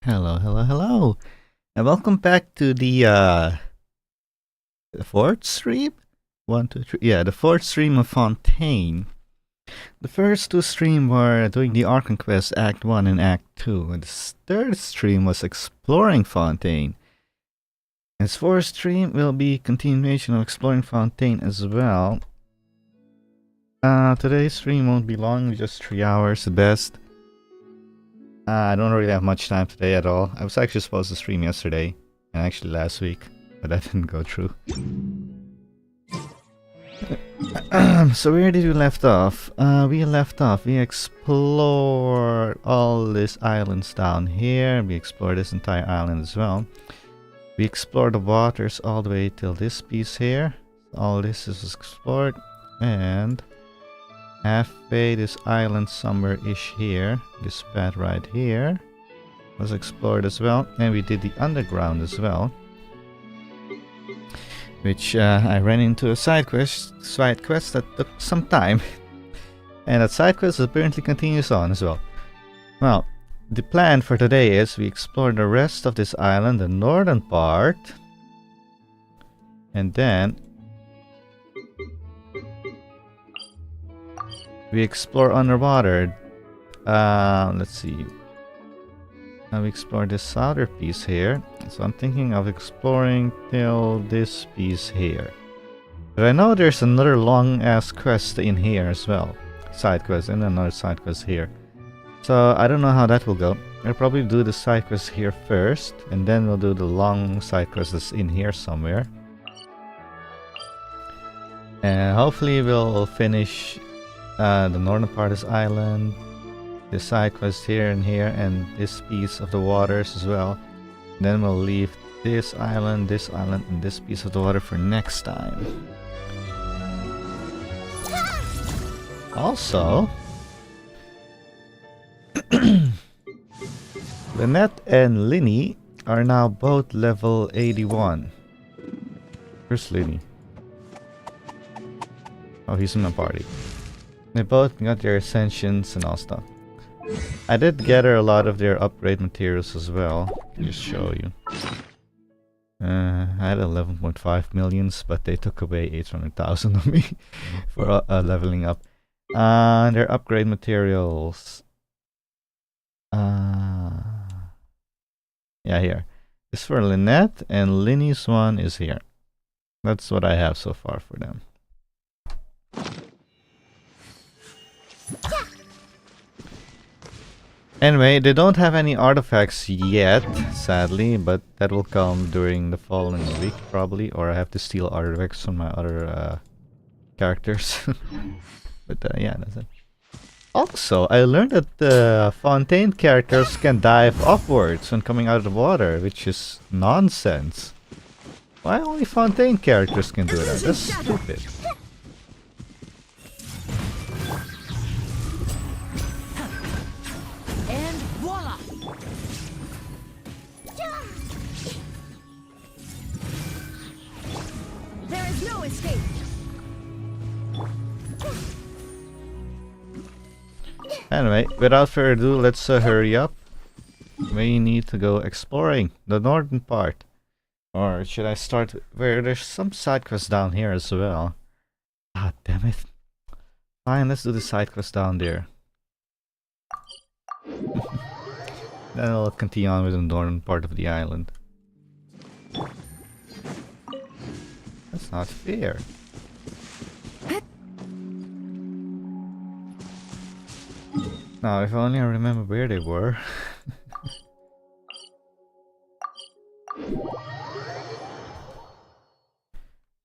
Hello, hello, hello, and welcome back to the fourth stream. 1, 2, 3. Yeah, the fourth stream of Fontaine. The first two streams were doing the Archon Quest Act 1 and Act 2, and the third stream was exploring Fontaine. This fourth stream will be continuation of exploring Fontaine as well. Today's stream won't be long, just 3 hours at best. I don't really have much time today at all. I was actually supposed to stream yesterday, and actually last week, but that didn't go through. So where did we left off? We explored all these islands down here. We explored this entire island as well. We explored the waters all the way till this piece here. All this is explored, and halfway this island somewhere-ish here, this path right here, was explored as well. And we did the underground as well, which I ran into a side quest that took some time. And that side quest apparently continues on as well. Well, the plan for today is we explore the rest of this island, the northern part, and then we explore underwater. Let's see. Now we explore this outer piece here. So I'm thinking of exploring till this piece here. But I know there's another long ass quest in here as well. Side quest and another side quest here. So I don't know how that will go. I'll probably do the side quest here first, and then we'll do the long side quest that's in here somewhere. And hopefully we'll finish the northern part of this island, this side quest here and here, and this piece of the waters as well. Then we'll leave this island, and this piece of the water for next time. Also, Lynette and Linny are now both level 81. Where's Linny? Oh, he's in my party. They both got their ascensions and all stuff. I did gather a lot of their upgrade materials as well. I'll just show you. I had 11.5 millions, but they took away 800,000 of me for leveling up. Their upgrade materials. Yeah, here. This is for Lynette, and Linny's one is here. That's what I have so far for them. Anyway, they don't have any artifacts yet, sadly, but that will come during the following week probably, or I have to steal artifacts from my other characters. But yeah, that's it. Also, I learned that the Fontaine characters can dive upwards when coming out of the water, which is nonsense. Why only Fontaine characters can do that? That's stupid. And voila! There is no escape. Anyway, without further ado, let's hurry up. We need to go exploring the northern part. Or should I start where there's some side quests down here as well? Ah, damn it. Fine, let's do the side quest down there. Then I'll continue on with the northern part of the island. That's not fair. Now, if only I remember where they were.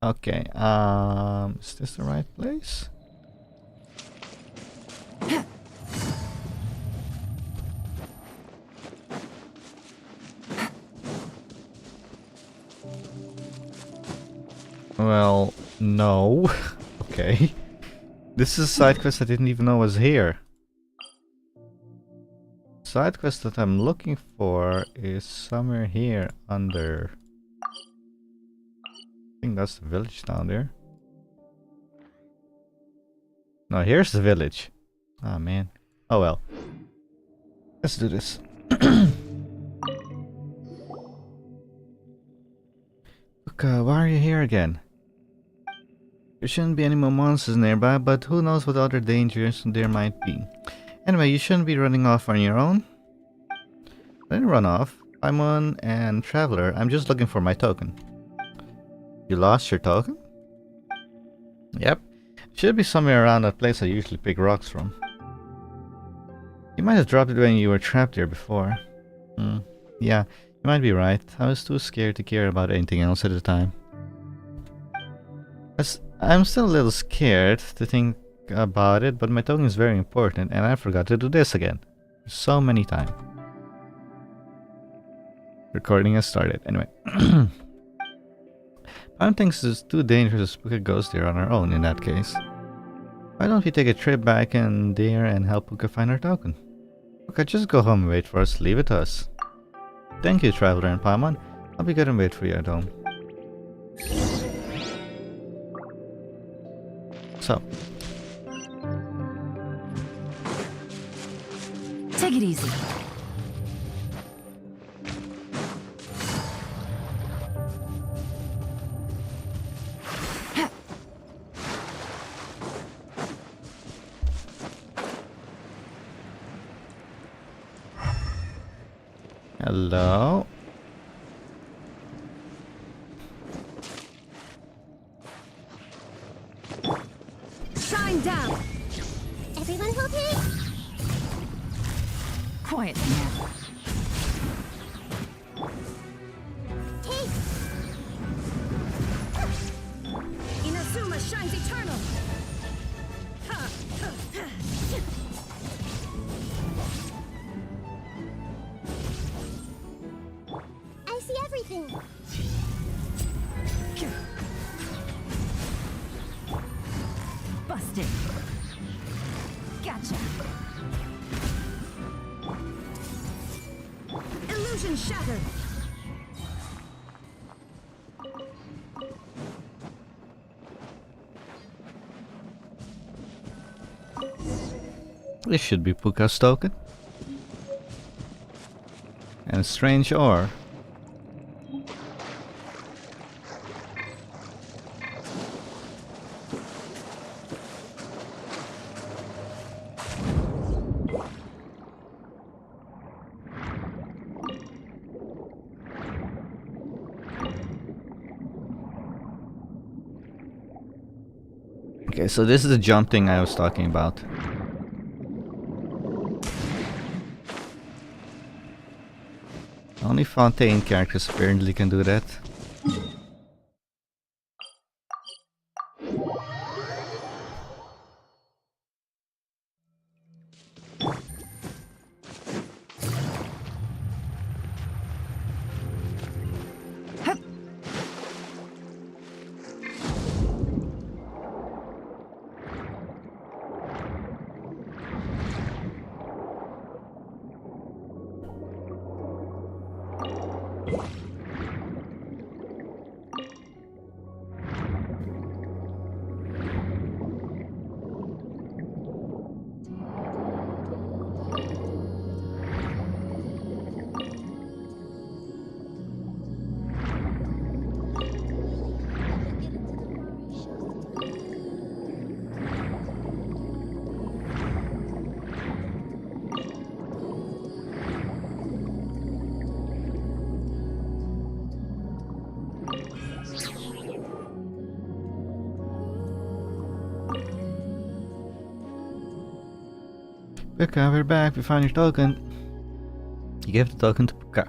Okay, is this the right place? Well, no. Okay. This is a side quest I didn't even know was here. Side quest that I'm looking for is somewhere here under. I think that's the village down there. No, here's the village. Ah, man. Oh well. Let's do this. Puka, why are you here again? There shouldn't be any more monsters nearby, but who knows what other dangers there might be. Anyway, you shouldn't be running off on your own. I didn't run off. Paimon and Traveler, I'm just looking for my token. You lost your token? Yep. It should be somewhere around that place I usually pick rocks from. You might have dropped it when you were trapped there before. Yeah, you might be right. I was too scared to care about anything else at the time. I'm still a little scared to think about it, but my token is very important and I forgot to do this again. So many times. Recording has started. Anyway. Paimon thinks it's too dangerous if Puka goes there on her own in that case. Why don't we take a trip back in there and help Puka find her token? Puka, just go home and wait for us. Leave it to us. Thank you, Traveler and Paimon. I'll be good and wait for you at home. So. Take it easy. Hello. Shine down. Everyone okay? Quiet now. Take! Inazuma shines eternal. I see everything. Busted. Gotcha. Illusion shattered. This should be Puka's token. And strange ore. Okay, so this is the jump thing I was talking about. Only Fontaine characters apparently can do that. Puka, we're back. We found your token. You gave the token to Puka.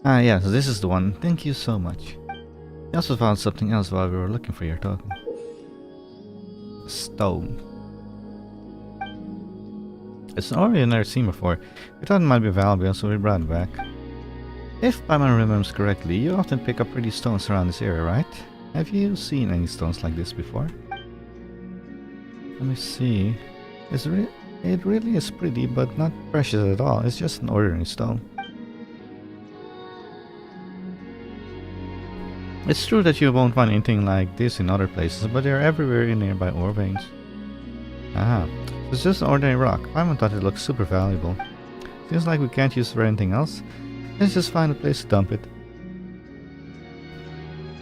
Ah, yeah, so this is the one. Thank you so much. We also found something else while we were looking for your token. A stone. It's an ore we've never seen before. We thought it might be valuable, so we brought it back. If Paimon remembers correctly, you often pick up pretty stones around this area, right? Have you seen any stones like this before? Let me see. It really is pretty, but not precious at all. It's just an ordinary stone. It's true that you won't find anything like this in other places, but they're everywhere in nearby ore veins. Ah, so it's just an ordinary rock. Paimon thought it looked super valuable. Seems like we can't use it for anything else. Let's just find a place to dump it.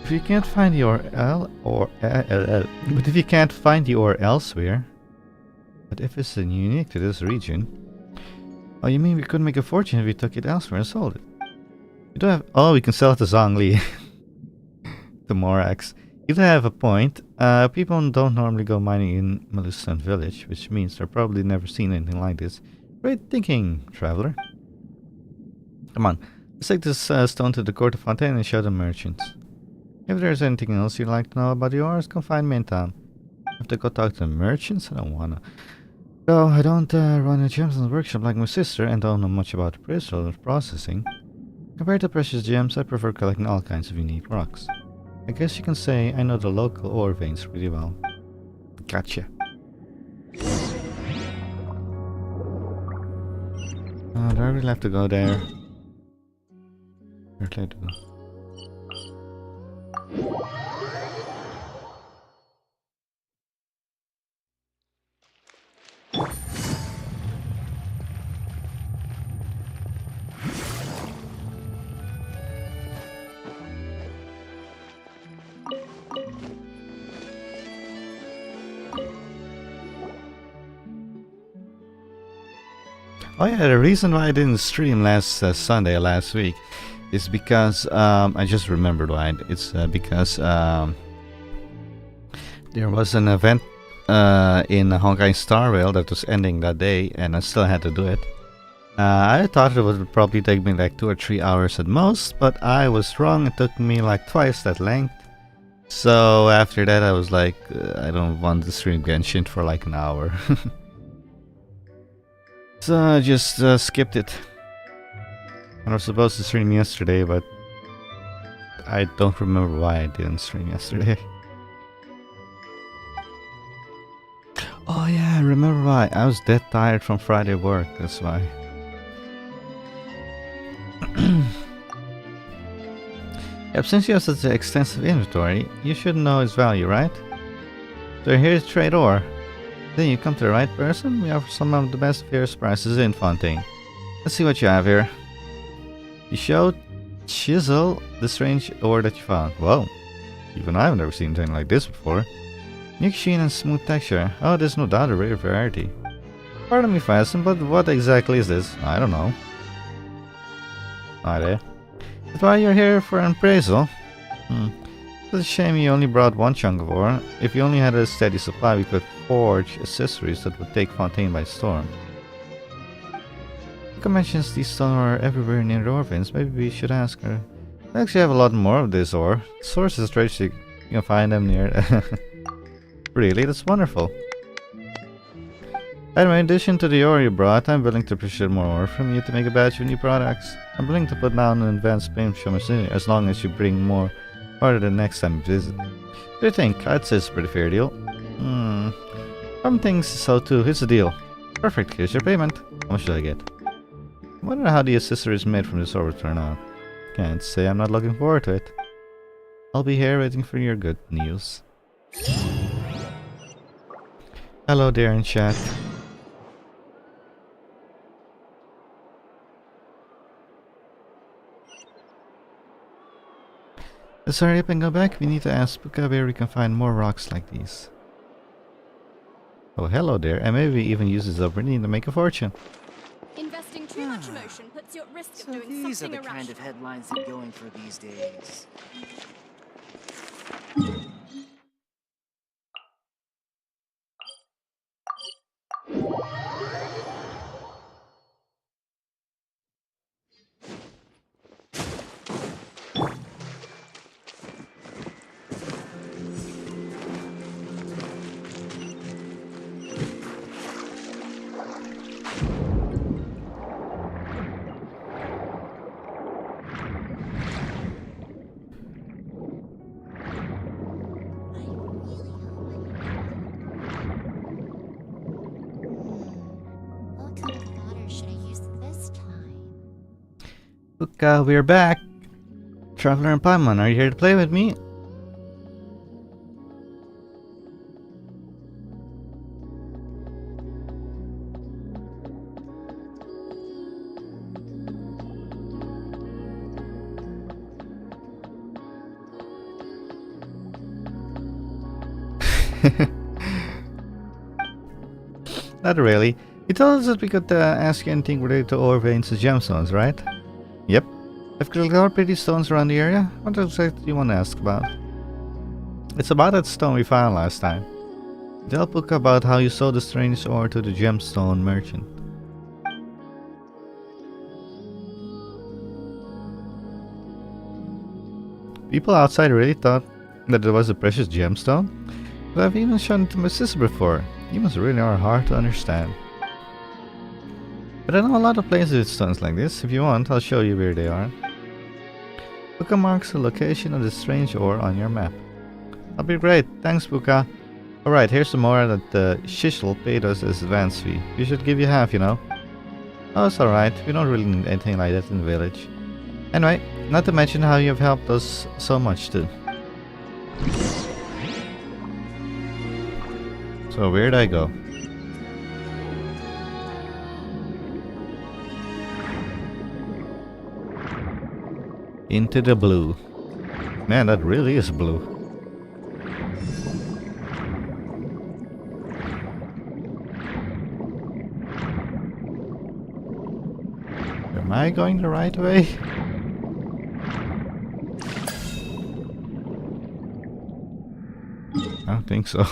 If you can't find the but if you can't find the ore elsewhere, but if it's unique to this region, oh, you mean we could make a fortune if we took it elsewhere and sold it? We don't have. Oh, we can sell it to Zhongli, to Morax. You do have a point. People don't normally go mining in Maleficent Village, which means they've probably never seen anything like this. Great thinking, traveler. Come on, let's take this stone to the court of Fontaine and show the merchants. If there's anything else you'd like to know about the ores, come find me in town. Have to go talk to the merchants? I don't wanna. No, I don't run a gemstones workshop like my sister and don't know much about the processing. Compared to precious gems, I prefer collecting all kinds of unique rocks. I guess you can say I know the local ore veins really well. Gotcha. Do I really have to go there? Where did I go? Oh yeah, the reason why I didn't stream last Sunday, last week, is because, I just remembered why. It's because there was an event in Honkai Star Rail that was ending that day, and I still had to do it. I thought it would probably take me like 2 or 3 hours at most, but I was wrong. It took me like twice that length. So after that I was like, I don't want to stream Genshin for like an hour. So I just skipped it. I was supposed to stream yesterday, but I don't remember why I didn't stream yesterday. Oh yeah, I remember why. I was dead tired from Friday work, that's why. Yep, since you have such an extensive inventory, you should know its value, right? So here's trade ore. Then you come to the right person. We offer some of the best fairest prices in Fontaine. Let's see what you have here. You showed chisel the strange ore that you found. Whoa, even I've never seen anything like this before. Unique sheen and smooth texture. Oh, there's no doubt a rare variety. Pardon me, Fasten, but what exactly is this? I don't know. Hi there. That's why you're here for an appraisal? It's a shame you only brought one chunk of ore. If you only had a steady supply, we could forge accessories that would take Fontaine by storm. Luca mentions these stone are everywhere near the ore veins. Maybe we should ask her. I actually have a lot more of this ore. Sources trace you can find them near. Really? That's wonderful. Anyway, in addition to the ore you brought, I'm willing to purchase more ore from you to make a batch of new products. I'm willing to put down an advanced payment from machinery as long as you bring more ore the next time you visit. What do you think? I'd say it's a pretty fair deal. Some things so too. Here's the deal. Perfect, here's your payment. How much should I get? I wonder how the accessories made from this ore will turn out. Can't say I'm not looking forward to it. I'll be here waiting for your good news. Hello there in chat. Let's hurry up and go back. We need to ask Puka where we can find more rocks like these. Oh, hello there. And maybe even use this opportunity to make a fortune. Investing too much emotion puts you at risk of doing These are something the kind of irrational. headlines they're going for these days. What kind of fodder should I use this time? Puka, we're back. Traveler and Paimon, are you here to play with me? Not really. You told us that we could ask you anything related to ore veins and gemstones, right? Yep. I've collected all pretty stones around the area. What exactly do you want to ask about? It's about that stone we found last time. Tell Puka about how you sold the strange ore to the gemstone merchant. People outside really thought that it was a precious gemstone, but I've even shown it to my sister before. Humans really are hard to understand. But I know a lot of places with stones like this. If you want, I'll show you where they are. Puka marks the location of the strange ore on your map. That'll be great. Thanks, Puka. Alright, here's some more that the Shishel paid us as advance fee. We should give you half, you know. Oh, it's alright. We don't really need anything like that in the village. Anyway, not to mention how you have helped us so much too. So where'd I go? Into the blue. Man, that really is blue. Am I going the right way? I don't think so.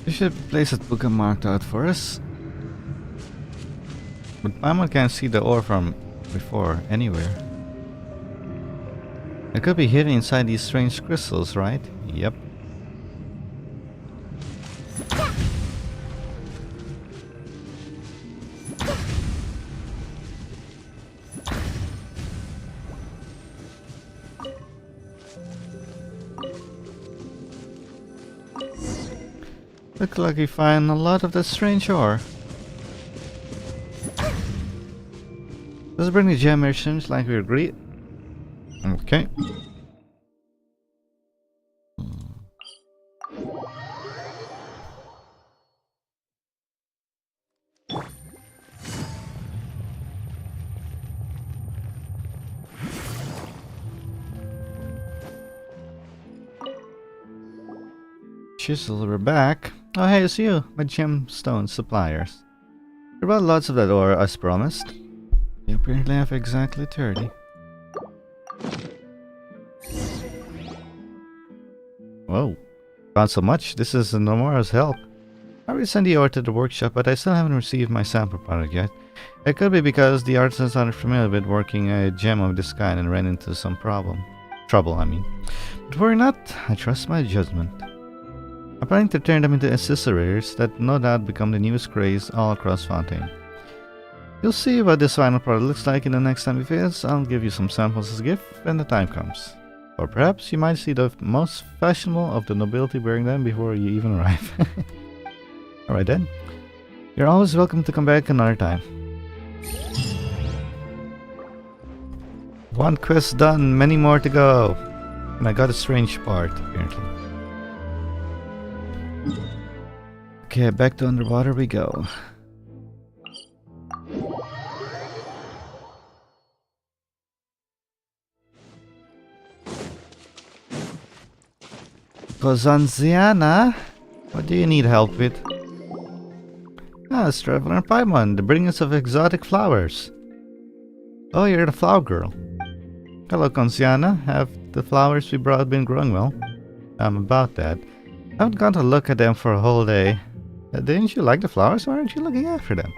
We should place that Puka marked out for us. But Paimon can't see the ore from before anywhere. It could be hidden inside these strange crystals, right? Yep. Looks like we find a lot of that strange ore. Let's bring the gem merchants like we agreed. Okay. Chisel, we're back. Oh hey, it's you, my gemstone suppliers. We brought lots of that ore as promised. You apparently have exactly 30. Whoa, found so much. This is Nomora's help. I will send the ore to the workshop, but I still haven't received my sample product yet. It could be because the artisans aren't familiar with working a gem of this kind and ran into some trouble, I mean. But worry not, I trust my judgment. I'm planning to turn them into accessories that no doubt become the newest craze all across Fontaine. You'll see what this final product looks like in the next time we visit. I'll give you some samples as a gift when the time comes. Or perhaps you might see the most fashionable of the nobility wearing them before you even arrive. Alright then. You're always welcome to come back another time. One quest done, many more to go. And I got a strange part, apparently. Okay, back to underwater we go. Kozanziana, what do you need help with? Ah, it's Traveler Paimon, the bringers of exotic flowers. Oh, you're the flower girl. Hello, Konziana. Have the flowers we brought been growing well? I'm about that. I haven't gone to look at them for a whole day. Didn't you like the flowers? Why aren't you looking after them?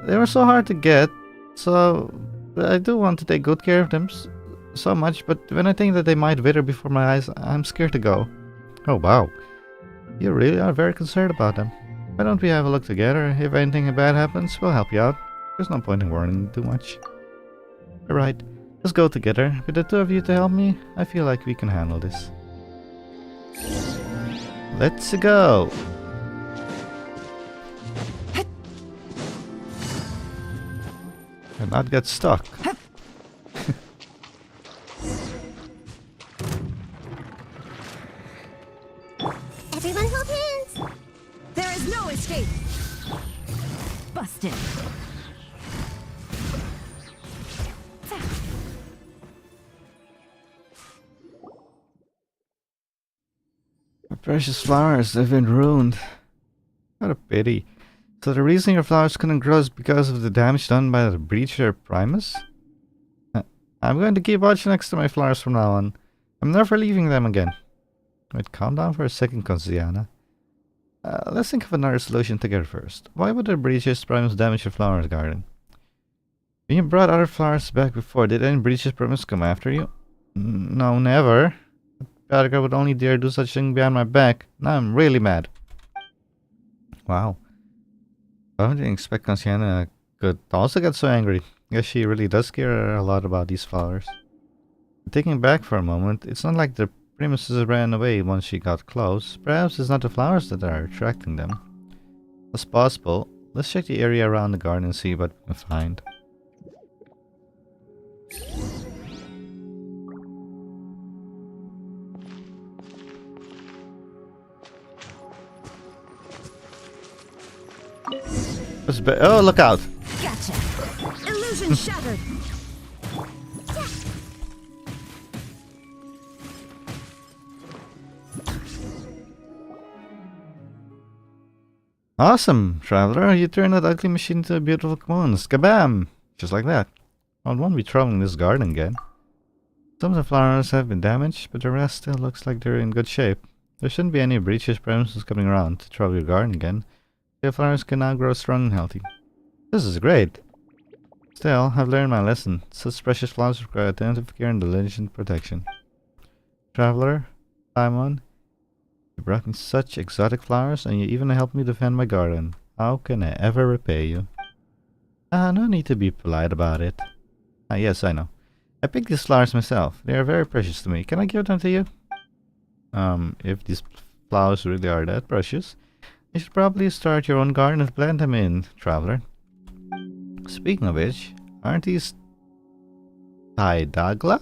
They were so hard to get, so I do want to take good care of them so much, but when I think that they might wither before my eyes, I'm scared to go. Oh wow, you really are very concerned about them. Why don't we have a look together? If anything bad happens, we'll help you out. There's no point in worrying too much. Alright, let's go together. With the two of you to help me, I feel like we can handle this. Let's go! And not get stuck. Busted. My precious flowers, they've been ruined. What a pity. So the reason your flowers couldn't grow is because of the damage done by the Breacher Primus? I'm going to keep watching next to my flowers from now on. I'm never leaving them again. Wait, calm down for a second, Consiana. Let's think of another solution together first. Why would the Breacher's Primus damage your flower garden? When you brought other flowers back before, did any Breacher's Primus come after you? No, never. Bad girl would only dare do such thing behind my back. Now I'm really mad. Wow. I didn't expect Consiana could also get so angry. Guess she really does care a lot about these flowers. Taking back for a moment, it's not like the Primuses ran away once she got close. Perhaps it's not the flowers that are attracting them. It's possible. Let's check the area around the garden and see what we can find. Oh, look out! Gotcha. Illusion shattered. Awesome, Traveler! You turned that ugly machine into a beautiful common. Skabam! Just like that. I won't be troubling this garden again. Some of the flowers have been damaged, but the rest still looks like they're in good shape. There shouldn't be any breaches premises coming around to trouble your garden again. The flowers can now grow strong and healthy. This is great! Still, I've learned my lesson. Such precious flowers require attentive care and diligent protection. Traveler, Simon, you brought me such exotic flowers, and you even helped me defend my garden. How can I ever repay you? No need to be polite about it. Yes, I know. I picked these flowers myself. They are very precious to me. Can I give them to you? If these flowers really are that precious, you should probably start your own garden and plant them in, Traveler. Speaking of which, aren't these Daedagla?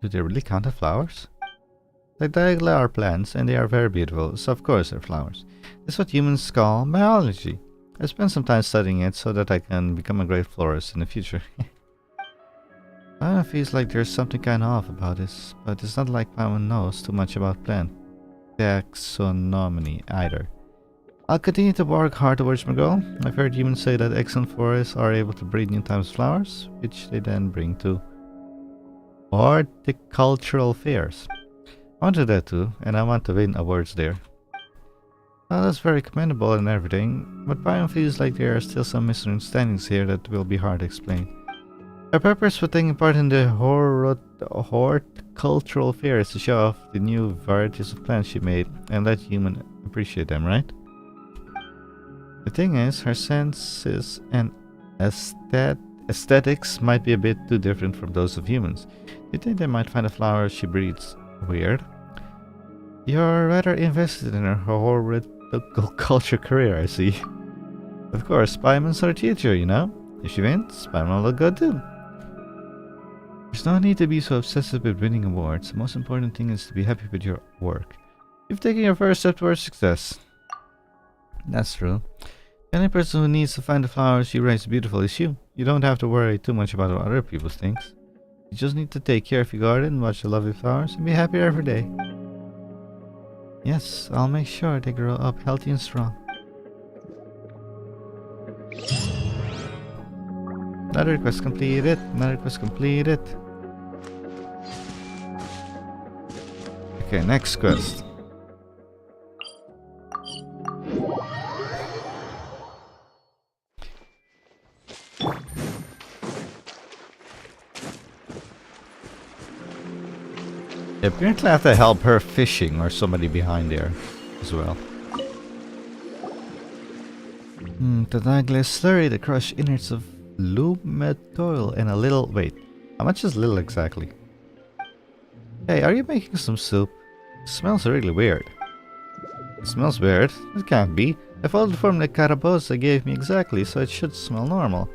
Do they really count as flowers? Daedagla are plants, and they are very beautiful, so of course they're flowers. This is what humans call biology. I spent some time studying it so that I can become a great florist in the future. It feels like there's something kind of off about this, but it's not like Paimon knows too much about plant taxonomy either. I'll continue to work hard towards my goal. I've heard humans say that excellent forests are able to breed new types of flowers, which they then bring to horticultural fairs. I want to do that too, and I want to win awards there. Well, that's very commendable and everything, but Paimon feels like there are still some misunderstandings here that will be hard to explain. Her purpose for taking part in the horticultural fair is to show off the new varieties of plants she made and let humans appreciate them, right? The thing is, her senses and aesthetics might be a bit too different from those of humans. Do you think they might find the flowers she breeds weird? You're rather invested in her horticulture career, I see. Of course, Paimon's our teacher, you know? If she wins, Paimon will look good too. There's no need to be so obsessive with winning awards. The most important thing is to be happy with your work. You've taken your first step towards success. That's true. The only person who needs to find the flowers you raise beautiful is you. You don't have to worry too much about what other people think. You just need to take care of your garden, watch the lovely flowers, and be happy every day. Yes, I'll make sure they grow up healthy and strong. Another request completed. Another request completed. Okay, next quest. Apparently I have to help her fishing or somebody behind there as well. The Daedagla slurry to crush innards of lumetoil and a little... Wait, how much is little exactly? Hey, are you making some soup? It smells really weird. It smells weird? It can't be. I followed the formula Carabosa gave me exactly, so it should smell normal.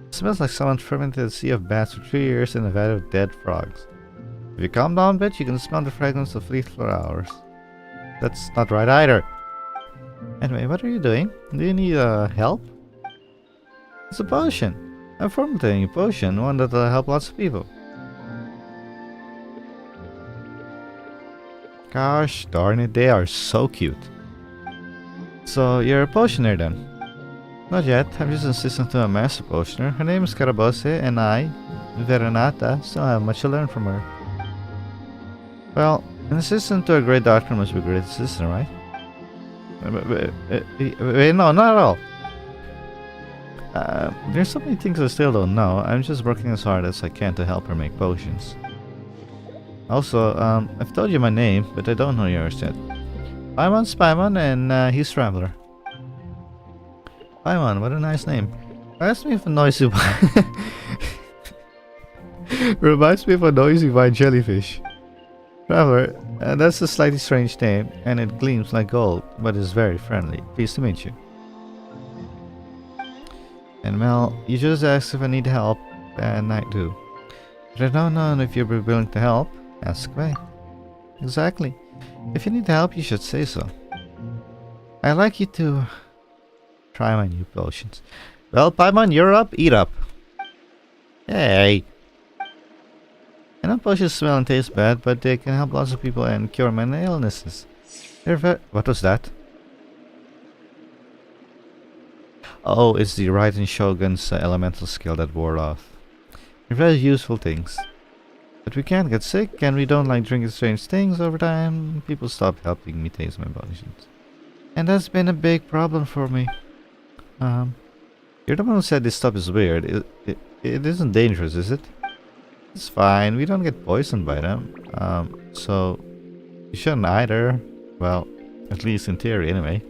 It smells like someone fermented a sea of bats for 3 years in a vat of dead frogs. If you calm down a bit, you can smell the fragrance of fleet for hours. That's not right either. Anyway, what are you doing? Do you need help? It's a potion. A formulating potion, one that'll help lots of people. Gosh darn it, they are so cute. So, you're a potioner then? Not yet, I'm just an assistant to a master potioner. Her name is Karabose, and I, Verenata, still have much to learn from her. Well, an assistant to a great doctor must be a great assistant, right? Wait, no, not at all. There's so many things I still don't know. I'm just working as hard as I can to help her make potions. Also, I've told you my name, but I don't know yours yet. Paimon's Paimon, and he's Traveler. Paimon, what a nice name. Reminds me of a noisy Reminds me of a noisy white jellyfish. Traveler, that's a slightly strange name, and it gleams like gold, but is very friendly. Pleased to meet you. And Mel, you just asked if I need help, and I do. But I don't know if you're willing to help. Ask away. Exactly. If you need help, you should say so. I'd like you to try my new potions. Well, Paimon, you're up. Eat up. Hey. I know potions smell and taste bad, but they can help lots of people and cure many illnesses. What was that? Oh, it's the Raiden Shogun's elemental skill that wore off. They're very useful things. But we can't get sick, and we don't like drinking strange things. Over time, people stop helping me taste my potions. And that's been a big problem for me. You're the one who said this stuff is weird. It isn't dangerous, is it? It's fine, we don't get poisoned by them. So you shouldn't either. Well, at least in theory anyway.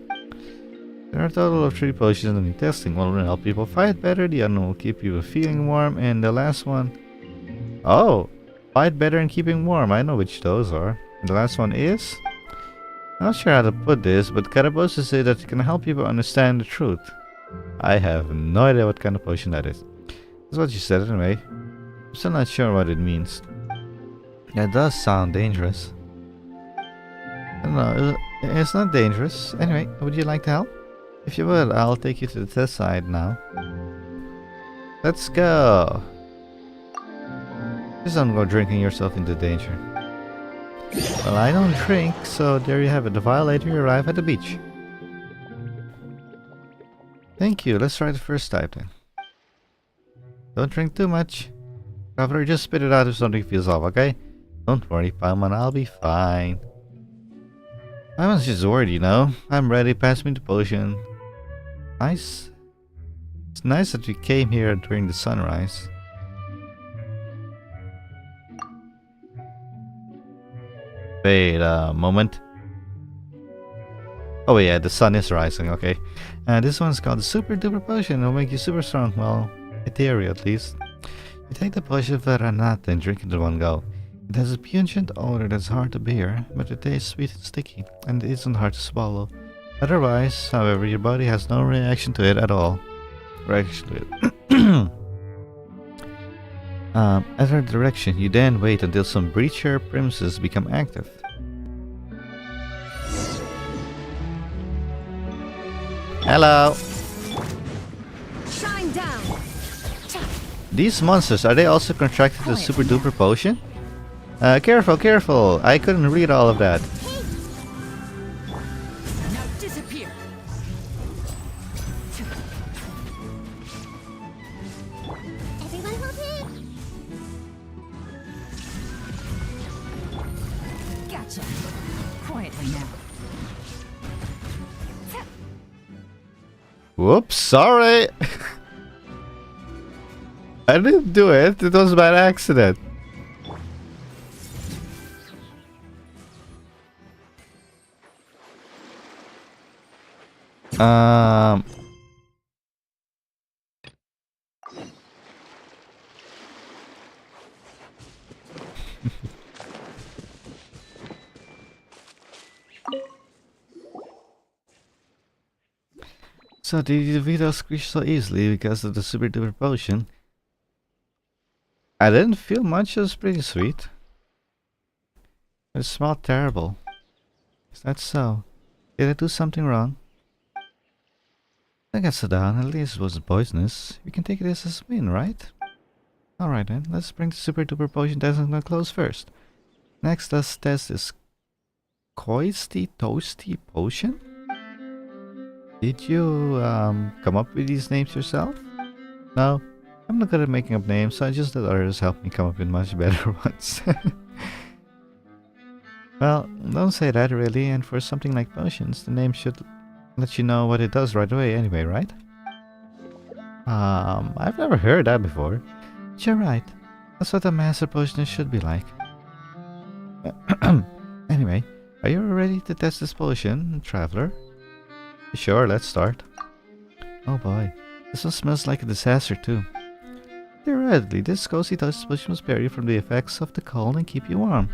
There are a total of 3 potions in the testing. One will help people fight better, the other will keep you feeling warm, and the last one... Oh! Fight better and keeping warm. I know which those are. And the last one is... I'm not sure how to put this, but Karabose said that it can help people understand the truth. I have no idea what kind of potion that is. That's what you said anyway. I'm still not sure what it means. That does sound dangerous. No, it's not dangerous. Anyway, would you like to help? If you would, I'll take you to the test side now. Let's go! Just don't go drinking yourself into danger. Well, I don't drink, so there you have it. The violator, you arrive at the beach. Thank you. Let's try the first type then. Don't drink too much. Traveler, just spit it out if something feels off, okay? Don't worry, Paimon, I'll be fine. Paimon's just worried, you know. I'm ready, pass me the potion. Nice. It's nice that we came here during the sunrise. Wait a moment. Oh yeah, the sun is rising, okay. This one's called the Super Duper Potion. It'll make you super strong, well, in theory at least. You take the potion Verenata and drink it in one go. It has a pungent odor that's hard to bear, but it tastes sweet and sticky, and it isn't hard to swallow. Otherwise, however, your body has no reaction to it at all. At her direction, you then wait until some breacher premises become active. Hello! Shine down. These monsters, are they also contracted to Super Duper Potion? Careful, careful! I couldn't read all of that. Now disappear. Everyone hold it. Gotcha. Quietly now. Whoops, sorry! I didn't do it, it was by accident. So did you defeat those creatures so easily because of the Super Duper Potion? I didn't feel much, it was pretty sweet. It smelled terrible. Is that so? Did I do something wrong? I guess so down. At least it wasn't poisonous. We can take it as a win, right? Alright then, let's bring the super duper potion testing to a close first. Next, let's test this Coisty Toasty potion. Did you come up with these names yourself? No, I'm not good at making up names, so I just let others help me come up with much better ones. Well, don't say that really, and for something like potions, the name should let you know what it does right away anyway, right? I've never heard that before. But you're right. That's what a master potionist should be like. Anyway, are you ready to test this potion, traveler? Sure, let's start. Oh boy, this one smells like a disaster too. Theoretically, this cozy touch potion will spare you from the effects of the cold and keep you warm.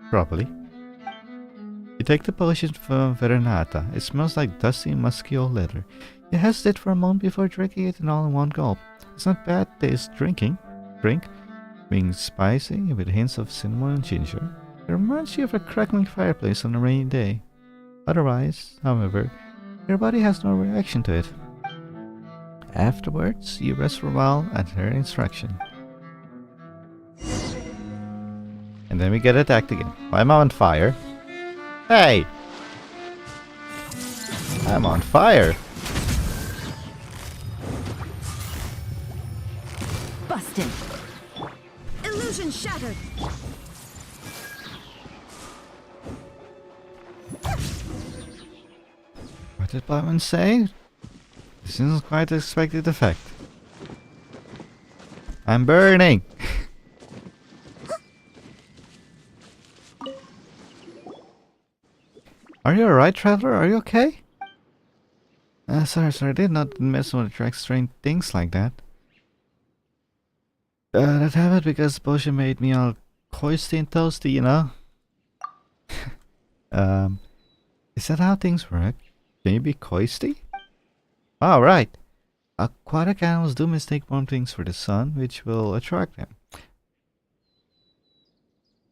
Probably. You take the potion from Veronata. It smells like dusty, musky old leather. You hesitate for a moment before drinking it all in one gulp. It's not bad taste drink, being spicy with hints of cinnamon and ginger. It reminds you of a crackling fireplace on a rainy day. Otherwise, however, your body has no reaction to it. Afterwards, you rest for a while at her instruction. And then we get attacked again. Why am I on fire? Hey! I'm on fire! Busted. Illusion shattered. What did Batman say? This isn't quite the expected effect. I'm burning! Are you alright, traveler? Are you okay? Sorry, I did not mess with attract strange things like that. That happened because the potion made me all coisty and toasty, you know? Is that how things work? Can you be coisty? Oh, right. Aquatic animals do mistake warm things for the sun, which will attract them.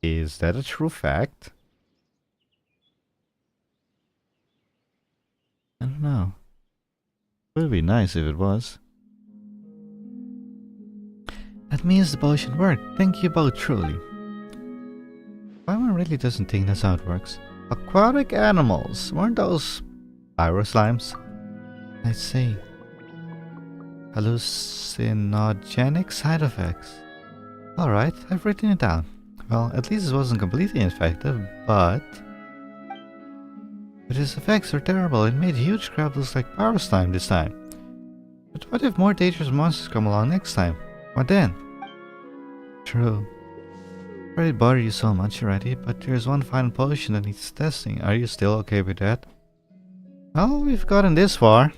Is that a true fact? I don't know. It would be nice if it was. That means the potion worked. Thank you both, truly. Paimon really doesn't think that's how it works. Aquatic animals. Weren't those pyro slimes? I see. Hallucinogenic side effects. Alright, I've written it down. Well, at least it wasn't completely infective, but its effects are terrible. It made huge crab look like pyro slime this time. But what if more dangerous monsters come along next time? What then? True. Sorry to bother you so much already, but there's one final potion that needs testing. Are you still okay with that? Well, we've gotten this far.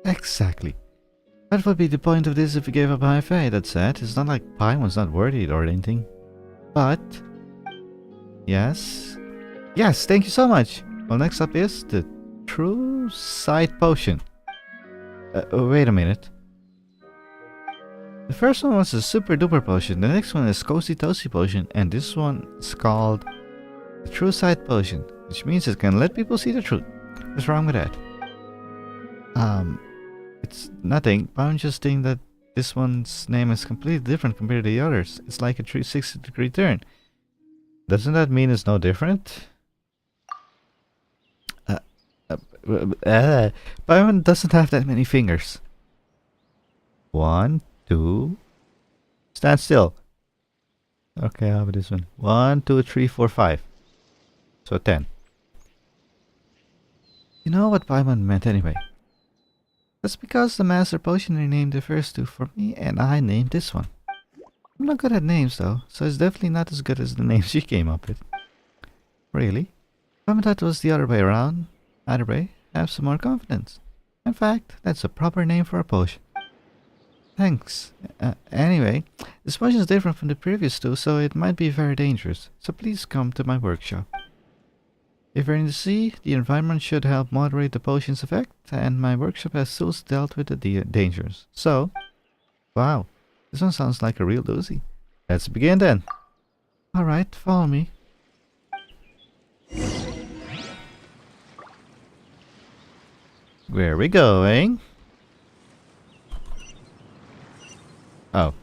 Exactly. That would be the point of this if we gave up high fae, that said. It's not like Paimon's not worthy or anything. But yes. Yes, thank you so much. Well, next up is the True Sight Potion. Wait a minute. The first one was a Super Duper Potion, the next one is Cozy Toasty Potion, and this one is called the True Sight Potion, which means it can let people see the truth. What's wrong with that? It's nothing, but I'm just thinking that this one's name is completely different compared to the others. It's like a 360-degree turn. Doesn't that mean it's no different? Paimon doesn't have that many fingers. 1, 2. Stand still. Okay, how about this one? 1, 2, 3, 4, 5. So 10. You know what Paimon meant anyway. That's because the master potioner named the first two for me, and I named this one. I'm not good at names though, so it's definitely not as good as the names she came up with. Really? Paimon thought it was the other way around. Either way, have some more confidence. In fact, that's a proper name for a potion. Thanks. Anyway, this potion is different from the previous two, so it might be very dangerous. So please come to my workshop. If you're in the sea, the environment should help moderate the potion's effect, and my workshop has tools dealt with the dangers. So, wow, this one sounds like a real doozy. Let's begin then. Alright, follow me. Where are we going? Oh.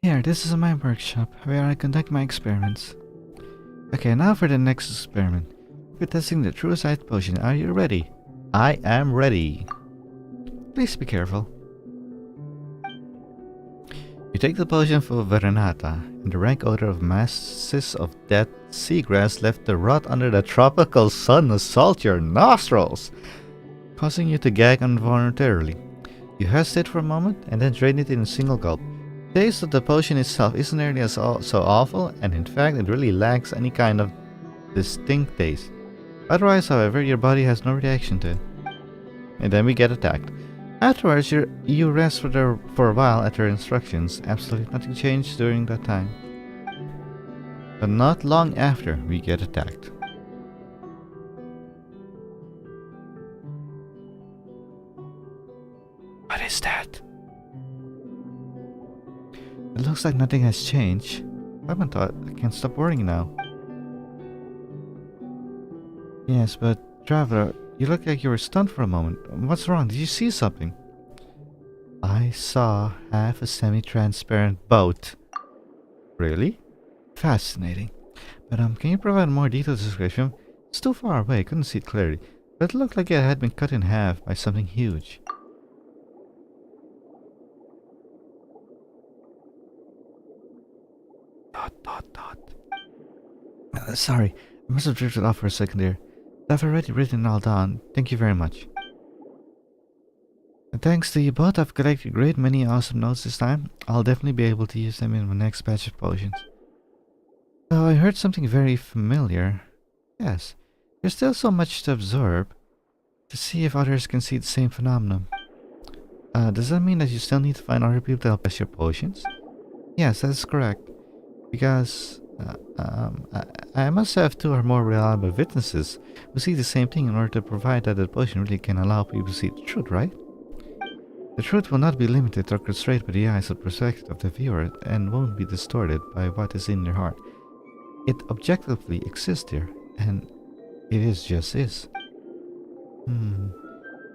Here, this is my workshop, where I conduct my experiments. Okay, now for the next experiment. We're testing the true sight potion. Are you ready? I am ready. Please be careful. You take the potion for Verenata, and the rank odor of masses of dead seagrass left to rot under the tropical sun assault your nostrils, causing you to gag involuntarily. You hesitate for a moment, and then drain it in a single gulp. The taste of the potion itself isn't nearly as so awful, and in fact it really lacks any kind of distinct taste. Otherwise, however, your body has no reaction to it. And then we get attacked. Afterwards, you rest for a while at your instructions. Absolutely nothing changed during that time. But not long after, we get attacked. What is that? It looks like nothing has changed. I can't stop worrying now. Yes, but traveler, you look like you were stunned for a moment. What's wrong? Did you see something? I saw half a semi-transparent boat. Really? Fascinating. But can you provide a more detailed description? It's too far away, couldn't see it clearly. But it looked like it had been cut in half by something huge. Sorry, I must have drifted off for a second there. I've already written it all down. Thank you very much. And thanks to you both, I've collected a great many awesome notes this time. I'll definitely be able to use them in my next batch of potions. So I heard something very familiar. Yes, there's still so much to absorb. To see if others can see the same phenomenon. Does that mean that you still need to find other people to help us your potions? Yes, that's correct. Because I must have two or more reliable witnesses who see the same thing in order to provide that the potion really can allow people to see the truth, right? The truth will not be limited or constrained by the eyes or perspective of the viewer and won't be distorted by what is in their heart. It objectively exists there, and it is just is.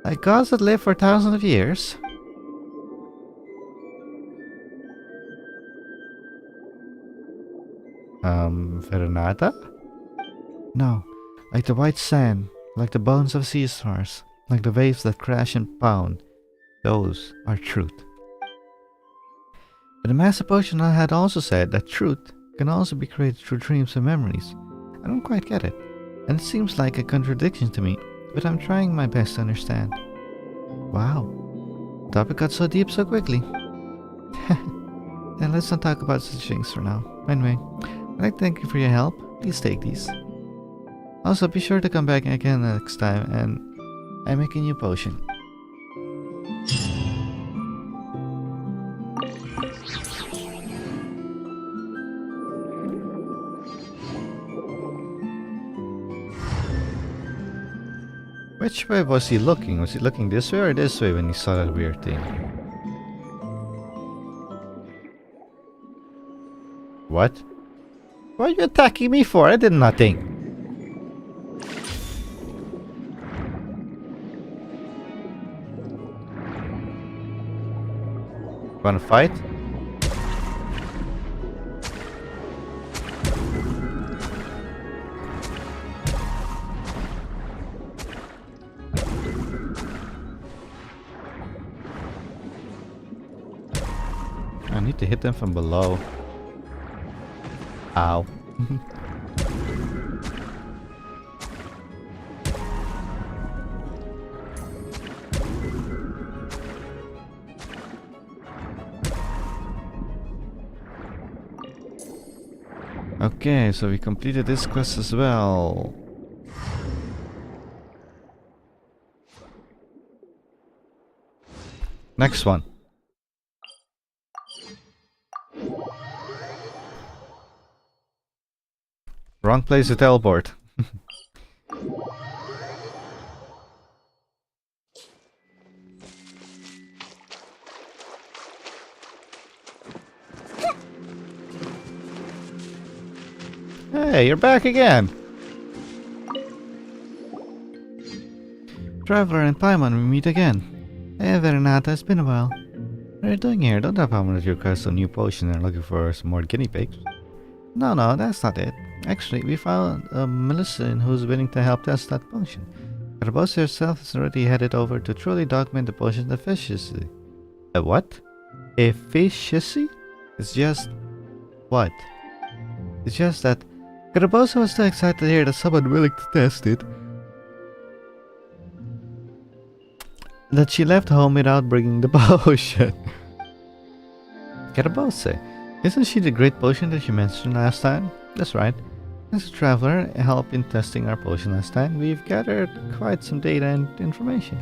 Like gods that live for thousands of years? Verenata? No, like the white sand, like the bones of sea stars, like the waves that crash and pound. Those are truth. But the Master Potion had also said that truth can also be created through dreams and memories. I don't quite get it, and it seems like a contradiction to me, but I'm trying my best to understand. Wow, the topic got so deep so quickly. Then let's not talk about such things for now. Anyway, I'd like to thank you for your help. Please take these. Also, be sure to come back again next time, and I make a new potion. Which way was he looking? Was he looking this way or this way when he saw that weird thing? What? What are you attacking me for? I did nothing. Wanna fight? I need to hit them from below. Ow. Okay, so we completed this quest as well. Next one. Wrong place to teleport. Hey, you're back again! Traveler and Paimon, we meet again. Hey, Verenata, it's been a while. What are you doing here? Don't have Paimon at your quest a new potion and looking for some more guinea pigs. No, that's not it. Actually, we found a Millicent who's willing to help test that potion. Garbosa herself is already headed over to truly document the potion's efficiency. A what? Efficiency? It's just... what? It's just that Garbosa was so excited to hear that someone willing to test it that she left home without bringing the potion. Garbosa, isn't she the great potion that you mentioned last time? That's right. As a traveler, help in testing our potion last time, we've gathered quite some data and information,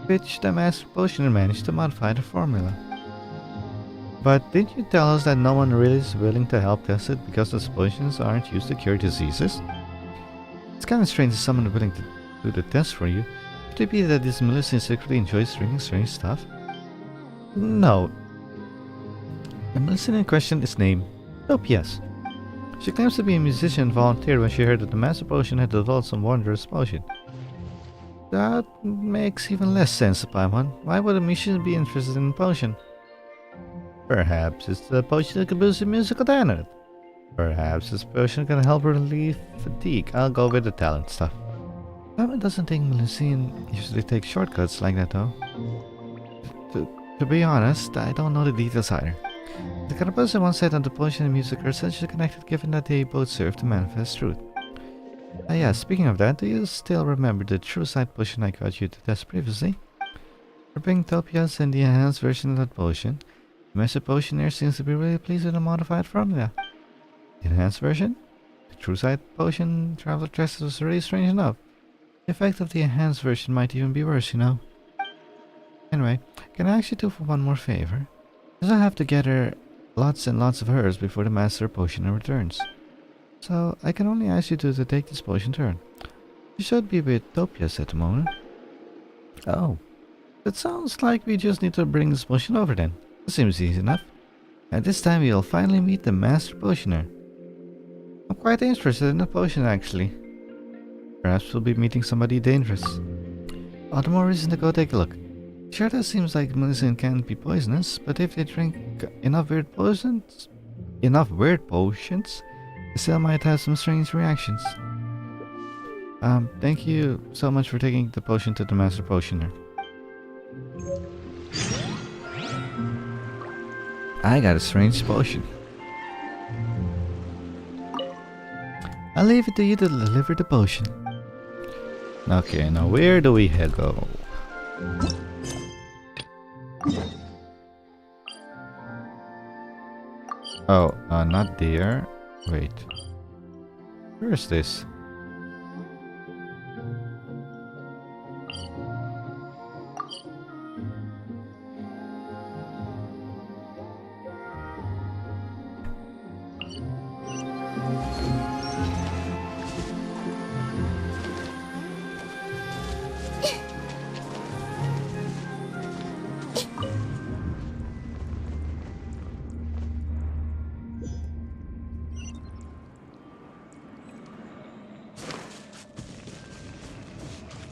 which the master potioner managed to modify the formula. But didn't you tell us that no one really is willing to help test it because those potions aren't used to cure diseases? It's kind of strange that someone willing to do the test for you. Could it be that this Millicent secretly enjoys drinking strange stuff? No. The Millicent in question is named Topias. She claims to be a musician and volunteered when she heard that the master potion had developed some wondrous potion. That makes even less sense, Paimon. Why would a musician be interested in a potion? Perhaps it's the potion that can boost your musical talent. Perhaps this potion can help relieve fatigue. I'll go with the talent stuff. Paimon doesn't think Millicent usually takes shortcuts like that though. To be honest, I don't know the details either. The Garbosa once said that the potion and music are essentially connected given that they both serve to manifest truth. Yeah, speaking of that, do you still remember the true sight potion I got you to test previously? For bringing Topias and the enhanced version of that potion, the master potioner seems to be really pleased with the modified formula. The enhanced version? The true sight potion traveler test was really strange enough. The effect of the enhanced version might even be worse, you know. Anyway, can I ask you for one more favor? Because I have to gather lots and lots of herbs before the master potioner returns. So I can only ask you to take this potion turn. You should be with Topias at the moment. Oh, it sounds like we just need to bring this potion over then. That seems easy enough. At this time we'll finally meet the master potioner. I'm quite interested in the potion actually. Perhaps we'll be meeting somebody dangerous. All the more reason to go take a look. Sure, that seems like medicine can't be poisonous, but if they drink enough weird potions, they still might have some strange reactions. Thank you so much for taking the potion to the master potioner. I got a strange potion. I'll leave it to you to deliver the potion. Okay, now where do we go? Oh, not there. Wait. Where is this?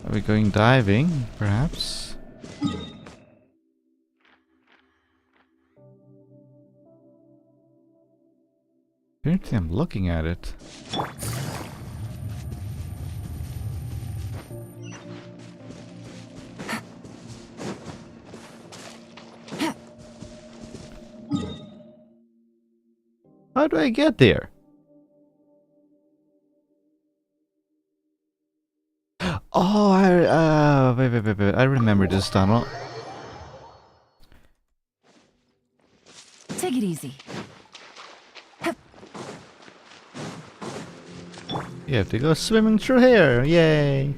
Are we going diving, perhaps? Apparently I'm looking at it. How do I get there? Oh, wait. I remember this tunnel. Take it easy. You have to go swimming through here. Yay.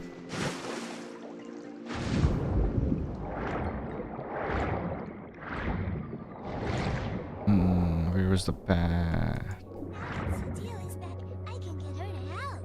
Where was the path? The deal is that I can get her to help.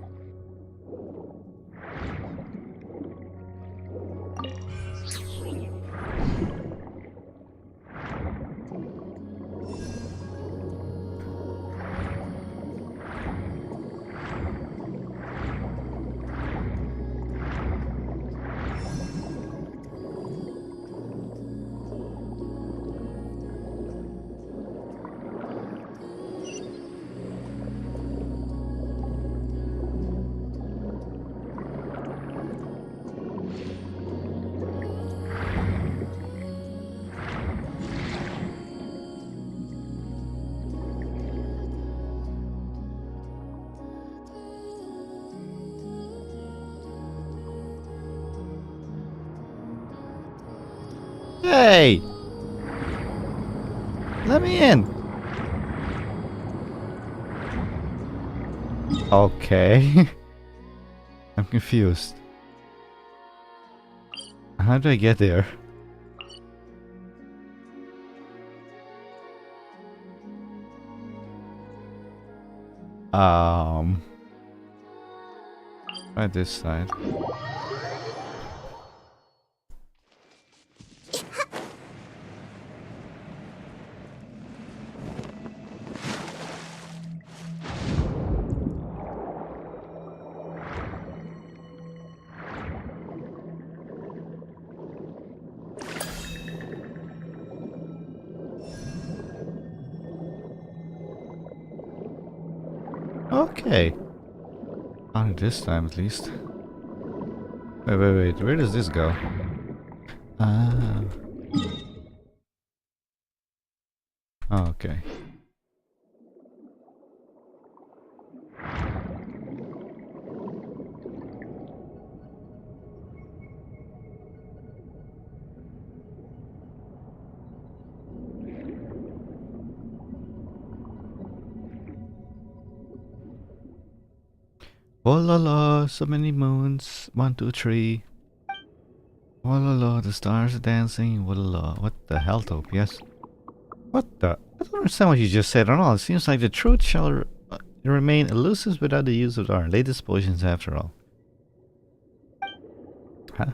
Hey! Let me in! Okay. I'm confused. How do I get there? Right this side. Okay. On it this time at least. Wait. Where does this go? Ah. Oh, okay. Oh la la, so many moons. 1, 2, 3. Oh la la, the stars are dancing. Oh la la. What the hell, Topias? What the? I don't understand what you just said at all. It seems like the truth shall remain elusive without the use of our latest potions after all. Huh?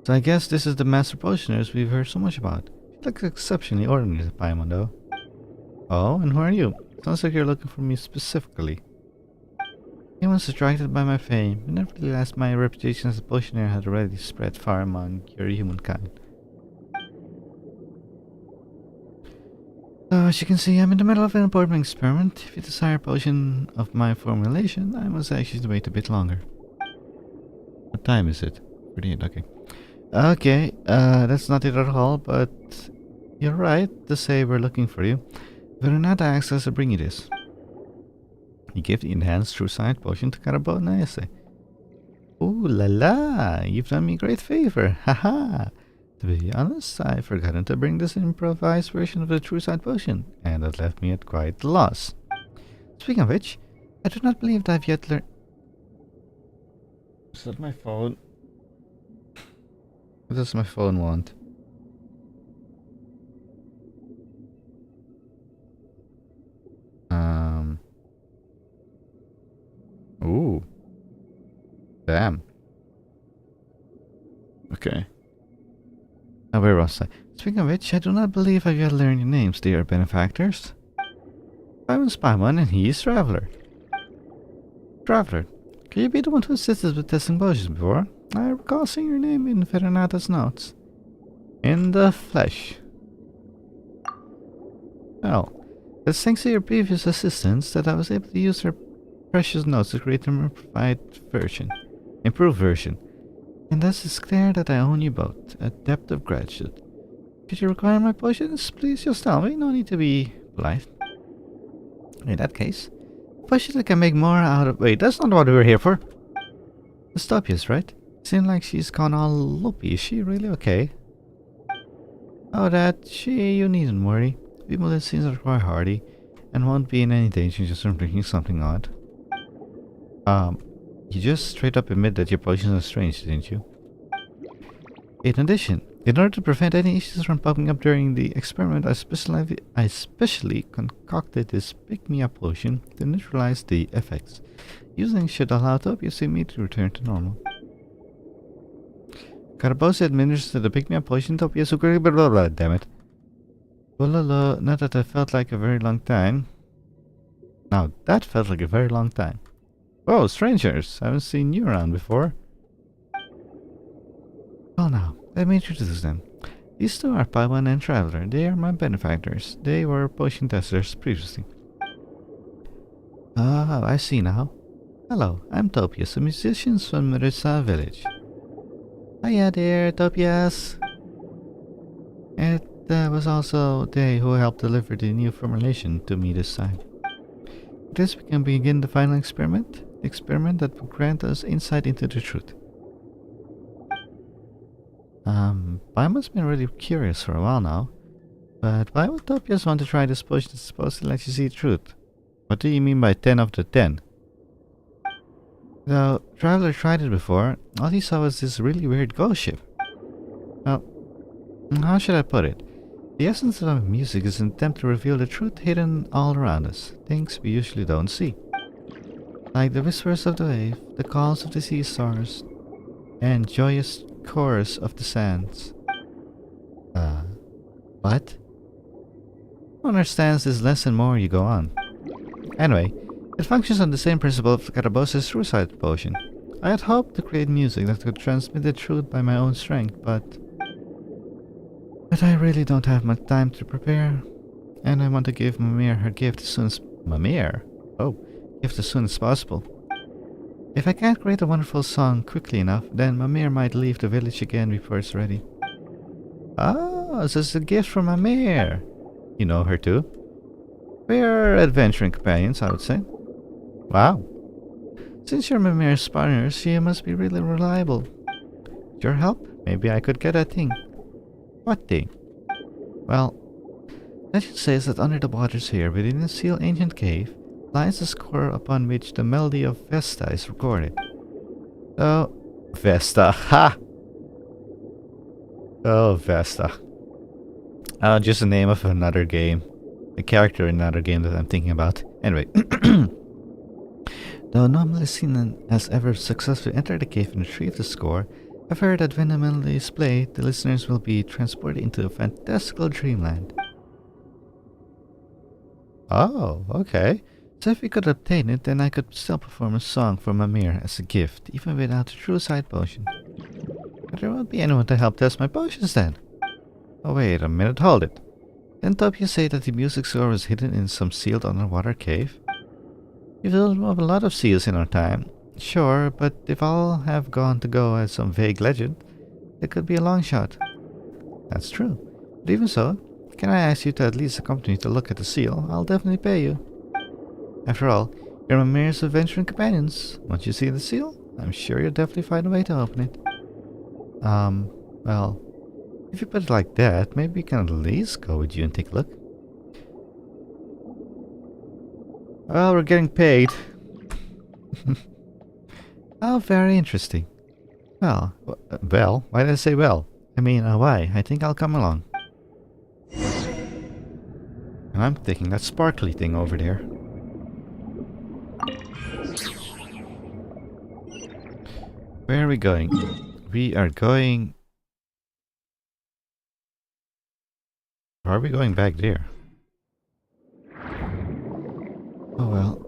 So I guess this is the master potioners we've heard so much about. You look exceptionally ordinary, Paimon, though. Oh, and who are you? Sounds like you're looking for me specifically. Anyone attracted by my fame, but nevertheless my reputation as a potioneer had already spread far among your humankind. So as you can see, I'm in the middle of an important experiment. If you desire a potion of my formulation, I must actually wait a bit longer. What time is it? 38, okay. Okay, that's not it at all, but you're right to say we're looking for you. Veronata asked us to bring you this. You give the enhanced true sight potion to Karabo Naese. Ooh la la, you've done me a great favor, haha. To be honest, I've forgotten to bring this improvised version of the true sight potion, and that left me at quite a loss. Speaking of which, I do not believe that I've yet learned... Is that my phone? What does my phone want? Ooh. Damn. Okay. Now where was I? Speaking of which, I do not believe I've yet learned your names, dear benefactors. Simon's Paimon and he is Traveler. Traveler, can you be the one who assisted with testing potions before? I recall seeing your name in Veronata's notes. In the flesh. Well, it's thanks to your previous assistance that I was able to use her precious notes to create an improved version. And thus it's clear that I owe you both a debt of gratitude. Should you require my potions, please just tell me, no need to be polite. In that case, potion that can make more out of... Wait, that's not what we were here for. Dystopia's right? Seems like she's gone all loopy. Is she really okay? Oh, you needn't worry. People that seems are quite hardy and won't be in any danger just from drinking something odd. You just straight up admit that your potions are strange, didn't you? In addition, In order to prevent any issues from popping up during the experiment, I specially concocted this pick-me-up potion to neutralize the effects. Using should allow Topius to immediately return to normal. Carabosse administered the pick-me-up potion. Topius blah blah blah. Damn it. Well, not that felt like a very long time. Now that felt like a very long time. Oh, strangers! I haven't seen you around before. Well now, let me introduce them. These two are Paimon and Traveler. They are my benefactors. They were potion testers previously. Ah, I see now. Hello, I'm Topias, a musician from Marissa village. Hiya there, Topias. It was also they who helped deliver the new formulation to me this time. With this we can begin the final experiment. The experiment that will grant us insight into the truth. Paimon's been really curious for a while now. But why would Topias want to try this potion that's supposed to let you see the truth? What do you mean by 10 of the 10? Though Traveler tried it before, all he saw was this really weird ghost ship. Well, how should I put it? The essence of music is an attempt to reveal the truth hidden all around us, things we usually don't see. Like the whispers of the wave, the calls of the sea stars, and joyous chorus of the sands. What? Who understands this lesson more you go on? Anyway, it functions on the same principle of Carabosse's suicide potion. I had hoped to create music that could transmit the truth by my own strength, but I really don't have much time to prepare, and I want to give Mimir her gift as soon as gift as soon as possible. If I can't create a wonderful song quickly enough, then Mimir might leave the village again before it's ready. Ah, this is a gift from Mimir. You know her too? We're adventuring companions, I would say. Wow. Since you're Mimir's partner, she must be really reliable. With your help, maybe I could get a thing. What thing? Well, legend says that under the waters here, within a sealed ancient cave, lies a score upon which the melody of Vesta is recorded. Oh, Vesta, ha! Oh, Vesta. Just the name of another game. A character in another game that I'm thinking about. Anyway. Though no Melusine has ever successfully entered the cave and retrieved the score, I've heard that when the melody is played, the listeners will be transported into a fantastical dreamland. Oh, okay. So if we could obtain it, then I could still perform a song for Mimir as a gift, even without the true sight potion. But there won't be anyone to help test my potions then. Oh wait a minute, hold it. Didn't Topias say that the music score was hidden in some sealed underwater cave? We've built up a lot of seals in our time. Sure, but if all have gone to go as some vague legend, it could be a long shot. That's true. But even so, can I ask you to at least accompany me to look at the seal? I'll definitely pay you. After all, you're Mimir's adventuring companions. Once you see the seal, I'm sure you'll definitely find a way to open it. Well, if you put it like that, maybe we can at least go with you and take a look. Well, we're getting paid. Oh, very interesting. Well, why did I say well? I mean, why? I think I'll come along. And I'm taking that sparkly thing over there. Where are we going? We are going... Or are we going back there? Oh well.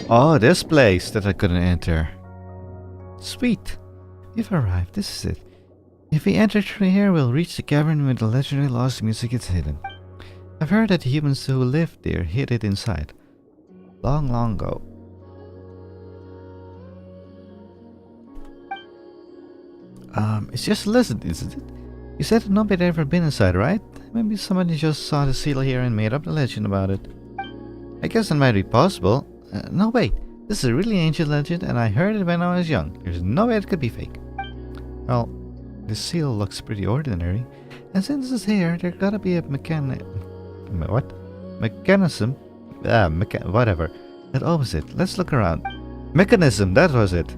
Oh, this place that I couldn't enter. Sweet. We've arrived. This is it. If we enter through here, we'll reach the cavern where the legendary lost music is hidden. I've heard that the humans who lived there hid it inside. Long, long ago. It's just a legend, isn't it? You said that nobody had ever been inside, right? Maybe somebody just saw the seal here and made up the legend about it. I guess that might be possible. No, wait. This is a really ancient legend and I heard it when I was young. There's no way it could be fake. Well, the seal looks pretty ordinary. And since it's here, there gotta be a what? Mechanism? Whatever. That opens it. Let's look around. Mechanism, that was it.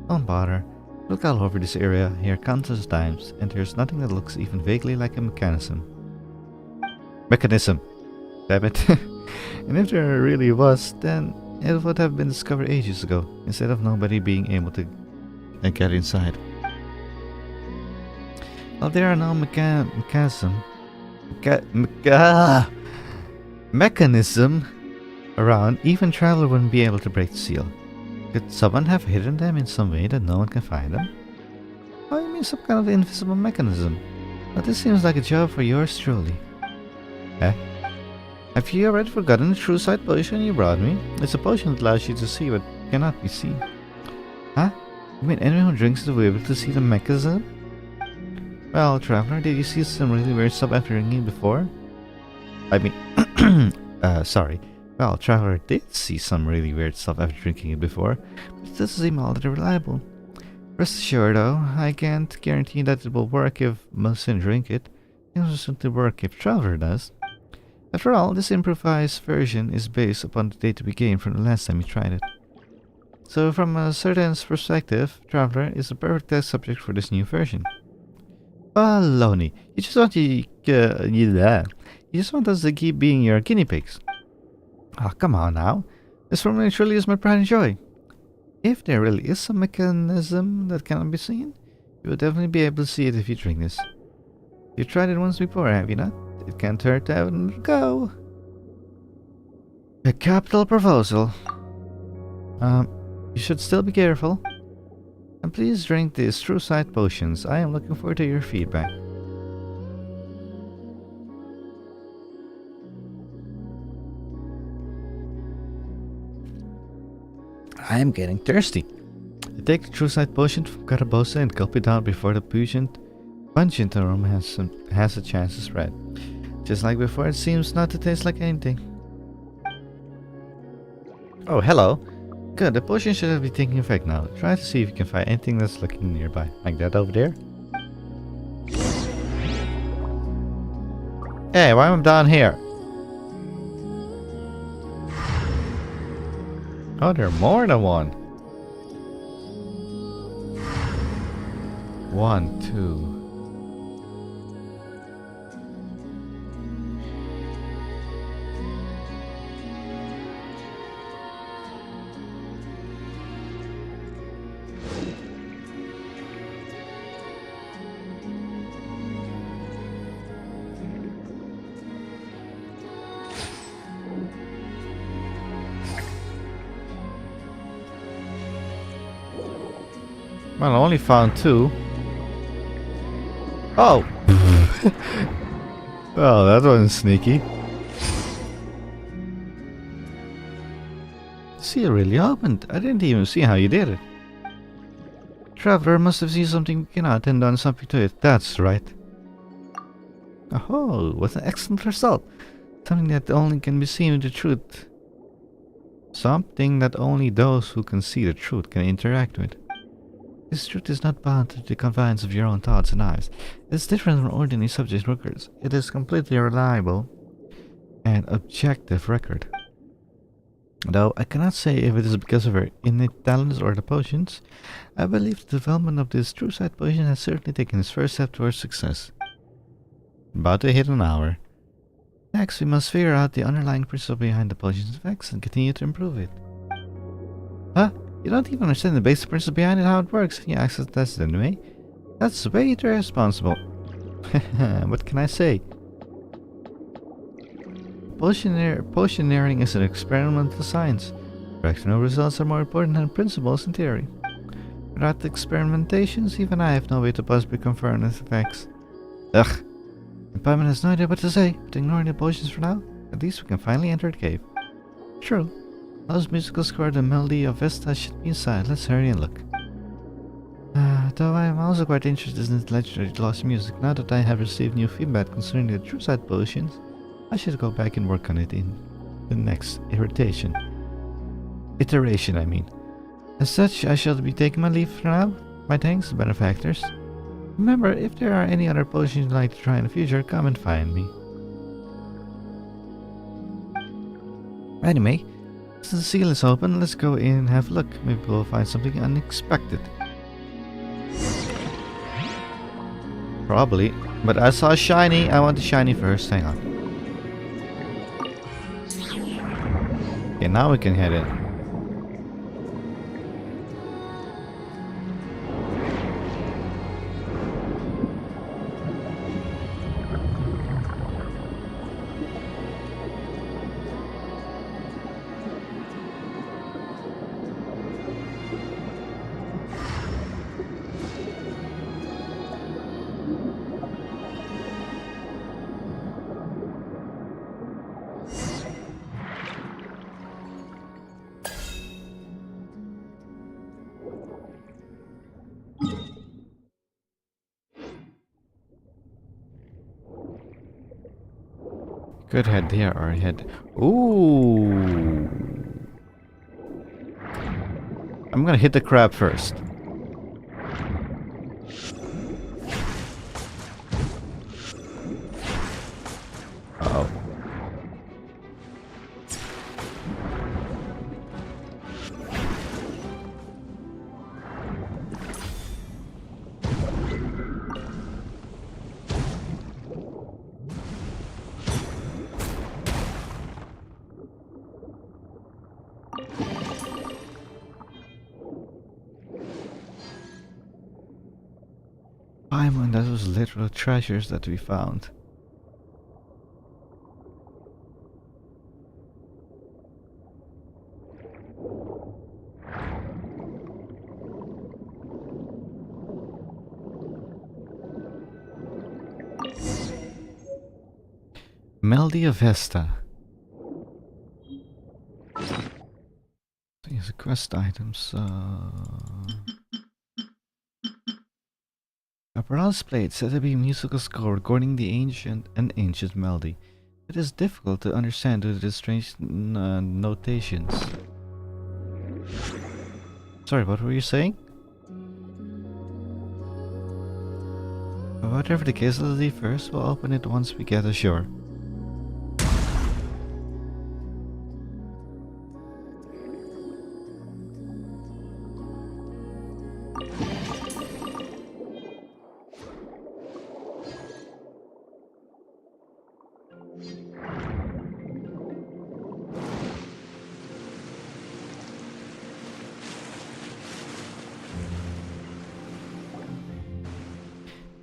Don't bother. Look all over this area here countless times, and there's nothing that looks even vaguely like a mechanism. Mechanism. Damn it. And if there really was, then it would have been discovered ages ago, instead of nobody being able to get inside. Well, there are no mechanism around, even Traveler wouldn't be able to break the seal. Could someone have hidden them in some way that no one can find them? Oh, you mean some kind of invisible mechanism? But this seems like a job for yours truly. Eh? Have you already forgotten the true sight potion you brought me? It's a potion that allows you to see what cannot be seen. Huh? You mean anyone who drinks it will be able to see the mechanism? Well, Traveler, did you see some really weird stuff after drinking before? I mean, sorry. Well, Traveler did see some really weird stuff after drinking it before, but it doesn't seem all that reliable. Rest assured, though, I can't guarantee that it will work if most didn't drink it. It will simply work if Traveler does. After all, this improvised version is based upon the data we gained from the last time we tried it. So from a certain perspective, Traveler is the perfect test subject for this new version. Baloney. You just want us to keep being your guinea pigs. Oh, come on now. This formula truly is my pride and joy. If there really is some mechanism that cannot be seen, you will definitely be able to see it if you drink this. You tried it once before, have you not? It can't hurt to have another go. A capital proposal. You should still be careful. And please drink these true sight potions. I am looking forward to your feedback. I am getting thirsty. I take the true sight potion from Carabosa and gulp it down before the pungent aroma has a chance to spread. Just like before, it seems not to taste like anything. Oh, hello. Good, the potion should be taking effect now. Try to see if you can find anything that's looking nearby. Like that over there. Hey, why am I down here? Oh, there are more than one. 1, 2. Well, I only found 2. Oh! Well, that wasn't sneaky. The seal really opened. I didn't even see how you did it. Traveler must have seen something we cannot and done something to it. That's right. Oh, what an excellent result. Something that only can be seen with the truth. Something that only those who can see the truth can interact with. This truth is not bound to the confines of your own thoughts and eyes. It is different from ordinary subject records. It is completely reliable and objective record. Though I cannot say if it is because of her innate talents or the potions, I believe the development of this true sight potion has certainly taken its first step towards success. About to hit an hour. Next, we must figure out the underlying principle behind the potion's effects and continue to improve it. Huh? You don't even understand the basic principle behind it, how it works, and you access tests it anyway? That's way too irresponsible. What can I say? Potioneering is an experimental science. Practical results are more important than principles in theory. Without the experimentations, even I have no way to possibly confirm its effects. Ugh! The Paimon has no idea what to say, but ignoring the potions for now, at least we can finally enter the cave. True. Those musical score, the melody of Vesta should be inside. Let's hurry and look. Though I am also quite interested in the legendary lost music, now that I have received new feedback concerning the true sight potions, I should go back and work on it in the next iteration, I mean. As such, I shall be taking my leave for now. My thanks, benefactors. Remember, if there are any other potions you'd like to try in the future, come and find me. Anyway, since the seal is open, let's go in and have a look. Maybe we'll find something unexpected. Probably. But I saw a shiny. I want the shiny first. Hang on. Okay, now we can head in. Could head here or head. Ooh. I'm gonna hit the crab first. Uh oh. Paimon, that was literal treasures that we found. Melody of Vesta. These are quest items. A bronze plate said to be a musical score recording the ancient melody. It is difficult to understand due to the strange notations. Sorry, what were you saying? Whatever the case, let's leave first. We'll open it once we get ashore.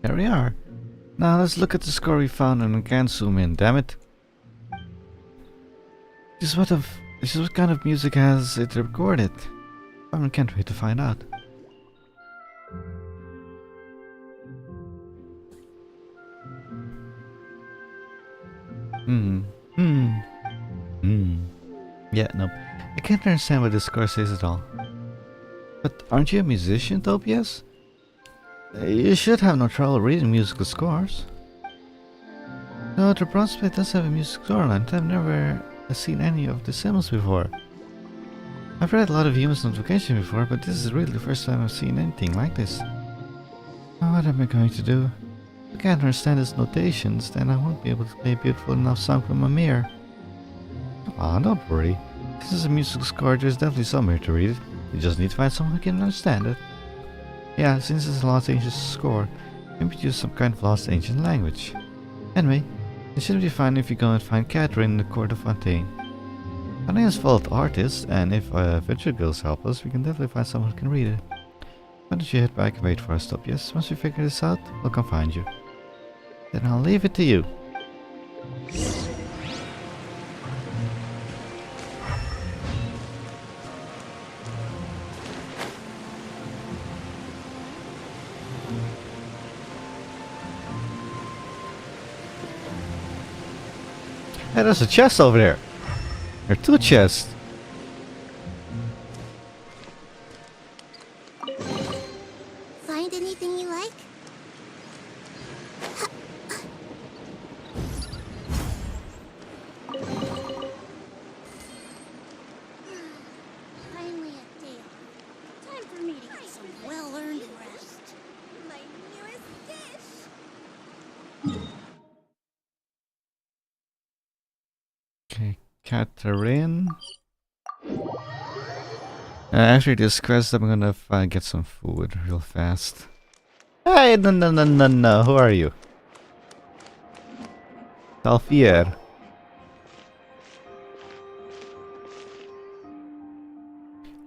Here we are. Now let's look at the score we found and we can't zoom in, damn it. This is what kind of music has it recorded? I can't wait to find out. Yeah, nope. I can't understand what this score says at all. But aren't you a musician, Topias? You should have no trouble reading musical scores. No, the bronze plate does have a music score line, but I've never seen any of the symbols before. I've read a lot of Human's notification before, but this is really the first time I've seen anything like this. What am I going to do? If I can't understand its notations, then I won't be able to play a beautiful enough song from a mirror. Ah, don't worry. This is a musical score, there's definitely somewhere to read it. You just need to find someone who can understand it. Yeah, since it's a lost ancient score, maybe use some kind of lost ancient language. Anyway, it should be fine if you go and find Catherine in the court of Fontaine. Fontaine is full of artists, and if Adventure Girls help us, we can definitely find someone who can read it. Why don't you head back and wait for us, Topias? Once we figure this out, we'll come find you. Then I'll leave it to you. Hey, there's a chest over there. There are two chests. Find anything you like? Finally a day off. Time for me to get some well-earned rest. My newest Okay, Catherine. After this quest, I'm gonna get some food real fast. Hey, no. Who are you? Talfier.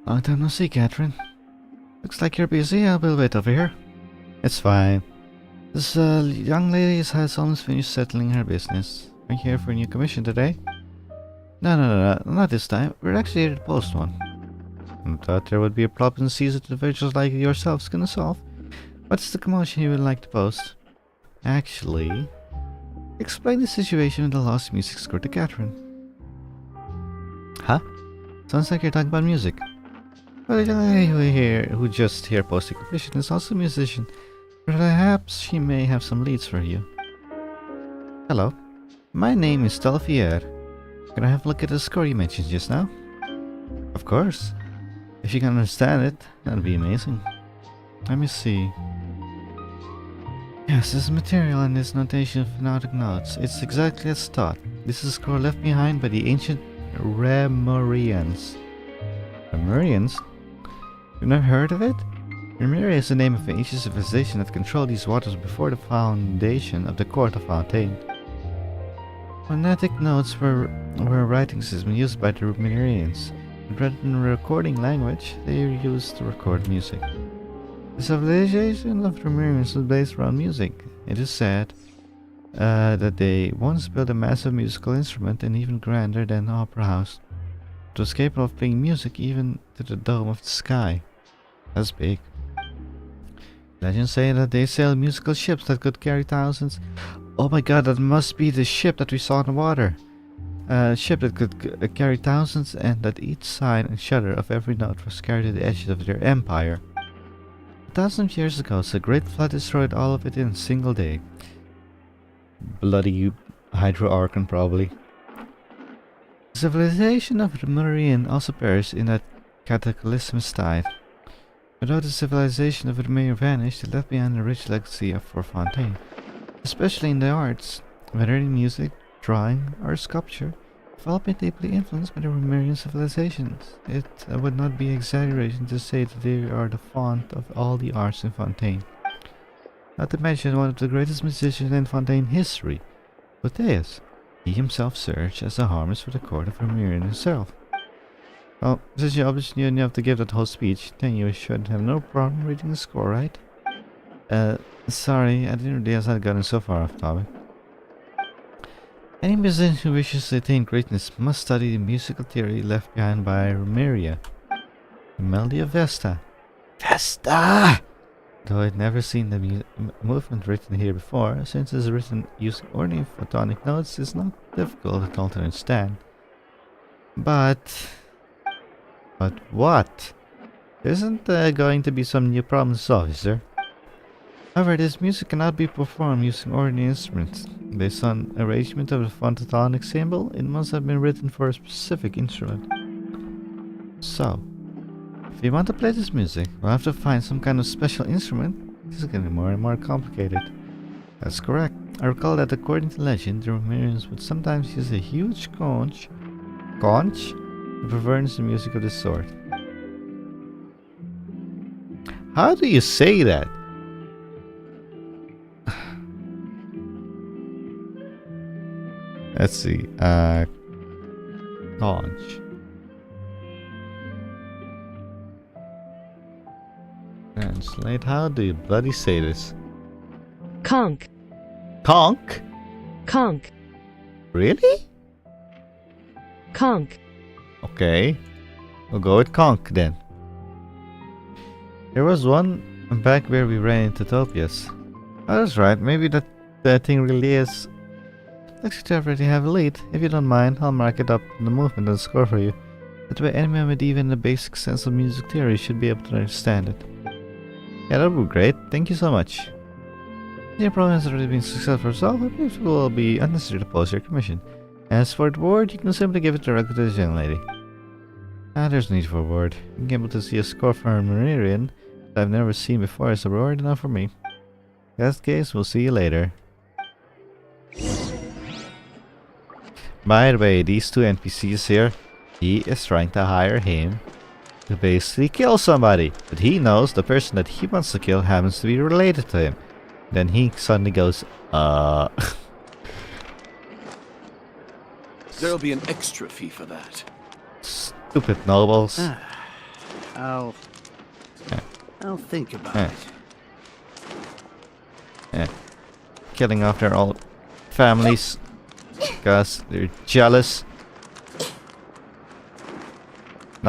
Long time no see, Catherine. Looks like you're busy. I will wait over here. It's fine. This young lady has almost finished settling her business. Are you here for a new commission today? No, not this time. We're actually here to post one. I thought there would be a problem seasoned individuals like yourselves gonna solve. What's the commotion you would like to post? Actually, explain the situation with the lost music score to Catherine. Huh? Sounds like you're talking about music. Well, the lady who just here posted commission is also a musician. Perhaps she may have some leads for you. Hello, my name is Talfier. Can I have a look at the score you mentioned just now? Of course. If you can understand it, that'd be amazing. Let me see. Yes, this material and this notation of phonetic notes. It's exactly as taught. This is a score left behind by the ancient Remorians. Remorians? You've never heard of it? Remuria is the name of an ancient civilization that controlled these waters before the foundation of the court of Fontaine. Phonetic notes were a writing system used by the Remorians. Rather than recording language, they are used to record music. The civilization of the Remorians was based around music. It is said that they once built a massive musical instrument and even grander than an opera house. It was capable of playing music even to the dome of the sky. That's big. Legends say that they sailed musical ships that could carry thousands. Oh my god, that must be the ship that we saw in the water. A ship that could carry thousands, and that each sign and shudder of every note was carried to the edges of their empire. 1,000 years ago, a great flood destroyed all of it in a single day. Bloody Hydro-Archon, probably. The civilization of the Remorian also perished in that cataclysmous tide. Although the civilization of the Remorian vanished, it left behind a rich legacy for Fontaine, especially in the arts, whether in music, drawing, or sculpture. Have all been deeply influenced by the Remorian civilizations. It would not be exaggeration to say that they are the font of all the arts in Fontaine. Not to mention one of the greatest musicians in Fontaine history, Boteus. He himself served as a harness for the court of Remorian himself. Well, since you obviously knew enough to give that whole speech, then you should have no problem reading the score, right? Sorry, I didn't realize I'd gotten so far off topic. Any musician who wishes to attain greatness must study the musical theory left behind by Remeria. The melody of Vesta. Vesta! Though I'd never seen the movement written here before, since it's written using ordinary photonic notes, it's not difficult at all to understand. But what? There isn't going to be some new problem to solve, is there? However, this music cannot be performed using ordinary instruments. Based on arrangement of the pentatonic symbol, it must have been written for a specific instrument. So, if you want to play this music, we'll have to find some kind of special instrument. This is getting more and more complicated. That's correct. I recall that according to legend, the Romanians would sometimes use a huge conch to perform the music of this sort. How do you say that? Let's see. Conch. Translate. How do you bloody say this? Conch. Conch? Conch. Really? Conch. Okay. We'll go with conch then. There was one back where we ran into Topias. Oh, that's right. Maybe that thing really is. Looks to already have a lead. If you don't mind, I'll mark it up in the movement and score for you. That way anyone with even a basic sense of music theory should be able to understand it. Yeah, that would be great. Thank you so much. Your problem has already been successfully resolved, but it will be unnecessary to post your commission. As for the reward, you can simply give it directly to this young lady. There's no need for a reward. Being able to see a score from a Marinian that I've never seen before is a reward enough for me. In that case, we'll see you later. By the way, these two NPCs here, he is trying to hire him to basically kill somebody. But he knows the person that he wants to kill happens to be related to him. Then he suddenly goes, There'll be an extra fee for that. Stupid nobles. I'll think about Yeah. it. Yeah. Killing off their own families because they're jealous.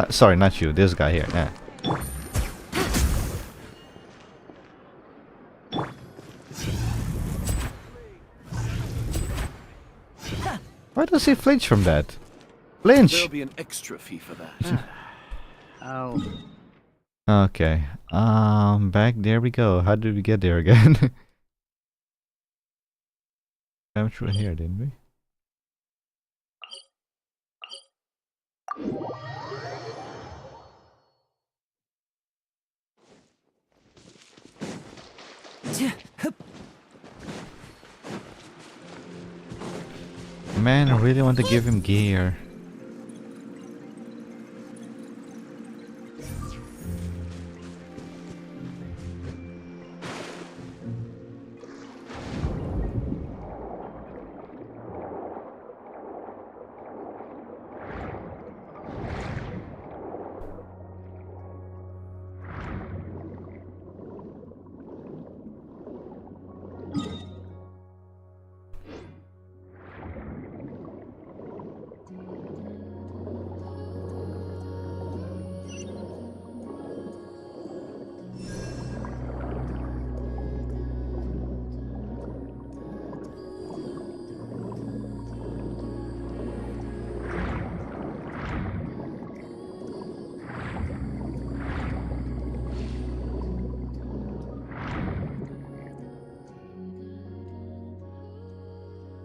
Sorry, not you. This guy here. Yeah. Why does he flinch from that? Flinch! There'll be an extra fee for that. I'll Okay. Back there we go. How did we get there again? I'm through here, didn't we? Man, I really want to give him gear.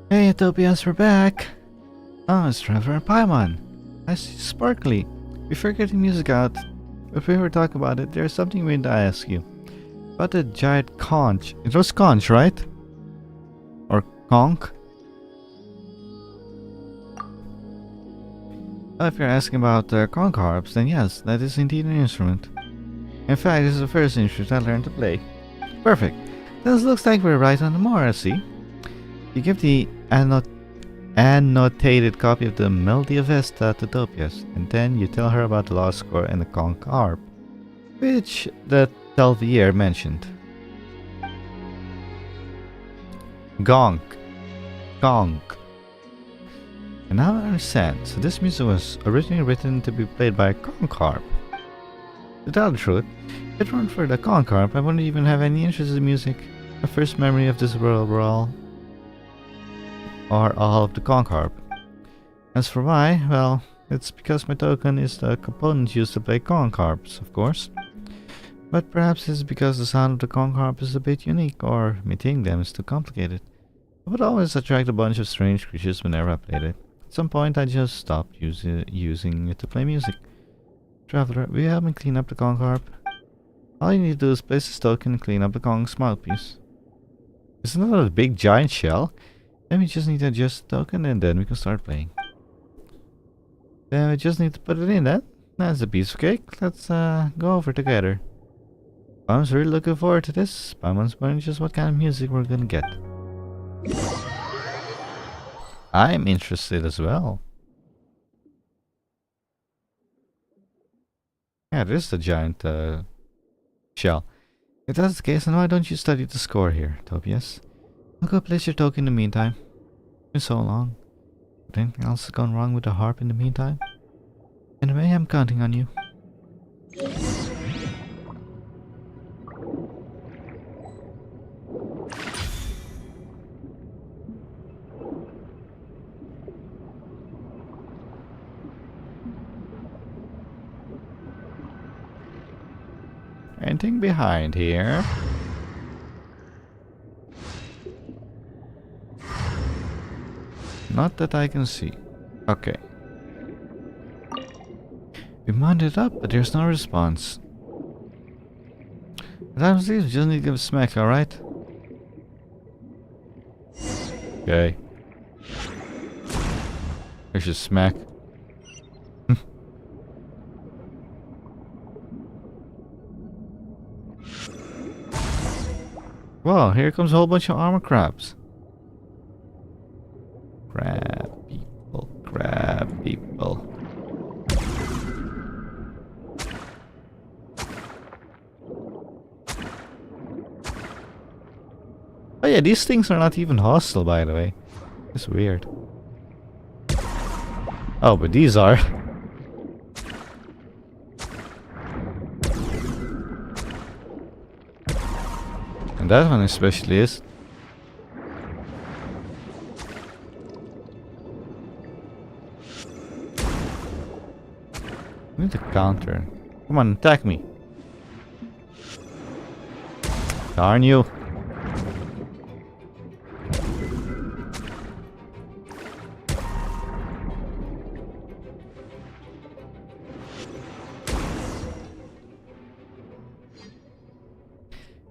Hey, Utopians, we're back! Oh, it's Traveler Paimon. I see Sparkly. Before getting music out, if we were talking about it, there's something we need to ask you. About the giant conch. It was conch, right? Or conch? If you're asking about conch harps, then yes, that is indeed an instrument. In fact, this is the first instrument I learned to play. Perfect. This looks like we're right on the more, see? You give the annotated copy of the Melody of Vesta to Topias, and then you tell her about the lost score and the conch harp, which the Telvier mentioned. Gonk. Gonk. And now I understand. So this music was originally written to be played by a conch harp. To tell the truth, if it weren't for the conch harp, I wouldn't even have any interest in music. My first memory of this world are all of the conch harp. As for why, well, it's because my token is the component used to play conch harps, of course. But perhaps it's because the sound of the conch harp is a bit unique, or meeting them is too complicated. It would always attract a bunch of strange creatures whenever I played it. At some point I just stopped using it to play music. Traveler, will you help me clean up the conch harp? All you need to do is place this token and clean up the conch's mouthpiece. Isn't that a big giant shell? Then we just need to adjust the token and then we can start playing. Then we just need to put it in then. That's a piece of cake. Let's go over together. I'm really looking forward to this. Paimon's wondering just what kind of music we're gonna get. I'm interested as well. Yeah, this is the giant shell. If that's the case, then why don't you study the score here, Topias? I'll go place your token in the meantime. It's been so long. But anything else has gone wrong with the harp in the meantime? Anyway, I'm counting on you. Anything behind here? Not that I can see. Okay. We mounted up, but there's no response. Sometimes these just need to give a smack, alright? Okay. There's your smack. Well, here comes a whole bunch of armor crabs. Crab people, crab people. Oh yeah, these things are not even hostile, by the way. It's weird. Oh, but these are. And that one especially is. I need to counter. Come on, attack me. Darn you.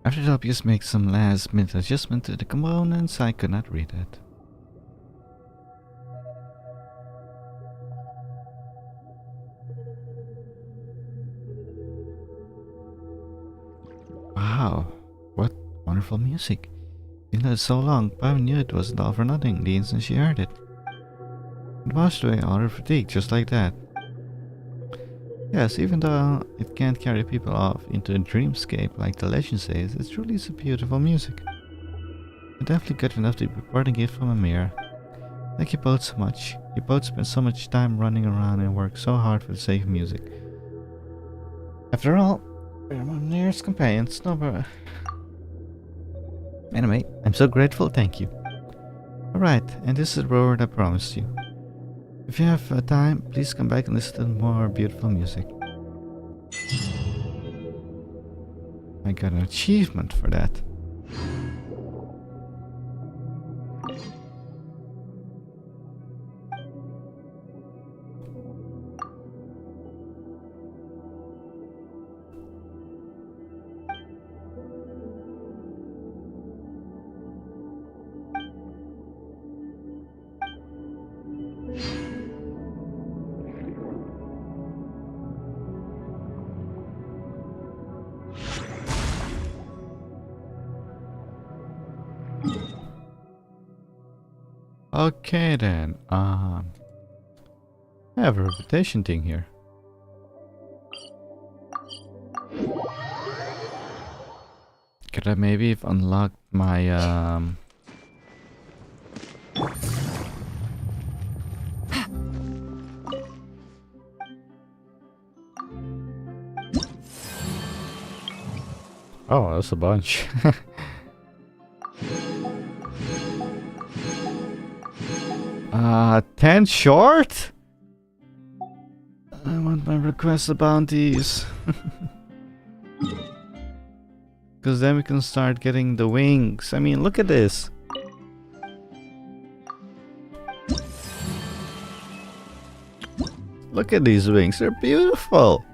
After the obvious make some last minute adjustment to the components, I could not read it. Wow, what wonderful music. Even though it's so long, Pam knew it wasn't all for nothing the instant she heard it. It washed away all her fatigue just like that. Yes, even though it can't carry people off into a dreamscape like the legend says, it truly is a beautiful music. I definitely got enough to be part of a gift from a mirror. Thank you both so much. You both spend so much time running around and work so hard for the sake of music. After all, we're my nearest companions, no but... Anyway, I'm so grateful, thank you. Alright, and this is the reward I promised you. If you have time, please come back and listen to more beautiful music. I got an achievement for that. Okay then, I have a reputation thing here. Could I maybe have unlocked my Oh, that's a bunch. 10 short? I want my request bounties. Because then we can start getting the wings. I mean, look at this. Look at these wings, they're beautiful.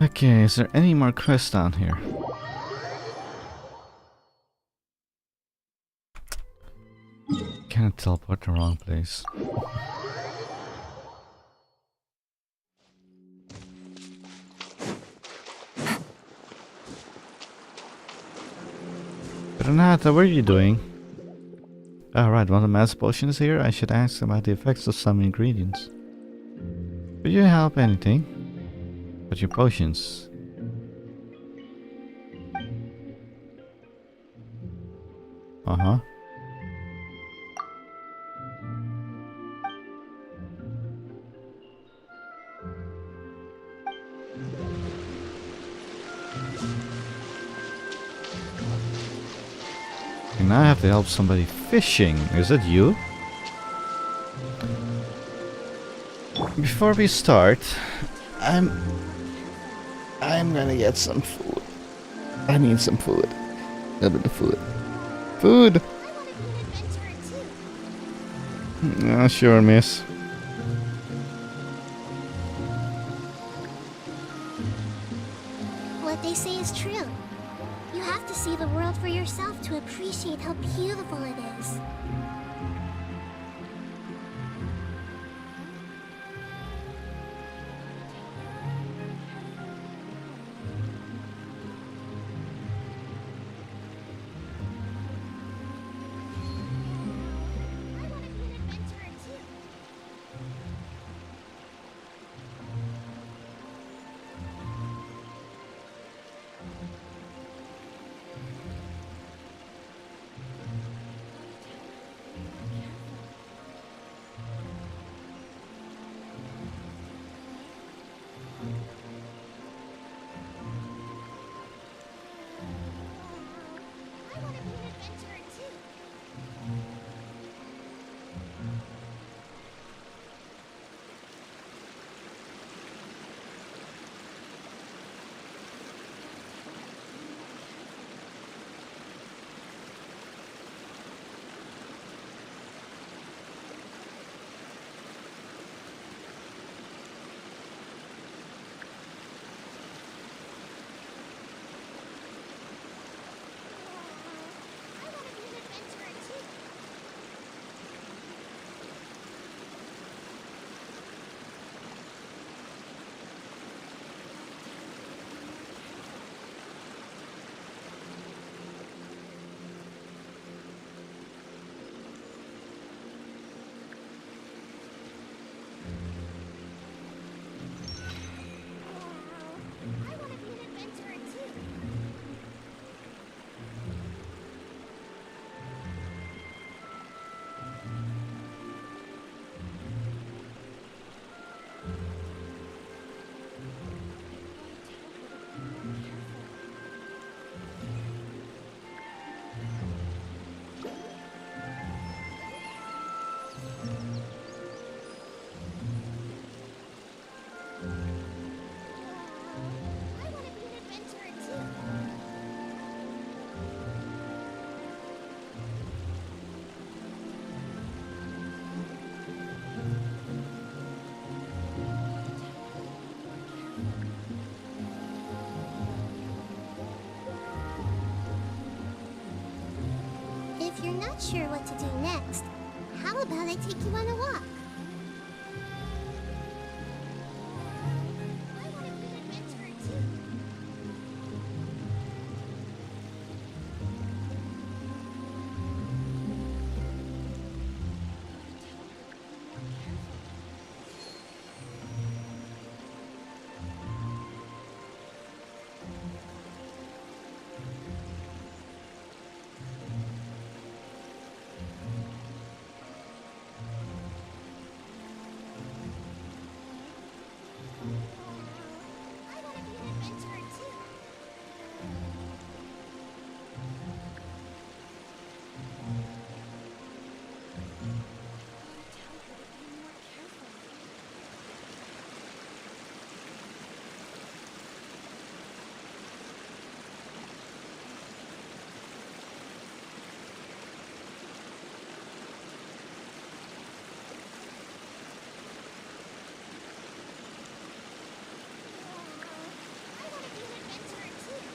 Okay, is there any more quests down here? Can't teleport the wrong place. Renata, what are you doing? Alright, one of the master potions here. I should ask about the effects of some ingredients. Could you help anything? But your potions. Uh-huh. And now I have to help somebody fishing. Is that you? Before we start, I'm gonna get some food. I need some food. A little bit of food. Food! Yeah, sure, miss. What they say is true. You have to see see the world for yourself to appreciate how beautiful it is. I want to be an adventurer too. I want to be an adventurer too. I want to be an adventurer too. I want to be an adventurer too. I want to be an adventurer too. If you're not sure what to do next, how about I take you on a walk? I want to be an adventurer too. I want to be an adventurer too. I want to be an adventurer too.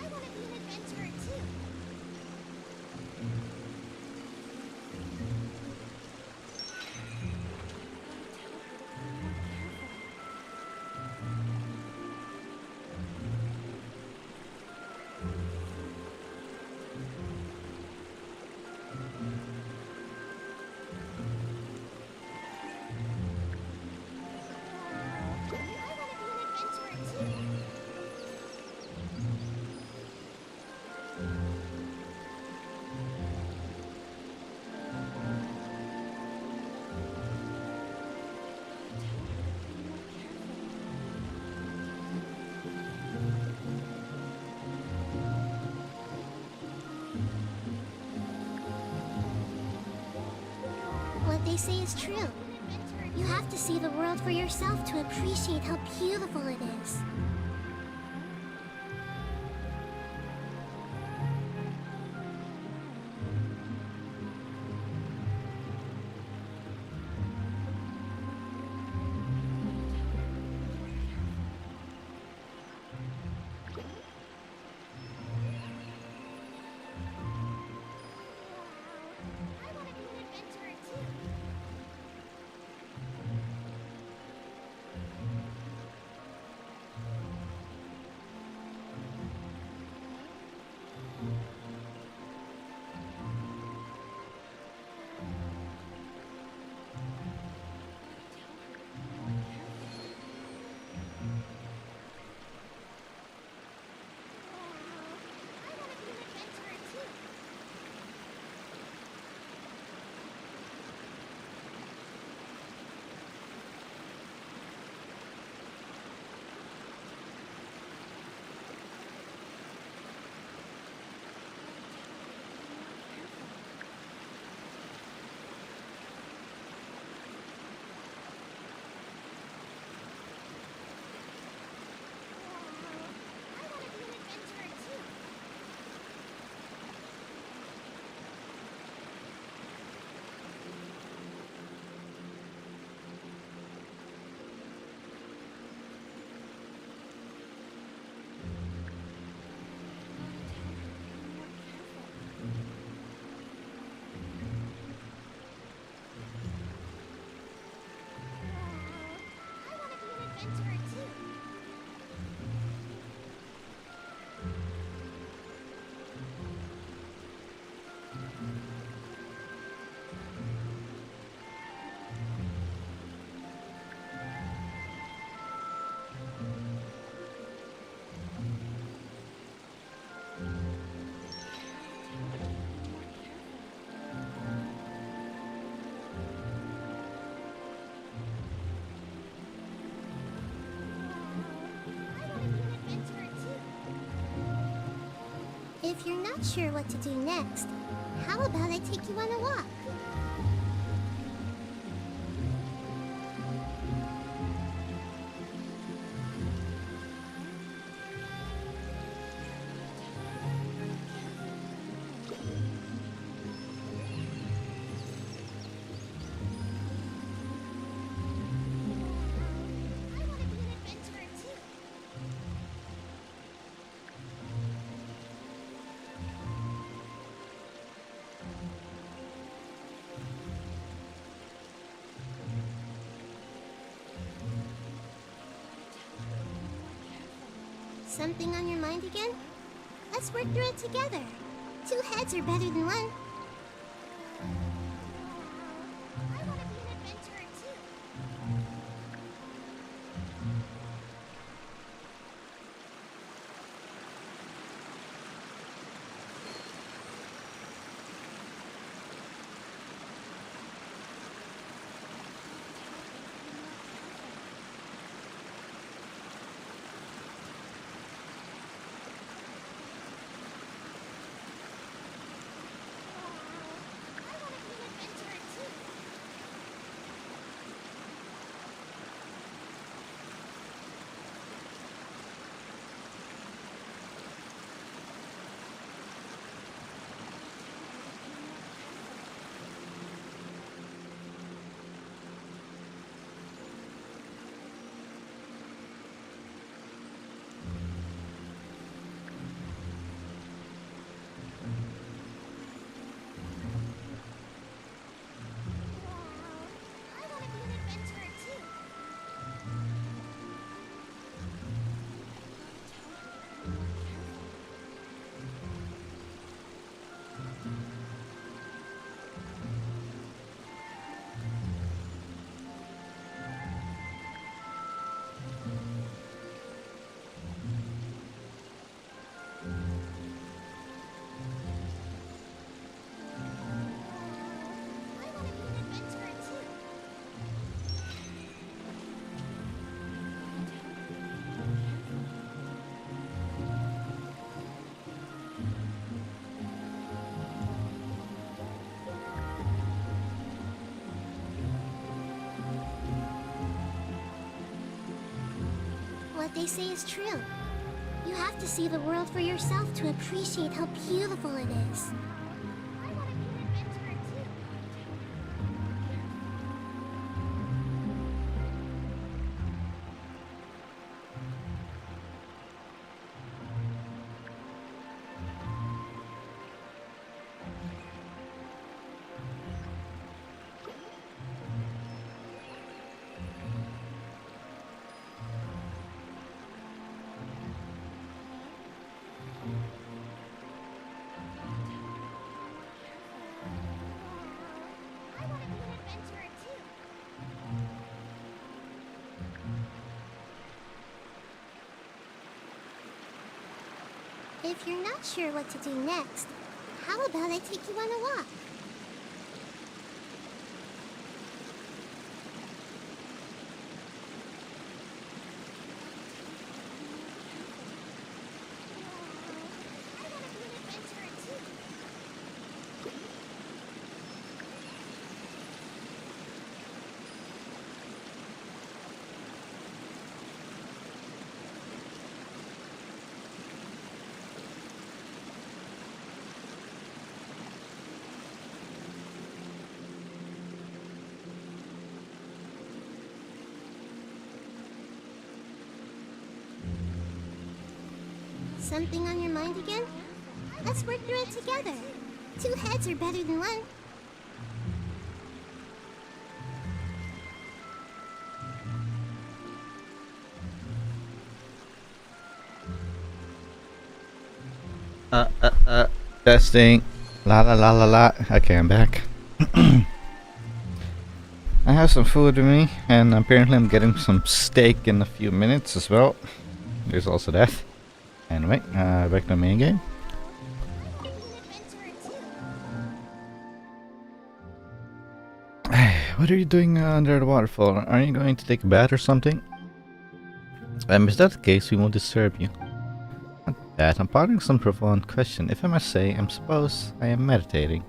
I want to be an adventurer too. I want to be an adventurer too. What they say is true. You have to see the world for yourself to appreciate how beautiful it is. I want to be an adventurer too. I want to be an adventurer too. I want to be an adventurer too. I want to be an adventurer too. I want to be an adventurer too. If you're not sure what to do next, how about I take you on a walk? I want to be an adventurer too. Something on your mind again? Let's work through it together. Two heads are better than one. I want to be an adventurer too. I want to be what they say is true. You have to see the world for yourself to appreciate how beautiful it is. I want to be an adventurer too. I want to be an adventurer too. If you're not sure what to do next, how about I take you on a walk? I want to be an adventurer too. Something on your mind again? Let's work through it together. Two heads are better than one. Testing. La la la la la. Okay, I'm back. I have some food with me, and apparently I'm getting some steak in a few minutes as well. There's also that. Anyway, back to the main game. What are you doing under the waterfall? Are you going to take a bath or something? If that's the case, we won't disturb you. Not that, I'm pondering some profound question. If I must say, I suppose I am meditating.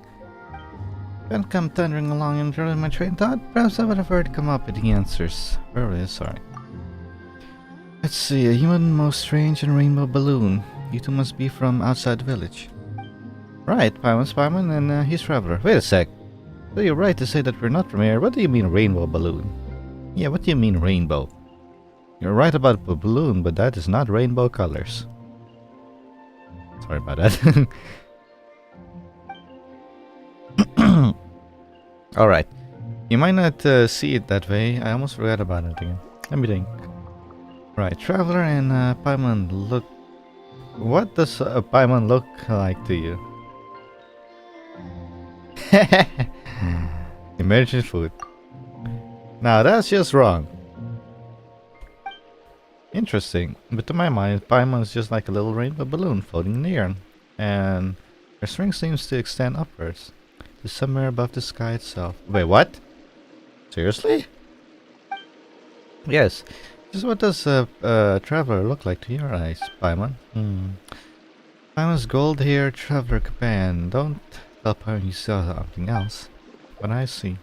Don't come thundering along and interrupting my train of thought. Perhaps I would have already come up with the answers. Really sorry. Let's see, a human most strange and rainbow balloon. You two must be from outside the village. Right, Paimon's Paimon and he's Traveler. Wait a sec. So you're right to say that we're not from here. What do you mean rainbow balloon? Yeah, what do you mean rainbow? You're right about the balloon, but that is not rainbow colors. Sorry about that. Alright. You might not see it that way. I almost forgot about it again. Let me think. Right, Traveler and Paimon look... What does Paimon look like to you? Emergent food. Now that's just wrong. Interesting, but to my mind, Paimon is just like a little rainbow balloon floating in the air, and her string seems to extend upwards to somewhere above the sky itself. Wait, what? Seriously? Yes. Just what does a traveler look like to your eyes, Paimon? Paimon's gold-haired traveler companion. Don't tell Paimon you saw something else. But I see.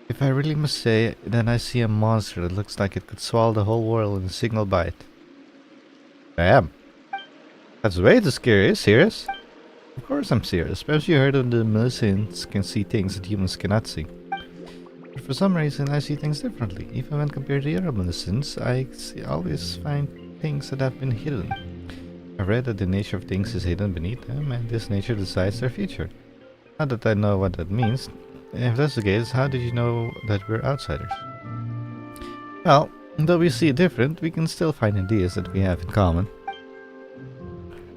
If I really must say, then I see a monster that looks like it could swallow the whole world in a single bite. Damn. That's way too scary. Are you serious? Of course I'm serious. Especially you heard of the Millicents can see things that humans cannot see. But for some reason I see things differently. Even when compared to the other Millicents, always find things that have been hidden. I've read that the nature of things is hidden beneath them, and this nature decides their future. Not that I know what that means. If that's the case, how did you know that we're outsiders? Well, though we see it different, we can still find ideas that we have in common.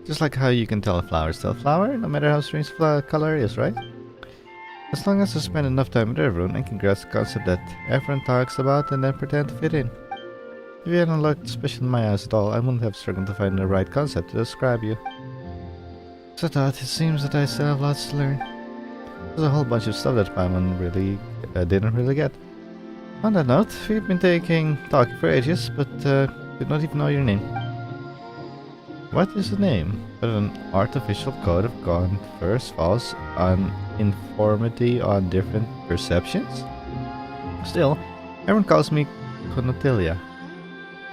Just like how you can tell a flower is still a flower, no matter how strange the color is, right? As long as I spend enough time with everyone, I can grasp the concept that everyone talks about and then pretend to fit in. If you hadn't looked special in my eyes at all, I wouldn't have struggled to find the right concept to describe you. So I thought, it seems that I still have lots to learn. There's a whole bunch of stuff that Paimon didn't really get. On that note, we've been talking for ages, but did not even know your name. What is the name? But an artificial code of converse falls on informity on different perceptions? Still, everyone calls me Conotilia.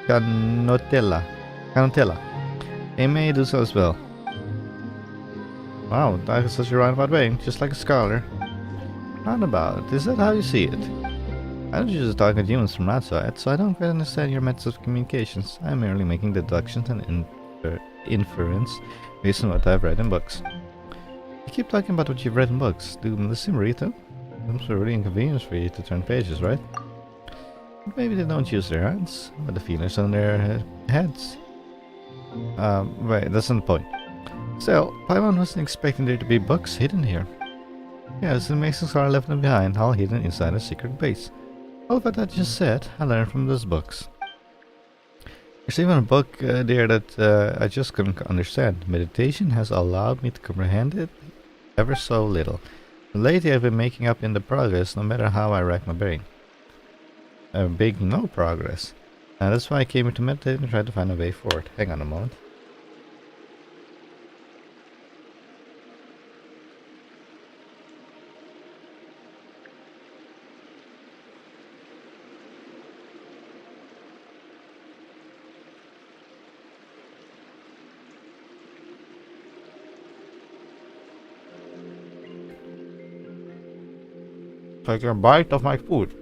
Canotella. Canotella. It may do so as well. Wow, that is such a roundabout way, just like a scholar. Roundabout, is that how you see it? I don't usually talk with humans from outside, so I don't quite understand your methods of communications. I'm merely making deductions and inference based on what I've read in books. You keep talking about what you've read in books. Do the sim read too? It's a really inconvenience for you to turn pages, right? But maybe they don't use their hands, but the feelers on their heads. Wait, that's not the point. Still, Paimon wasn't expecting there to be books hidden here. Yes, the Masons are left them behind, all hidden inside a secret base. All of what I just said, I learned from those books. There's even a book there that I just couldn't understand. Meditation has allowed me to comprehend it ever so little. Lately I've been making up in the progress no matter how I rack my brain. Big no progress. And that's why I came here to meditate and try to find a way forward. Hang on a moment. Take a bite of my food.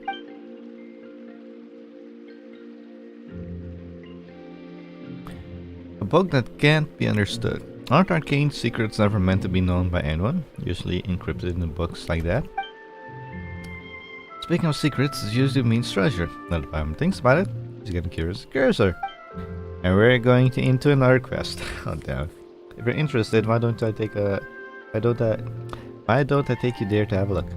A book that can't be understood. Aren't arcane secrets never meant to be known by anyone? Usually encrypted in books like that. Speaking of secrets, it usually means treasure. Now that Paimon thinks about it, she's getting curious. Curiouser. And we're going into another quest. Oh damn. If you're interested, why don't I take you there to have a look?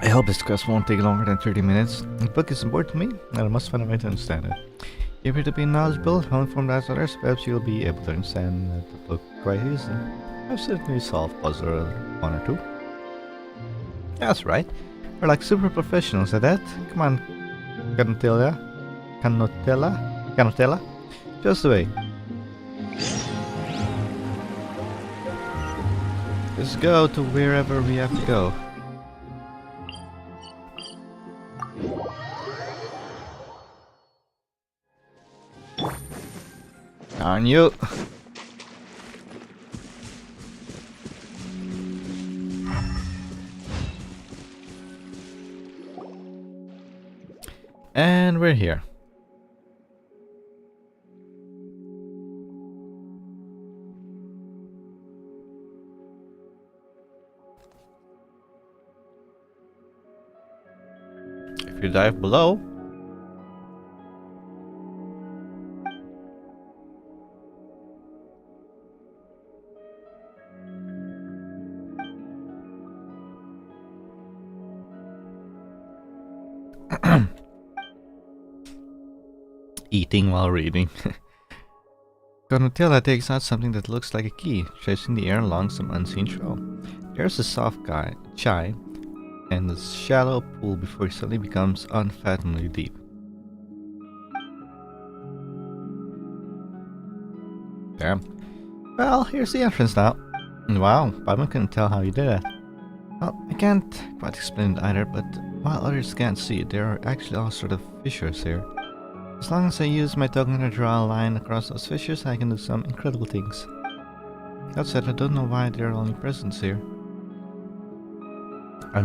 I hope this quest won't take longer than 30 minutes. The book is important to me, and I must find a way to understand it. You appear to be knowledgeable, well-informed as others. Perhaps you'll be able to understand the book quite easily. I've certainly solved puzzle 1 or 2. That's right. We're like super professionals at that. Come on, Canotella. Just the way. Let's go to wherever we have to go. On you. And we're here. If you dive below, eating while reading. Donatella takes out something that looks like a key, tracing the air along some unseen trail. There's a soft chai and a shallow pool before it suddenly becomes unfathomably deep. Damn. Well, here's the entrance now. Wow, Paimon couldn't tell how you did that. Well, I can't quite explain it either, but while others can't see it, there are actually all sort of fissures here. As long as I use my token to draw a line across those fissures, I can do some incredible things. That said, I don't know why there are only presents here. I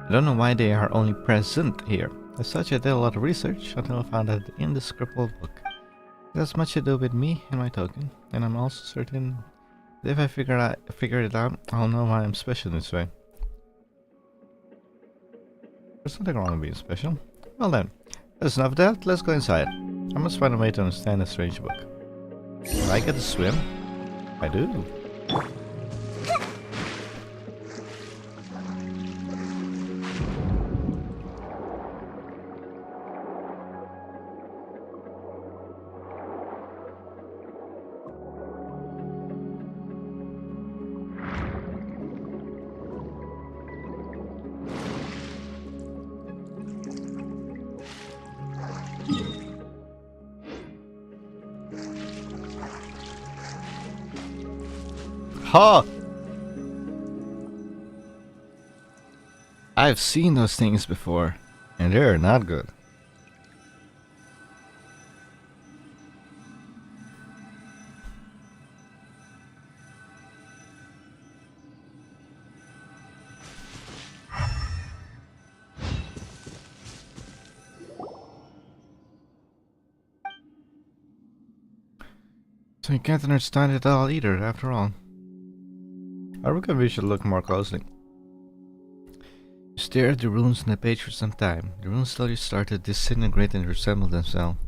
don't know why they are only present here. As such, I did a lot of research until I found that indescribable book. It has much to do with me and my token, and I'm also certain that if I figure it out, I'll know why I'm special this way. There's nothing wrong with being special. Well then, that's enough of that, let's go inside. I must find a way to understand this strange book. Do I get to swim? I do. Ha! I've seen those things before, and they're not good. I can't understand it all either, after all. I reckon we should look more closely. You stare at the runes on the page for some time. The runes slowly start to disintegrate and resemble themselves.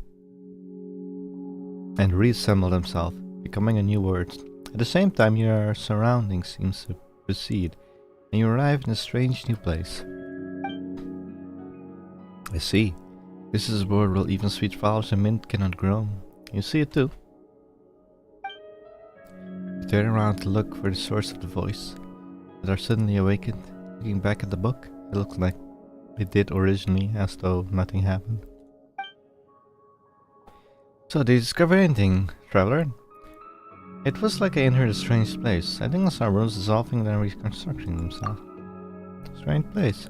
And reassemble themselves, becoming a new word. At the same time, your surroundings seem to recede, and you arrive in a strange new place. I see. This is a world where even sweet flowers and mint cannot grow. You see it too. You turn around to look for the source of the voice, but are suddenly awakened. Looking back at the book, it looks like it did originally, as though nothing happened. So, did you discover anything, traveler? It was like I entered a strange place. I think I saw runes dissolving and reconstructing themselves. Strange place.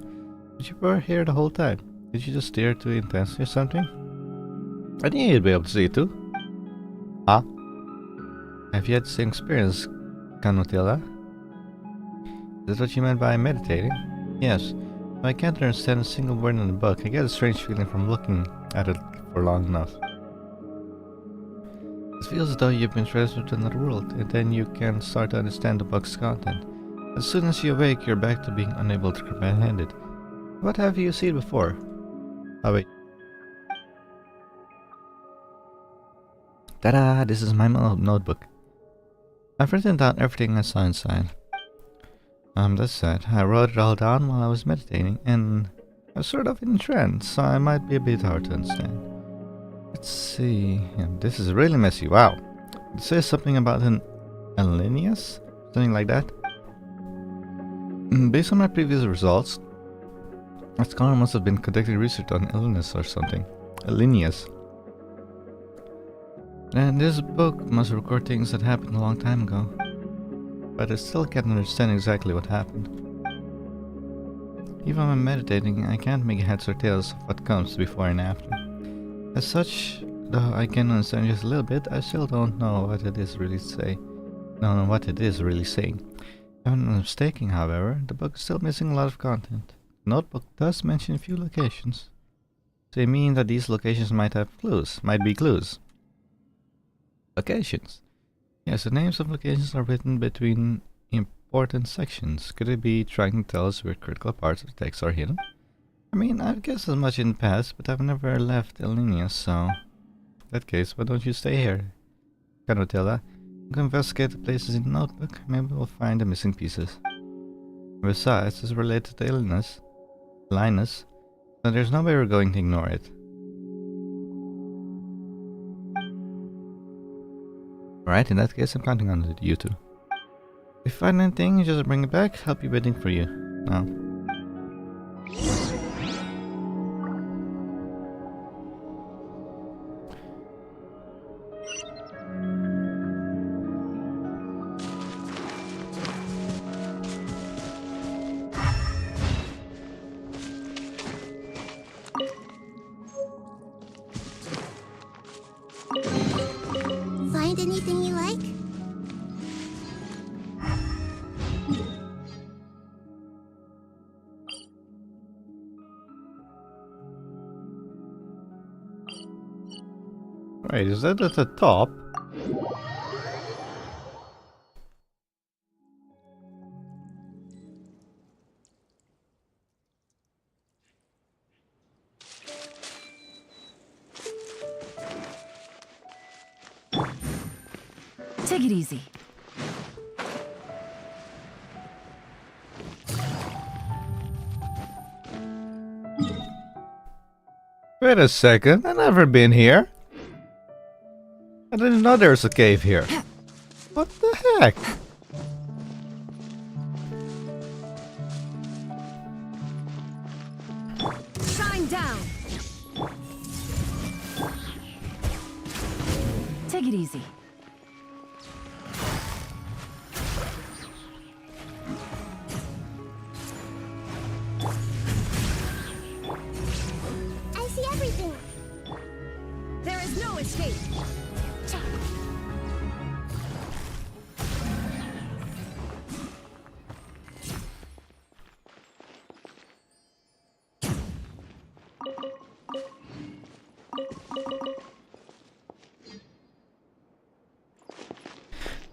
But you were here the whole time. Did you just stare too intensely or something? I think you'd be able to see it too. Huh? Have you had the same experience, Canotilla? Is that what you meant by meditating? Yes. Though I can't understand a single word in the book, I get a strange feeling from looking at it for long enough. It feels as though you've been transferred to another world, and then you can start to understand the book's content. As soon as you awake, you're back to being unable to comprehend it. What have you seen before? Oh wait. Ta-da! This is my notebook. I've written down everything I saw inside. That's sad. I wrote it all down while I was meditating, and I was sort of in a trance, so I might be a bit hard to understand. Let's see. Yeah, this is really messy. Wow. It says something about an Elenius? Something like that. Based on my previous results, a scholar must have been conducting research on Elenius or something. Elenius. And this book must record things that happened a long time ago. But I still can't understand exactly what happened. Even when I'm meditating, I can't make heads or tails of what comes before and after. As such, though I can understand just a little bit, I still don't know what it is really saying. If I'm not mistaken, however, the book is still missing a lot of content. The notebook does mention a few locations. So you mean that these locations might be clues. Locations. Yes, the names of locations are written between important sections. Could it be trying to tell us where critical parts of the text are hidden? I mean, I've guessed as much in the past, but I've never left Elenia, so... In that case, why don't you stay here? Canotilla. Go investigate the places in the notebook. Maybe we'll find the missing pieces. Besides, it's related to Linus, so there's no way we're going to ignore it. Alright, in that case, I'm counting on you two. If you find anything, just bring it back. I'll be waiting for you. Now. Find anything you like? Wait, is that at the top? Take it easy. Wait a second, I've never been here. I didn't know there was a cave here. What the heck? Shine down. Take it easy. I see everything. There is no escape.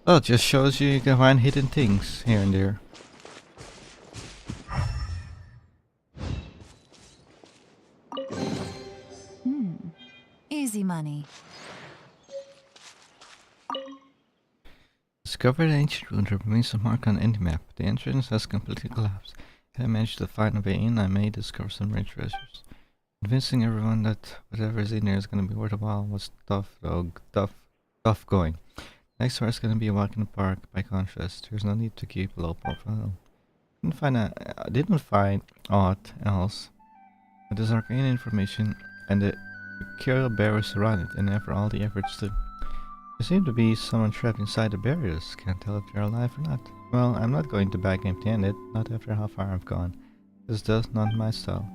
Well, it just shows you can find hidden things here and there. Easy money. Discovered an ancient ruin that remains a mark on any map. The entrance has completely collapsed. If I manage to find a way in, I may discover some rare treasures. Convincing everyone that whatever is in there is gonna be worth a while was tough, though. Tough going. Next door is gonna be a walk in the park. By contrast, there's no need to keep a low profile. Didn't find aught else. But there's arcane information and the curial barriers around it, and after all the efforts to. There seem to be someone trapped inside the barriers. Can't tell if they're alive or not. Well, I'm not going to back empty-handed, not after how far I've gone. This is just not my style.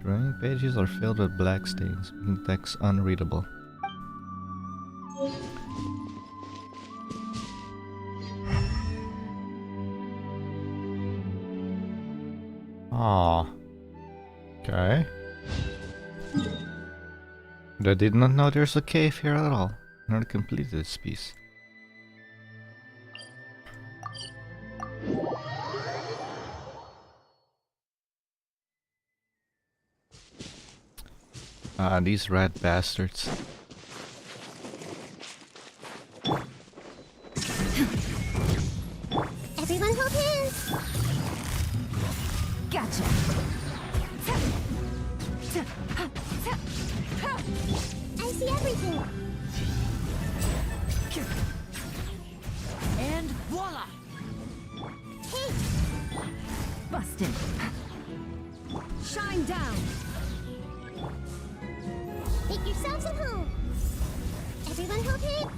The remaining pages are filled with black stains, making the text unreadable. Ah. Okay. But I did not know there's a cave here at all. I never completed this piece. Ah, these rat bastards. Everyone hold hands. Gotcha. I see everything. And voila! Hey, Busted. Shine down. make yourselves at home. Everyone hold hands.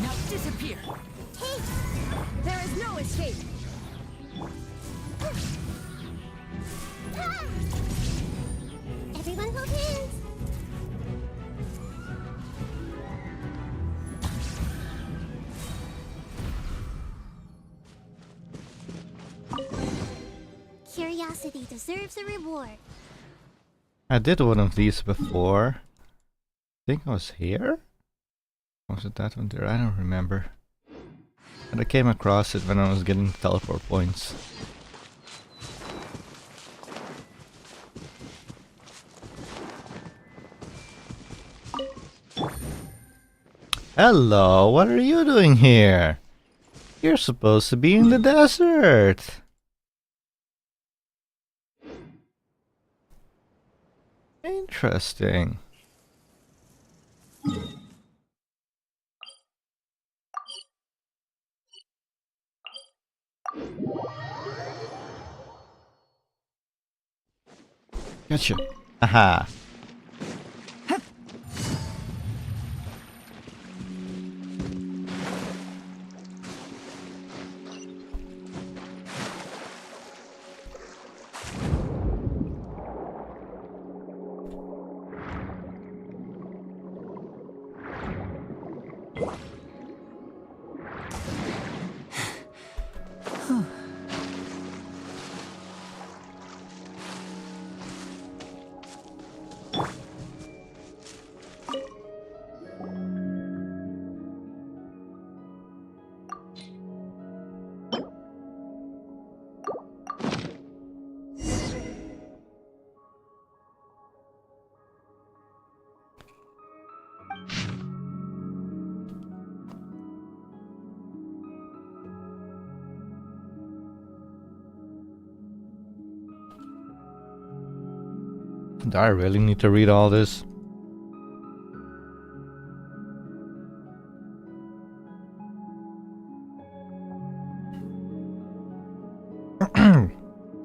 Now disappear. Hey, There is no escape. ah! Everyone hold hands. Curiosity deserves a reward. I did one of these before. I think I was here? Was it that one there? I don't remember. And I came across it when I was getting teleport points. Hello, what are you doing here? You're supposed to be in the desert. Interesting. Gotcha. Aha. Do I really need to read all this?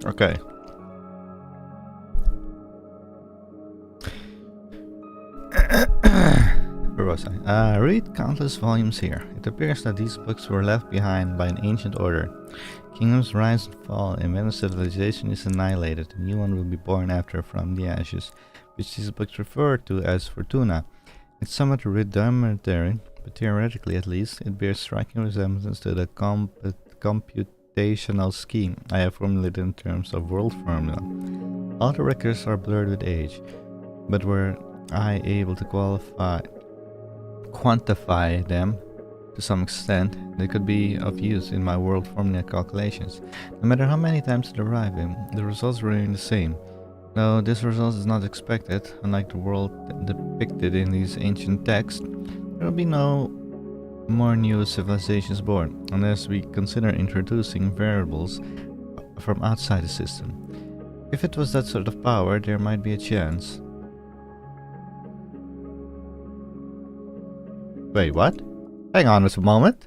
Okay. Where was I? Read countless volumes here. It appears that these books were left behind by an ancient order. Kingdoms rise and fall, and when a civilization is annihilated, a new one will be born after from the ashes, which these books refer to as Fortuna. It's somewhat rudimentary, but theoretically at least, it bears striking resemblance to the computational scheme I have formulated in terms of world formula. All the records are blurred with age, but where I able to quantify them to some extent, they could be of use in my world formula calculations. No matter how many times I derive them, the results remain the same. Though this result is not expected, unlike the world depicted in these ancient texts, there will be no more new civilizations born, unless we consider introducing variables from outside the system. If it was that sort of power, there might be a chance. Wait, what? Hang on just a moment.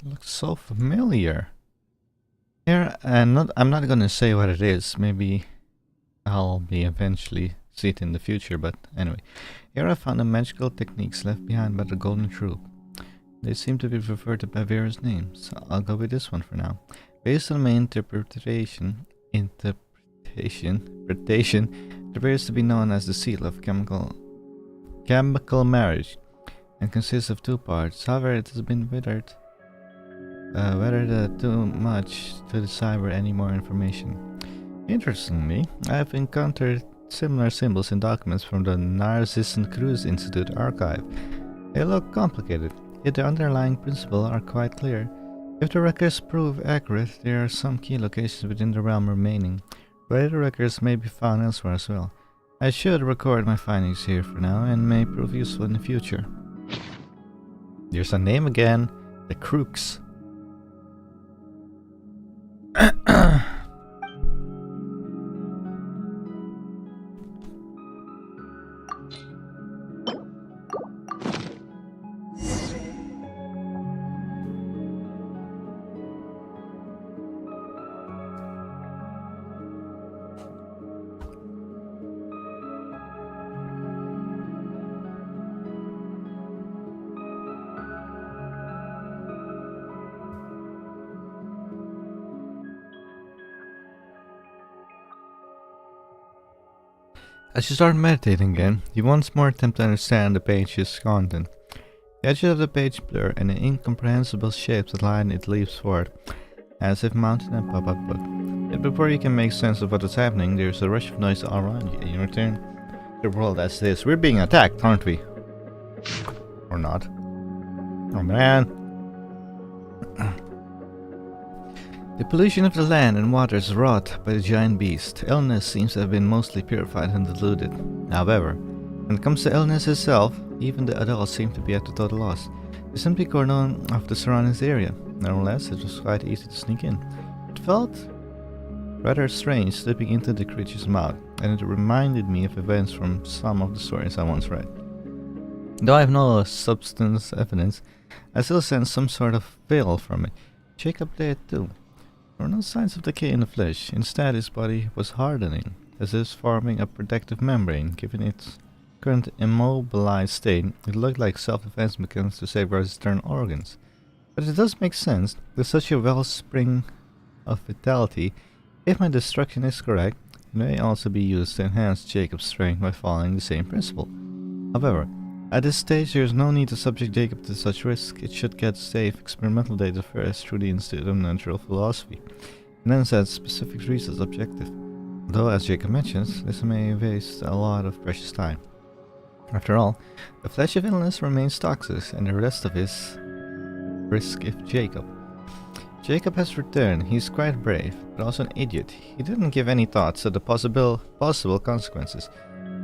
Looks so familiar. Here, and I'm not gonna say what it is. Maybe I'll be eventually see it in the future. But anyway, here I found the magical techniques left behind by the Golden Troop. They seem to be referred by various names. I'll go with this one for now. Based on my interpretation, it appears to be known as the seal of chemical marriage, and consists of two parts. However, it has been weathered too much to decipher any more information. Interestingly, I have encountered similar symbols in documents from the Narcissan Cruise Institute archive. They look complicated, yet the underlying principles are quite clear. If the records prove accurate, there are some key locations within the realm remaining. Greater records may be found elsewhere as well. I should record my findings here for now and may prove useful in the future. There's a name again, the Crooks. As you start meditating again, you once more attempt to understand the page's content. The edges of the page blur and the incomprehensible shapes that line it leaps forward, as if mounted in a pop-up book. Yet before you can make sense of what is happening, there is a rush of noise all around you, and you return to the world as this. We're being attacked, aren't we? Or not. Oh man. The pollution of the land and water is wrought by the giant beast. Illness seems to have been mostly purified and diluted. However, when it comes to illness itself, even the adults seem to be at a total loss. They simply cordon off the surrounding area. Nevertheless, it was quite easy to sneak in. It felt rather strange slipping into the creature's mouth, and it reminded me of events from some of the stories I once read. Though I have no substance evidence, I still sense some sort of veil from it. Jacob did too. There were no signs of decay in the flesh. Instead, his body was hardening, as if forming a protective membrane. Given its current immobilized state, it looked like self-defense mechanisms to safeguard its internal organs. But it does make sense that such a wellspring of vitality, if my destruction is correct, it may also be used to enhance Jacob's strength by following the same principle. However, at this stage there is no need to subject Jacob to such risk. It should get safe experimental data first through the Institute of Natural Philosophy, and then set specific research objective. Though, as Jacob mentions, this may waste a lot of precious time. After all, the flesh of illness remains toxic, and the rest of his risk if Jacob. Jacob has returned. He's quite brave, but also an idiot. He didn't give any thoughts to the possible consequences.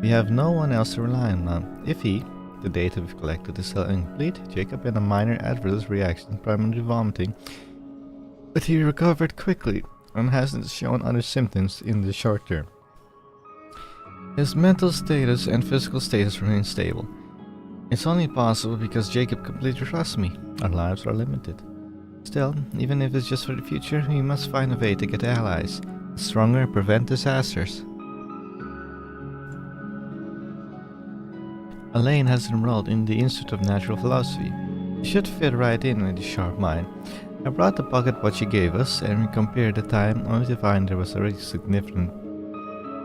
We have no one else to rely on now. If the data we've collected is still incomplete, Jacob had a minor adverse reaction, primarily vomiting, but he recovered quickly and hasn't shown other symptoms in the short term. His mental status and physical status remain stable. It's only possible because Jacob completely trusts me. Our lives are limited. Still, even if it's just for the future, we must find a way to get allies, stronger, prevent disasters. Elaine has enrolled in the Institute of Natural Philosophy. She should fit right in with his sharp mind. I brought the pocket watch she gave us, and we compared the time, only to find there was a really significant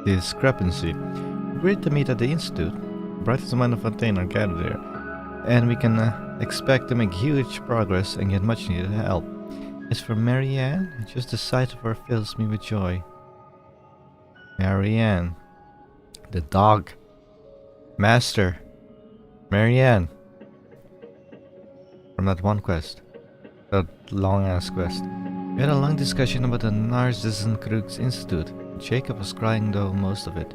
discrepancy. We agreed to meet at the Institute. The brightest mind of Fontaine are gathered there, and we can expect to make huge progress and get much needed help. As for Marianne, just the sight of her fills me with joy. Marianne. The dog. Master. Marianne. From that one quest. That long-ass quest. We had a long discussion about the Narcissenkrug's Institute. Jacob was crying though most of it.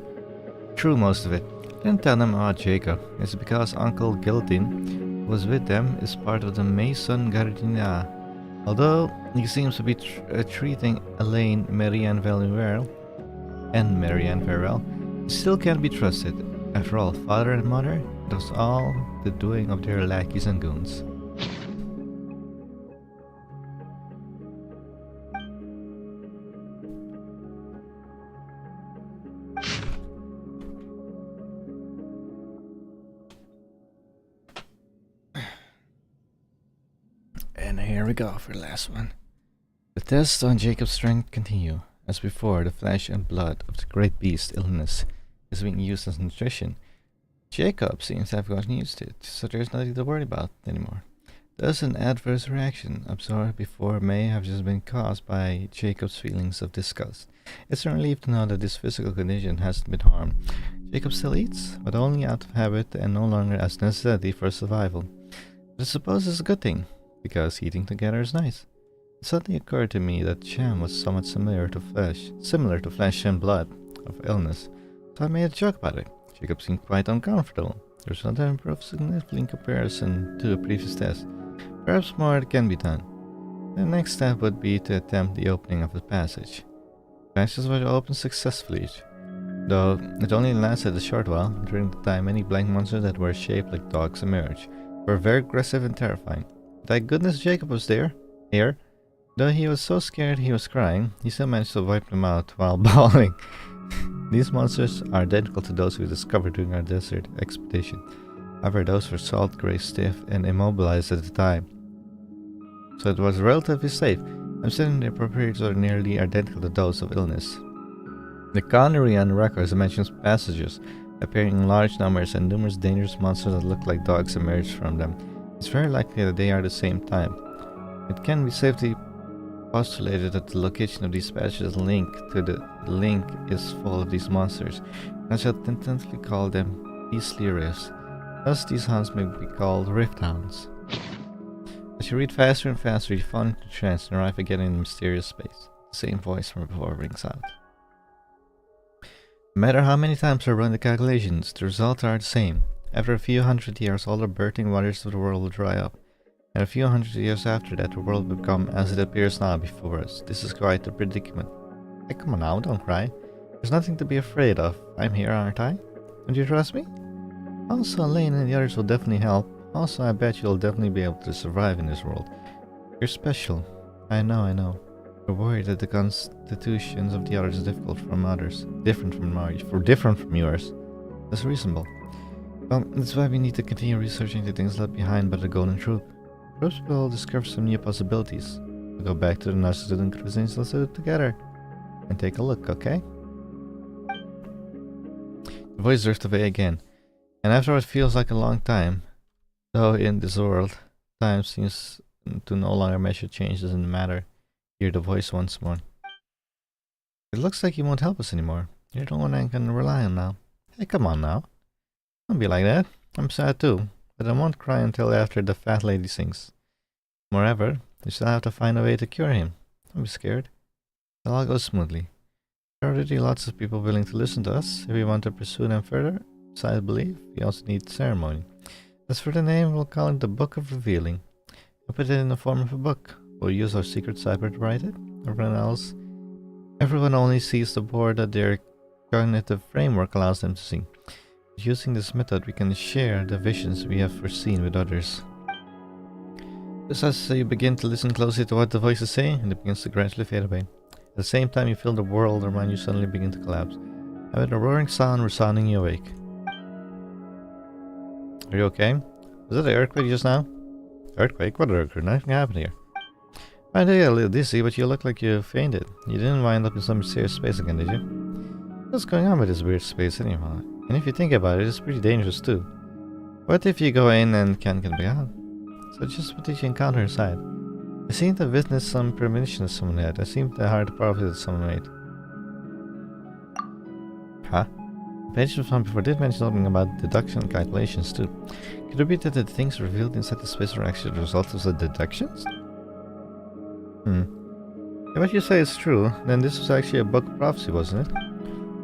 Through most of it. I didn't tell him about Jacob. It's because Uncle Giltin, who was with them, is part of the Maison Gardenia. Although he seems to be treating Elaine, Marianne very well, he still can't be trusted. After all, father and mother, it was all the doing of their lackeys and goons. And here we go for the last one. The tests on Jacob's strength continue. As before, the flesh and blood of the great beast illness is being used as nutrition. Jacob seems to have gotten used to it, so there's nothing to worry about anymore. Thus, an adverse reaction absorbed before may have just been caused by Jacob's feelings of disgust. It's a relief to know that this physical condition hasn't been harmed. Jacob still eats, but only out of habit and no longer as necessity for survival. But I suppose it's a good thing, because eating together is nice. It suddenly occurred to me that Cham was somewhat similar to flesh and blood of illness, so I made a joke about it. Jacob seemed quite uncomfortable. The result had improved significantly in comparison to a previous test. Perhaps more can be done. The next step would be to attempt the opening of the passage. The passage was opened successfully, though it only lasted a short while. During the time, many blank monsters that were shaped like dogs emerged. They were very aggressive and terrifying. Thank goodness Jacob was here. Though he was so scared he was crying, he still managed to wipe them out while bawling. These monsters are identical to those we discovered during our desert expedition. However, those were salt gray, stiff, and immobilized at the time, so it was relatively safe. I'm certain their properties are nearly identical to those of illness. The Connery records mentions passages appearing in large numbers and numerous dangerous monsters that look like dogs emerged from them. It's very likely that they are the same type. It can be safely postulated that the location of these passages is full of these monsters. I shall tentatively call them beastly rifts. Thus these hounds may be called rift hounds. As you read faster and faster, you fall into trance and arrive again in mysterious space. The same voice from before rings out. No matter how many times I run the calculations, the results are the same. After a few hundred years, all the birthing waters of the world will dry up. And a few hundred years after that, the world will become as it appears now before us. This is quite a predicament. Hey, come on now, don't cry. There's nothing to be afraid of. I'm here, aren't I? Don't you trust me? Also, Elaine and the others will definitely help. Also, I bet you'll definitely be able to survive in this world. You're special. I know. You're worried that the constitutions of the others is different from yours. That's reasonable. Well, that's why we need to continue researching the things left behind by the Golden Troop. Perhaps we'll discover some new possibilities. We'll go back to the Narcissenkrug's Institute together and take a look, okay? The voice drifted away again, and after what feels like a long time, though in this world, time seems to no longer measure changes in the matter. Hear the voice once more. It looks like you won't help us anymore. You're the one I can rely on now. Hey, come on now. Don't be like that. I'm sad too, but I won't cry until after the fat lady sings. Moreover, we still have to find a way to cure him. Don't be scared. It'll all go smoothly. There are already lots of people willing to listen to us. If we want to pursue them further, besides belief, we also need ceremony. As for the name, we'll call it the Book of Revealing. We'll put it in the form of a book. We'll use our secret cipher to write it. Everyone only sees the board that their cognitive framework allows them to see. Using this method, we can share the visions we have foreseen with others. Just as you begin to listen closely to what the voice is saying, it begins to gradually fade away. At the same time, you feel the world around you suddenly begin to collapse, and with a roaring sound resounding you awake. Are you okay? Was that an earthquake just now? Earthquake? What earthquake? Nothing happened here. I know you're a little dizzy, but you look like you fainted. You didn't wind up in some mysterious space again, did you? What's going on with this weird space anyhow? And if you think about it, it's pretty dangerous too. What if you go in and can't get back out? So just what did you encounter inside? I seem to witness some premonition someone had. I seem to heard the prophecy that someone made. Huh? The page from before did mention something about deduction and calculations too. Could it be that the things revealed inside the space were actually the result of the deductions? If what you say is true, then this was actually a book of prophecy, wasn't it?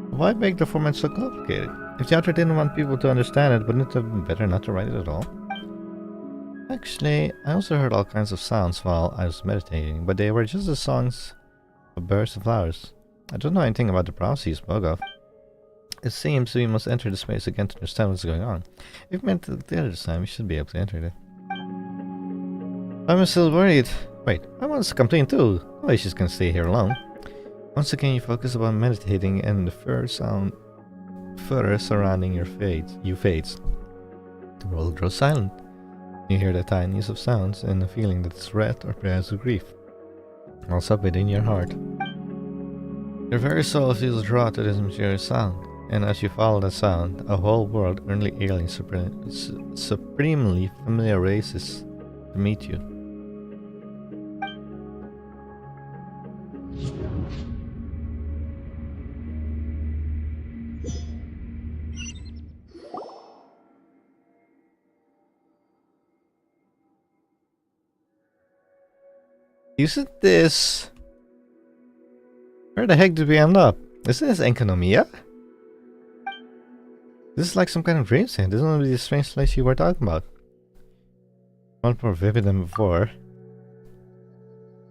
Why make the format so complicated? If the author didn't want people to understand it, wouldn't it have been better not to write it at all? Actually, I also heard all kinds of sounds while I was meditating, but they were just the songs of birds and flowers. I don't know anything about the prophecy you spoke of. It seems we must enter the space again to understand what's going on. If we meant it the other time, we should be able to enter it. I'm still worried. Wait, I want to complain too. Why she's gonna stay here alone? Once again, you focus upon meditating, and the first sound further surrounding your fades. The world grows silent. You hear the tiniest of sounds and a feeling that's red or perhaps of grief. Also within your heart. Your very soul feels drawn to this mysterious sound, and as you follow the sound, a whole world earthly alien supremely familiar races to meet you. Isn't this... Where the heck did we end up? Isn't this Enconomia? This is like some kind of dream scene. This is one of the strange place you were talking about. One more vivid than before.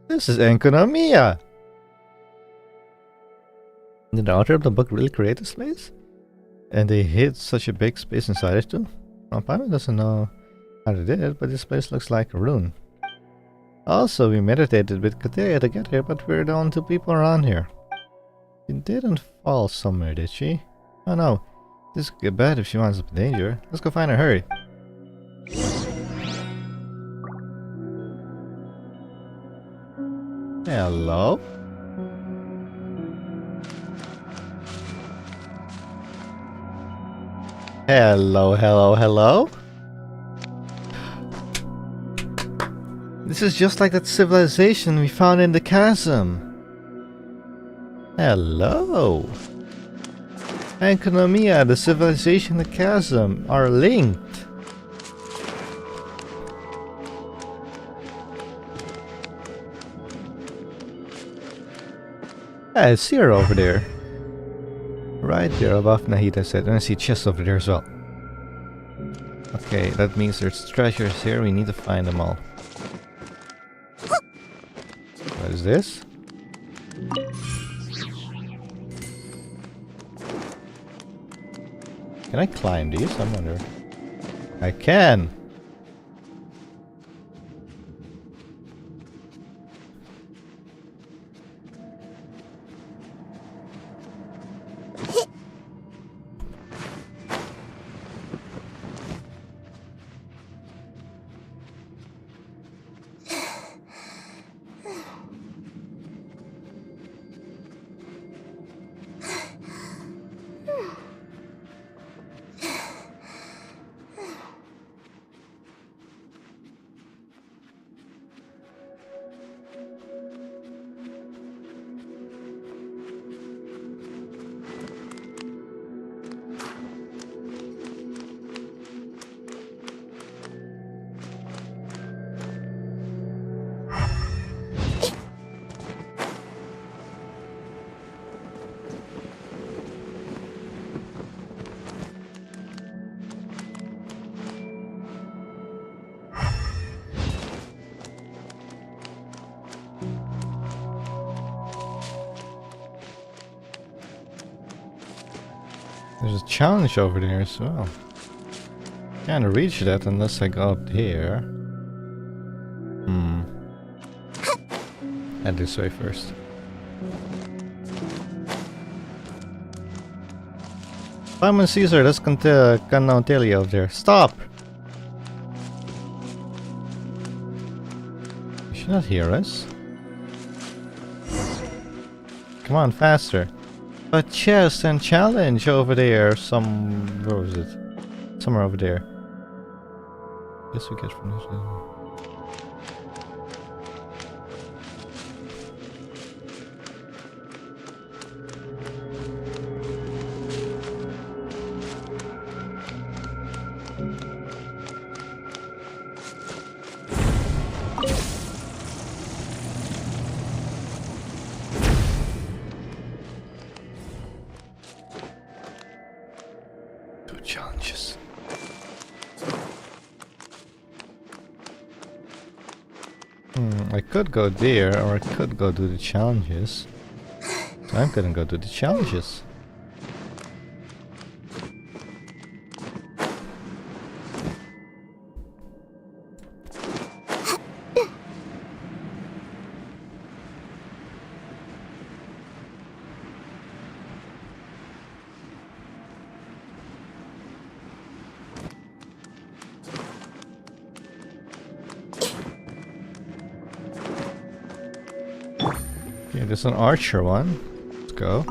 This is Enconomia! Did the author of the book really create this place? And they hid such a big space inside it too? Well, Paimon doesn't know how they did it, but this place looks like a ruin. Also, we meditated with Kateria to get here, but we're the only two people around here. She didn't fall somewhere, did she? Oh no, this could get bad if she winds up in danger. Let's go find her, hurry. Hello? Hello, hello, hello? This is just like that civilization we found in the chasm. Hello. Enconomia, the civilization, the chasm are linked. I see her over there. Right there above Nahida said, and I see chests over there as well. Okay, that means there's treasures here, we need to find them all. What is this? Can I climb these? I wonder. I can! There's a challenge over there as well. Can't reach that unless I go up here. Head this way first. Simon Caesar, that's Canautelia over there. Stop! You should not hear us. Come on, faster. A chest and challenge over there. Where was it? Somewhere over there. Guess we get from this. Challenges. I could go there, or I could go do the challenges. So I'm gonna go do the challenges. Okay, there's an archer one. Let's go.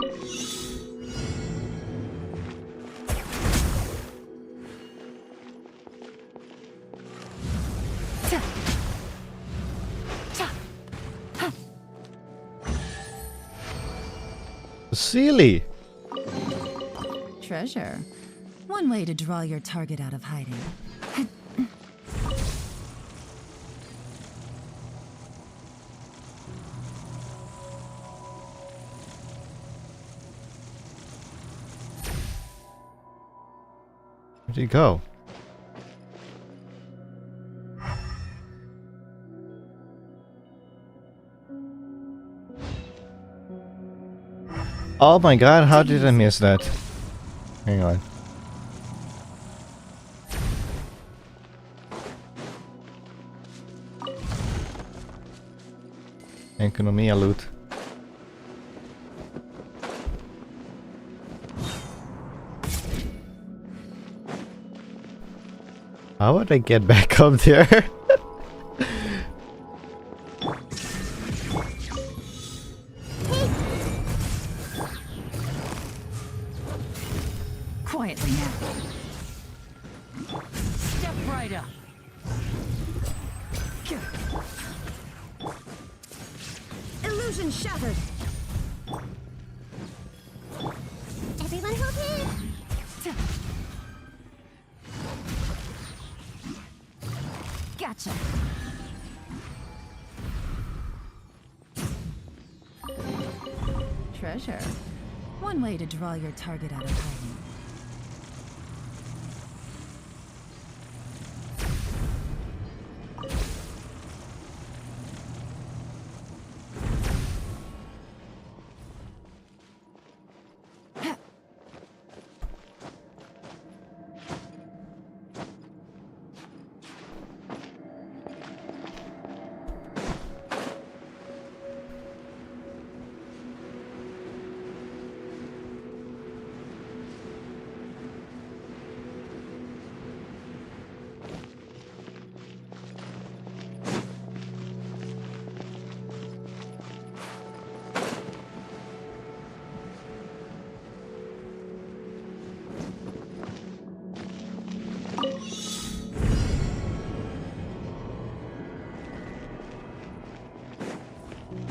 Sealy! Treasure. One way to draw your target out of hiding. Where'd he go? Oh my god, how did I miss that? Hang on. Economia loot. How would I get back up there? Quietly now. Step right up. Illusion shattered. Everyone hold hands. Gotcha. Treasure. One way to draw your target out of hiding.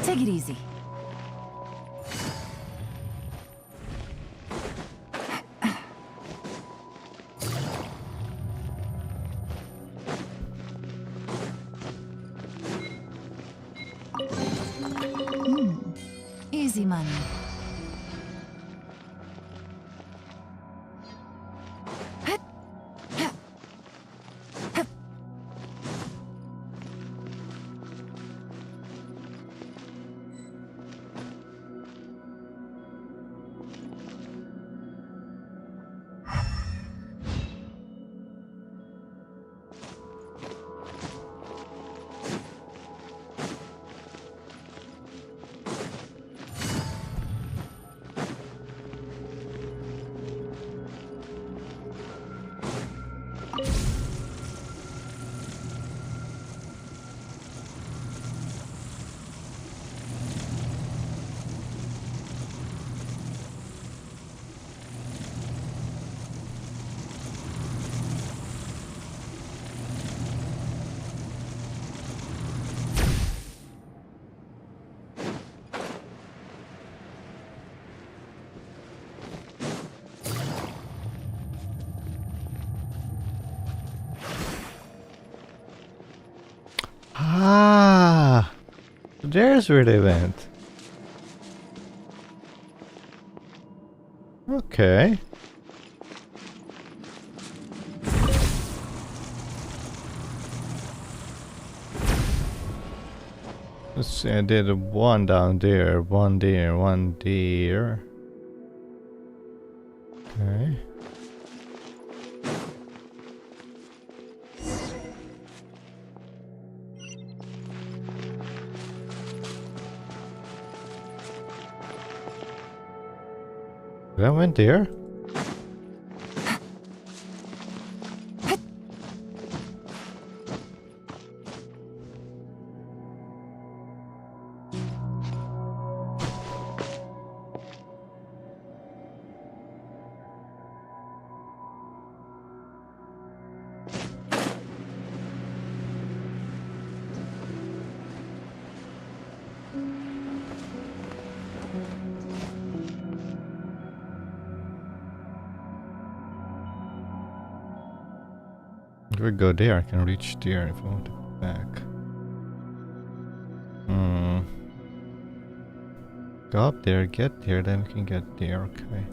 Take it easy. Easy money. Ah! There's where they went. Okay. Let's see, I did one down there, one there, one there. Okay. That went there? If we go there, I can reach there if I want to go back. Go up there, get there, then we can get there, okay.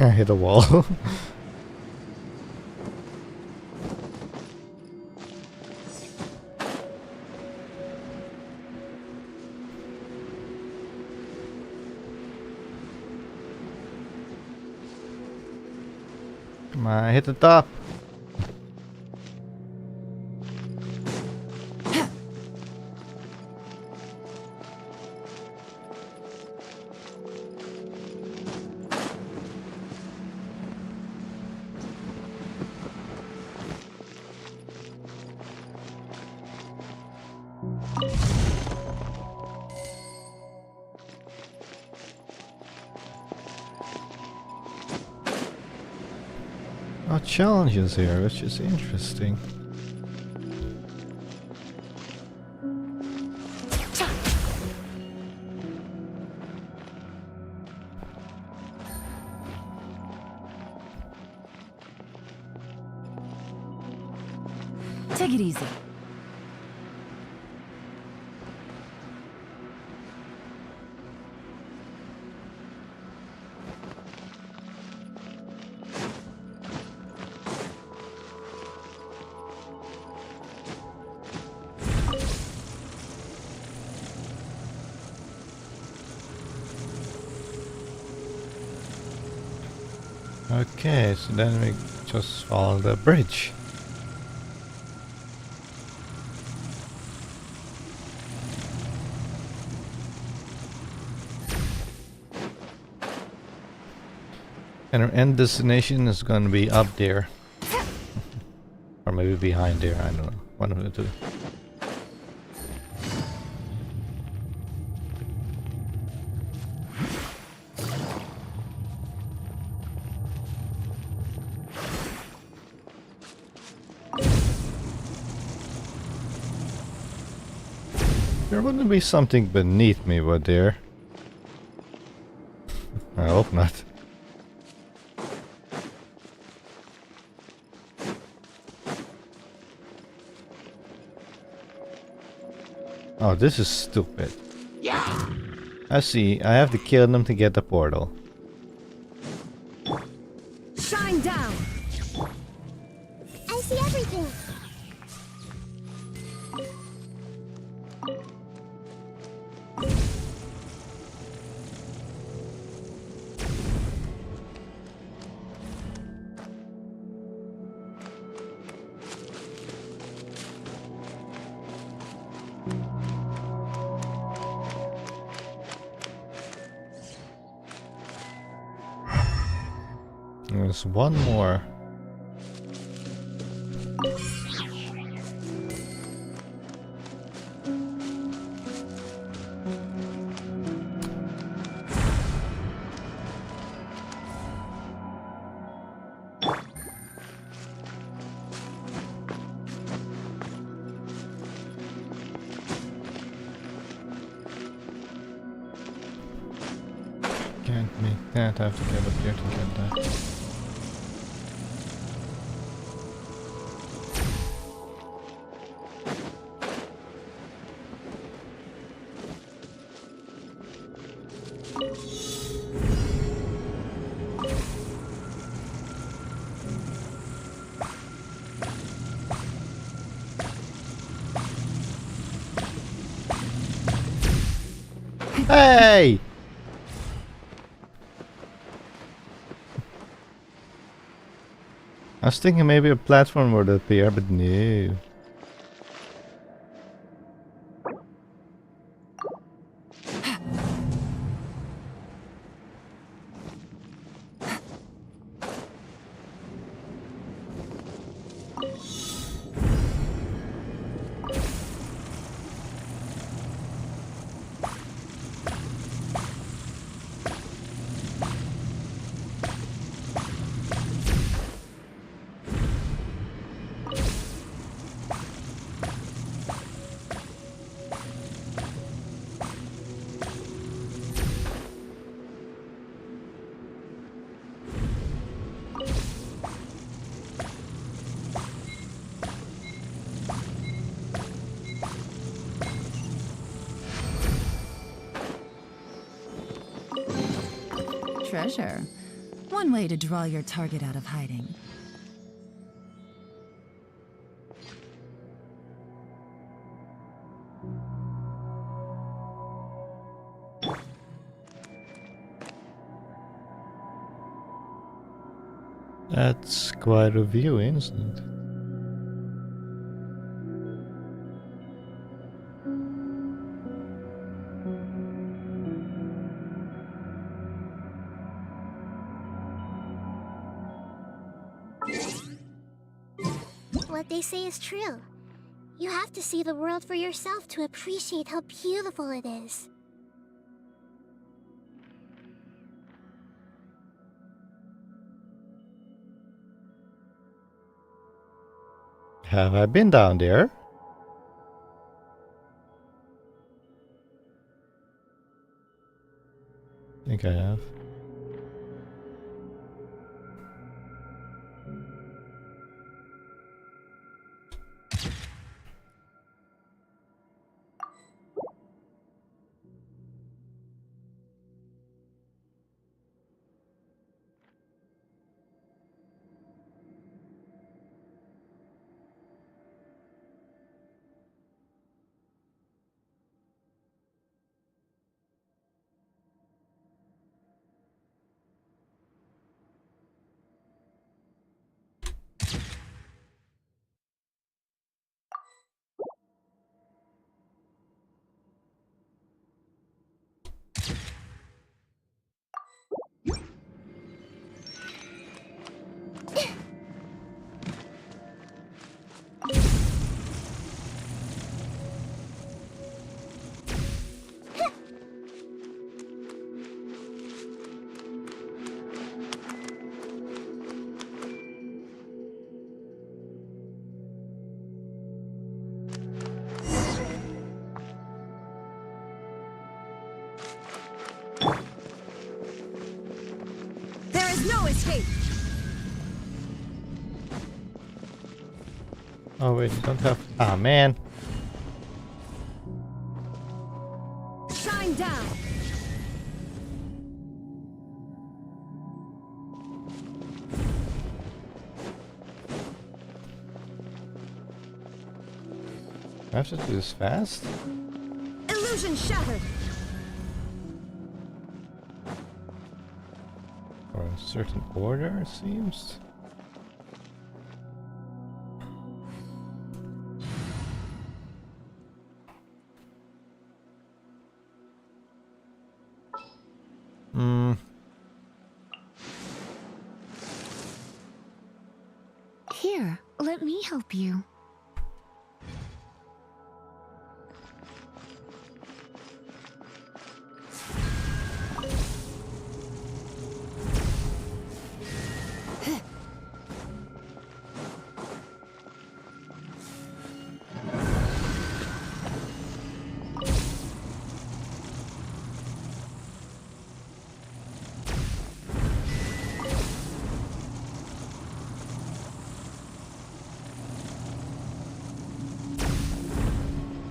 I hit a wall. Come on, hit the top. Oh, challenges here, which is interesting. Take it easy. Okay, so then we just follow the bridge. And our end destination is going to be up there. Or maybe behind there, I don't know. One of the two. There wouldn't be something beneath me, would there? I hope not. Oh, this is stupid. Yeah. I see. I have to kill them to get the portal. Shine down. I see everything. There's one more. Can't make that. I have to get up here to get that. Hey! I was thinking maybe a platform would appear, but no. Treasure. One way to draw your target out of hiding. That's quite a view, isn't it? What they say is true. You have to see the world for yourself to appreciate how beautiful it is. Have I been down there? I think I have. There is no escape! Oh wait, you don't have... Ah man! Shine down! I have to do this fast? Illusion shattered! Or a certain order, it seems? help you?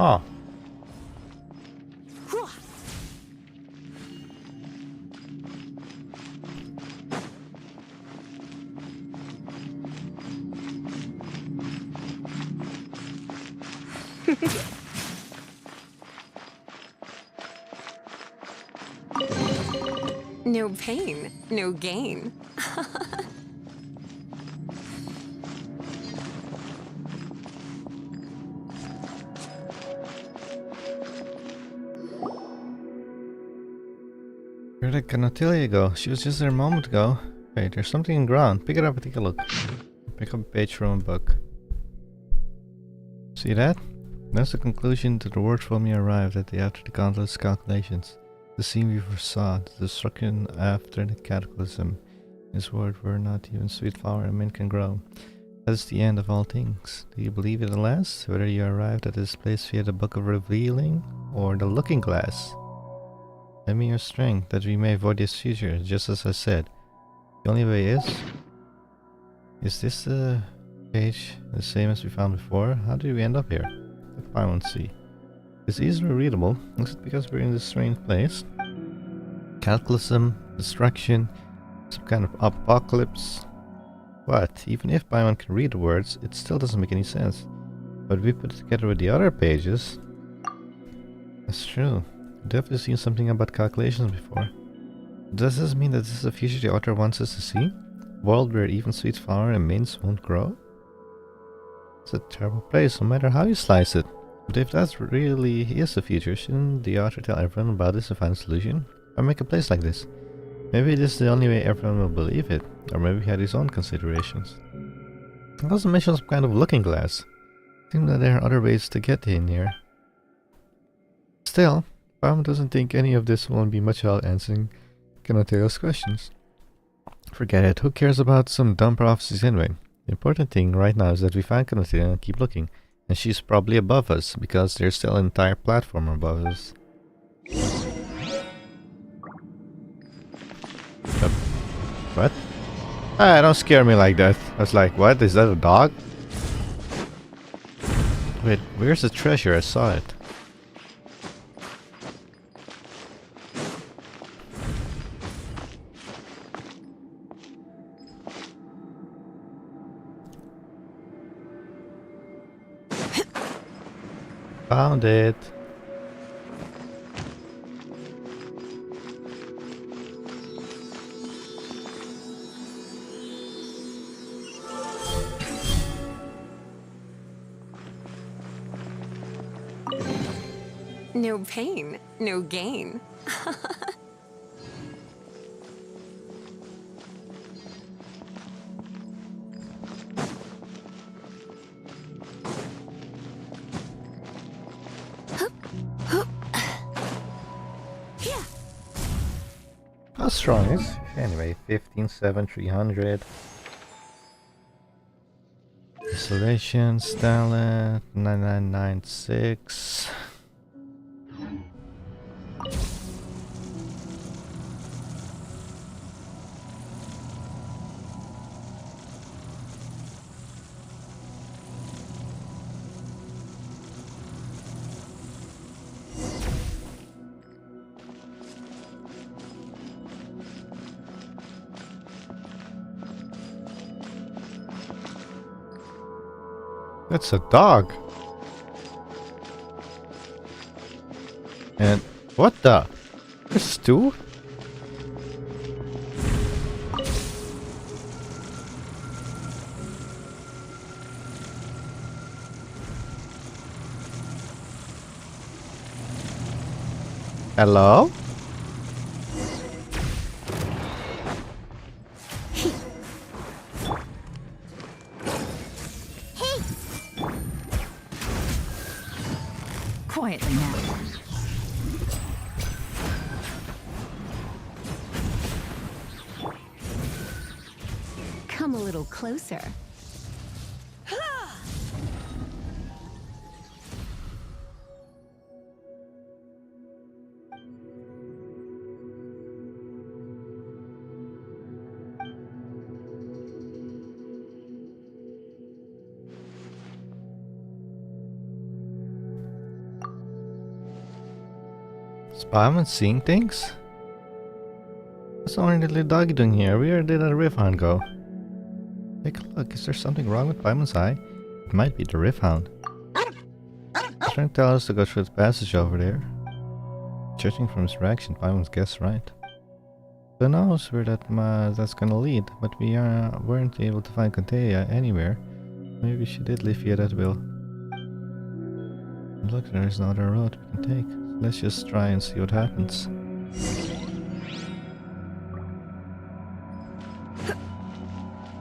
Oh. No pain, no gain. Where did Canatilia go? She was just there a moment ago. Wait, there's something in the ground. Pick it up and take a look. Pick up a page from a book. See that? That's the conclusion to the word from me arrived at after the countless calculations. The scene we foresaw, the destruction after the cataclysm. His word were not even sweet flower and mint can grow. That is the end of all things. Do you believe it at last? Whether you arrived at this place via the book of revealing or the looking glass? Lend me your strength that we may avoid this future, just as I said. The only way is this the page the same as we found before? How did we end up here? Let Paimon see. It's easily readable. Is it because we're in this strange place? Cataclysm, destruction, some kind of apocalypse. What? Even if Paimon can read the words, it still doesn't make any sense. But we put it together with the other pages. That's true. I've definitely seen something about calculations before. Does this mean that this is the future the author wants us to see? A world where even sweet flower and mints won't grow? It's a terrible place, no matter how you slice it. But if that really is the future, shouldn't the author tell everyone about this and find a solution? Why make a place like this? Maybe this is the only way everyone will believe it, or maybe he had his own considerations. He also mentioned some kind of looking glass. It seems that there are other ways to get in here. Still, Paimon doesn't think any of this will be much help answering Canatelio's questions. Forget it, who cares about some dumb prophecies anyway? The important thing right now is that we find Canatelia and keep looking. And she's probably above us, because there's still an entire platform above us. What? Ah, don't scare me like that. I was like, what? Is that a dog? Wait, where's the treasure? I saw it. Found it. No pain, no gain. How strong is it? Anyway, 15, 300. Isolation, Stalin, 9996. That's a dog. And what the? There's two? Hello? Come a little closer. Is Paimon seeing things? What's the only little doggy doing here? Where did that riff hound go? Take a look. Is there something wrong with Paimon's eye? It might be the riff hound. He's trying to tell us to go through the passage over there. Judging from his reaction, Paimon's guess right. Who knows where that's gonna lead, but we weren't able to find Contea anywhere. Maybe she did leave via that will. And look, there's another road we can take. Let's just try and see what happens.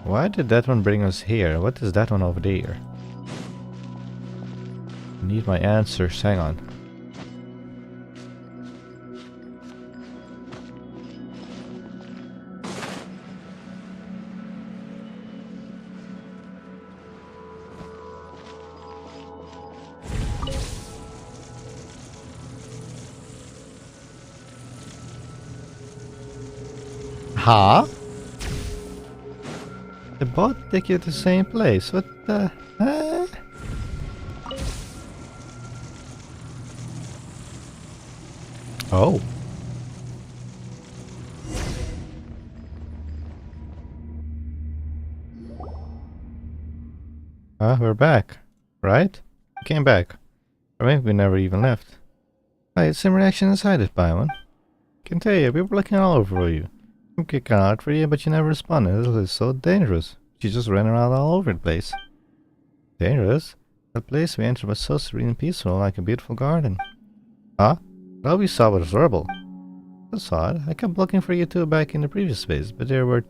Why did that one bring us here? What is that one over there? I need my answers. Hang on. Huh? They both take you to the same place. What the heck? Oh. We're back, right? We came back. Or maybe we never even left. Hey, same reaction inside it, Paimon. Can tell you, we were looking all over you. I'm kicking out for you, but you never responded. This is so dangerous. You just ran around all over the place. Dangerous? That place we entered was so serene and peaceful, like a beautiful garden. Huh? All we saw was rubble. That's odd. I kept looking for you two back in the previous space, but there were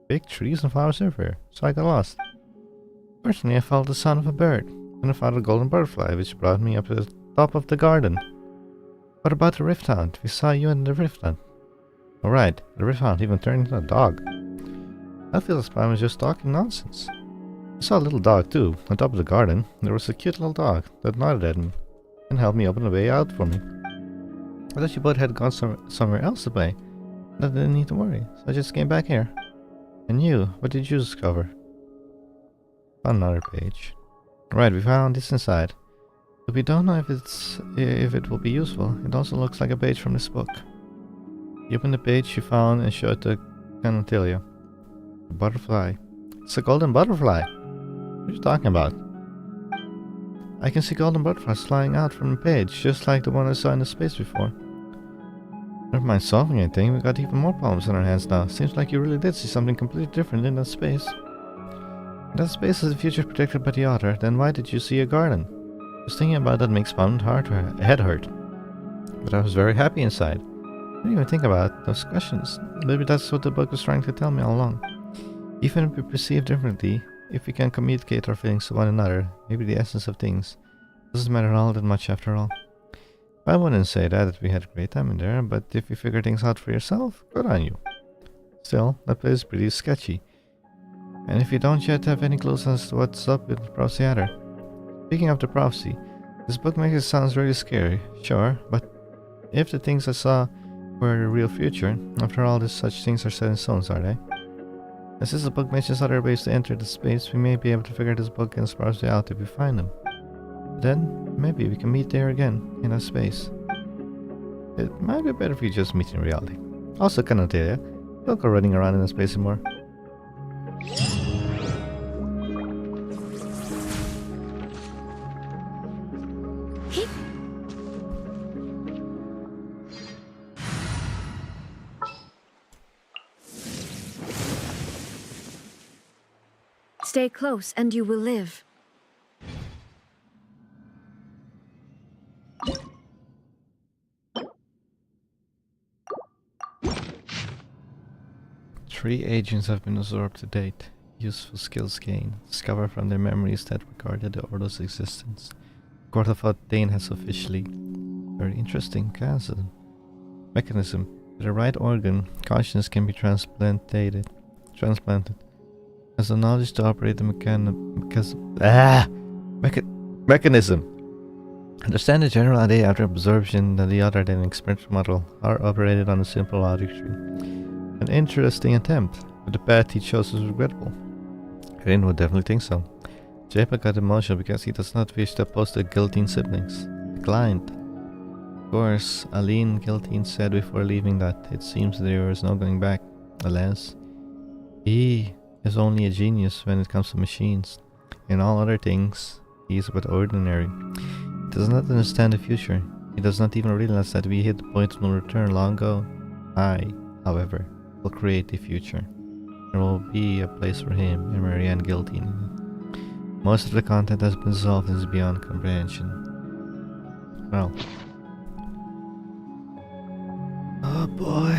big trees and flowers everywhere, so I got lost. Fortunately, I followed the sound of a bird, and I found a golden butterfly, which brought me up to the top of the garden. What about the Rift Hound? We saw you in the Rift Hound. Alright, the Rift Hound even turned into a dog. I feel like Spine was just talking nonsense. I saw a little dog too, on top of the garden. There was a cute little dog that nodded at me and helped me open the way out for me. I thought you both had gone somewhere else to play. I didn't need to worry, so I just came back here. And you, what did you discover? Found another page. Right, we found this inside. But we don't know if it will be useful. It also looks like a page from this book. You open the page you found and showed to Canatilia. The butterfly. It's a golden butterfly. What are you talking about? I can see golden butterflies flying out from the page, just like the one I saw in the space before. Never mind solving anything, we got even more problems on our hands now. Seems like you really did see something completely different in that space. If that space is the future predicted by the author, then why did you see a garden? Just thinking about that makes my head hurt. But I was very happy inside. I didn't even think about those questions. Maybe that's what the book was trying to tell me all along. Even if we perceive differently, if we can communicate our feelings to one another, maybe the essence of things doesn't matter all that much after all. I wouldn't say that we had a great time in there, but if you figure things out for yourself, good on you. Still, that place is pretty sketchy. And if you don't yet have any clues as to what's up with the Prophecy Adder. Speaking of the prophecy, this book makes it sound really scary, sure, but if the things I saw were the real future, after all, such things are set in stone, are they? And since the book mentions other ways to enter the space, we may be able to figure this book and prophecy out if we find them. Then, maybe we can meet there again, in a space. It might be better if we just meet in reality. Also, Canatelia, don't go running around in a space anymore. Stay close and you will live. Three agents have been absorbed to date. Useful skills gained. Discover from their memories that regarded the Ordo's existence. Court of Fontaine has officially. Very interesting mechanism. With the right organ, conscience can be transplanted. has the knowledge to operate the mechanism. Understand the general idea after absorption that the other than experimental model are operated on a simple logic tree. An interesting attempt, but the path he chose was regrettable. Rin would definitely think so. JPEG got emotional because he does not wish to oppose the Guillotine siblings. Declined. Of course, Aline Guillotine said before leaving that it seems there is no going back. Alas, he is only a genius when it comes to machines. In all other things, he is but ordinary. He does not understand the future. He does not even realize that we hit the point of no return long ago. I, however, will create the future. There will be a place for him and Marianne Guillotine in it. Most of the content has been solved and is beyond comprehension. Well. Oh boy.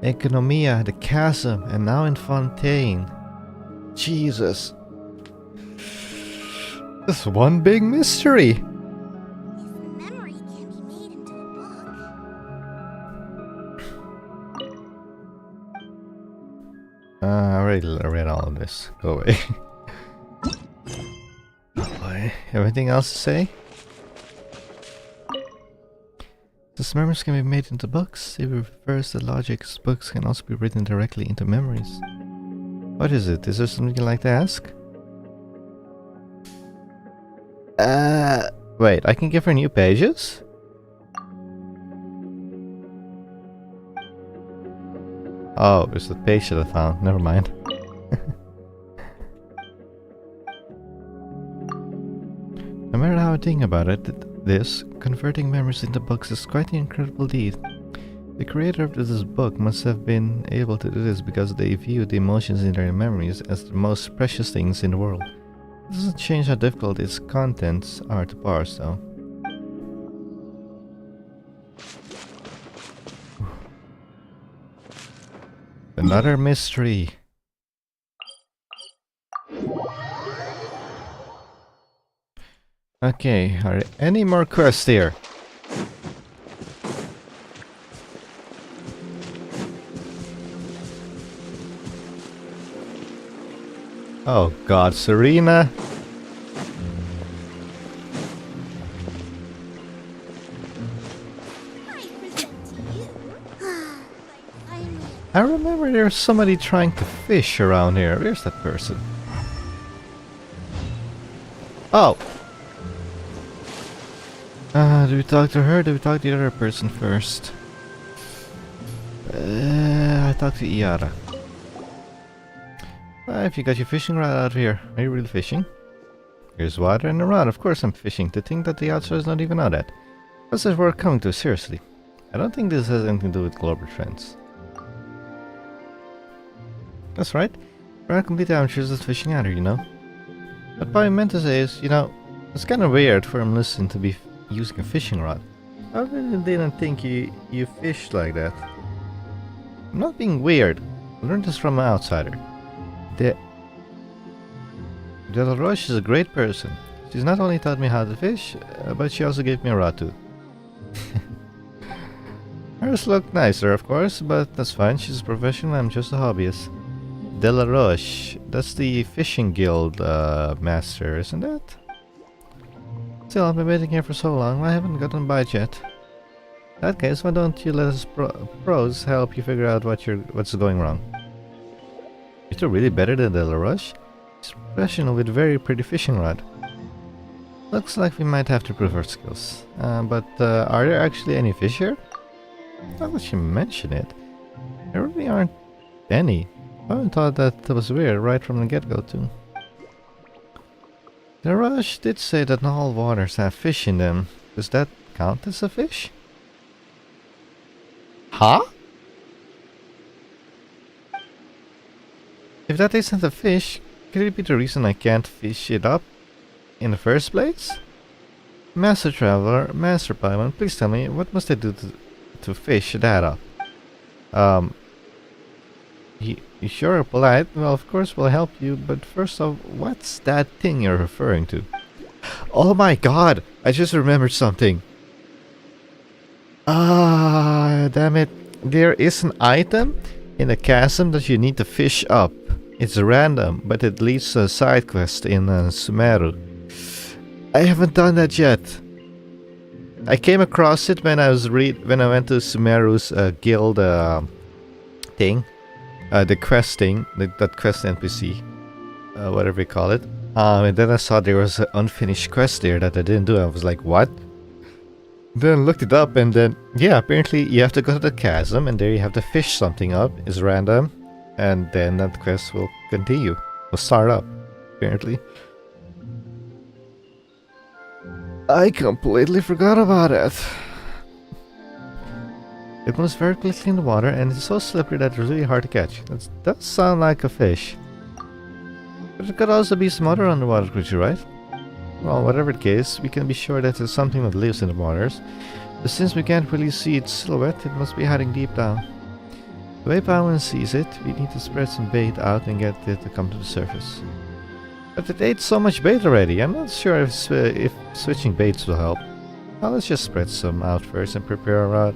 Economia, the chasm, and now in Fontaine. Jesus. This one big mystery. If memory can be made into a book. I already read all of this. Go away. Oh boy. Anything else to say? Since memories can be made into books, it refers to logic. Books can also be written directly into memories. What is it? Is there something you'd like to ask? Wait, I can give her new pages? Oh, it's the page that I found. Never mind. No matter how I think about it, converting memories into books is quite an incredible deed. The creator of this book must have been able to do this because they view the emotions in their memories as the most precious things in the world. It doesn't change how difficult its contents are to parse, though. Another mystery. Okay, are there any more quests here? Oh god, Serena! I present to you. Finally. I remember there's somebody trying to fish around here. Where's that person? Oh! Do we talk to her? Do we talk to the other person first? I talked to Iara. If you got your fishing rod out here, are you really fishing? Here's water and a rod. Of course I'm fishing. To think that the outside is not even know that. What's this we're coming to? Seriously. I don't think this has anything to do with global trends. That's right. We're not complete amateurs at fishing either, you know. But what I meant to say is, you know, it's kind of weird for him listening to be using a fishing rod. I really didn't think you fished like that. I'm not being weird. I learned this from an outsider. Del Roche is a great person. She's not only taught me how to fish, but she also gave me a rod too. Hers looked nicer, of course, but that's fine. She's a professional, I'm just a hobbyist. De La Roche, that's the fishing guild master, isn't it? Still, I've been waiting here for so long, I haven't gotten a bite yet. In that case, why don't you let us pros help you figure out what's going wrong? You're still really better than De La Roche? She's professional with a very pretty fishing rod. Looks like we might have to prove our skills. But are there actually any fish here? Not that you mention it. There really aren't any. I thought that was weird right from the get-go too. The Rush did say that not all waters have fish in them. Does that count as a fish? Huh? If that isn't a fish, could it be the reason I can't fish it up in the first place? Master Traveler, Master Paimon, please tell me, what must I do to fish that up? You sure are polite. Well, of course we'll help you, but first off, what's that thing you're referring to? Oh my god! I just remembered something. Ah, damn it. There is an item in the chasm that you need to fish up. It's random, but it leads to a side quest in Sumeru. I haven't done that yet. I came across it when I went to Sumeru's guild thing, the quest thing, that quest NPC, whatever you call it. And then I saw there was an unfinished quest there that I didn't do. I was like, what? Then looked it up, and then yeah, apparently you have to go to the chasm, and there you have to fish something up. It's random, and then that quest will continue. Will start up, apparently. I completely forgot about it. It moves very quickly in the water, and it's so slippery that it's really hard to catch. That does sound like a fish. But it could also be some other underwater creature, right? Well, whatever the case, we can be sure that it's something that lives in the waters. But since we can't really see its silhouette, it must be hiding deep down. The way Pawan sees it, we need to spread some bait out and get it to come to the surface. But it ate so much bait already, I'm not sure if switching baits will help. Well, let's just spread some out first and prepare a rod.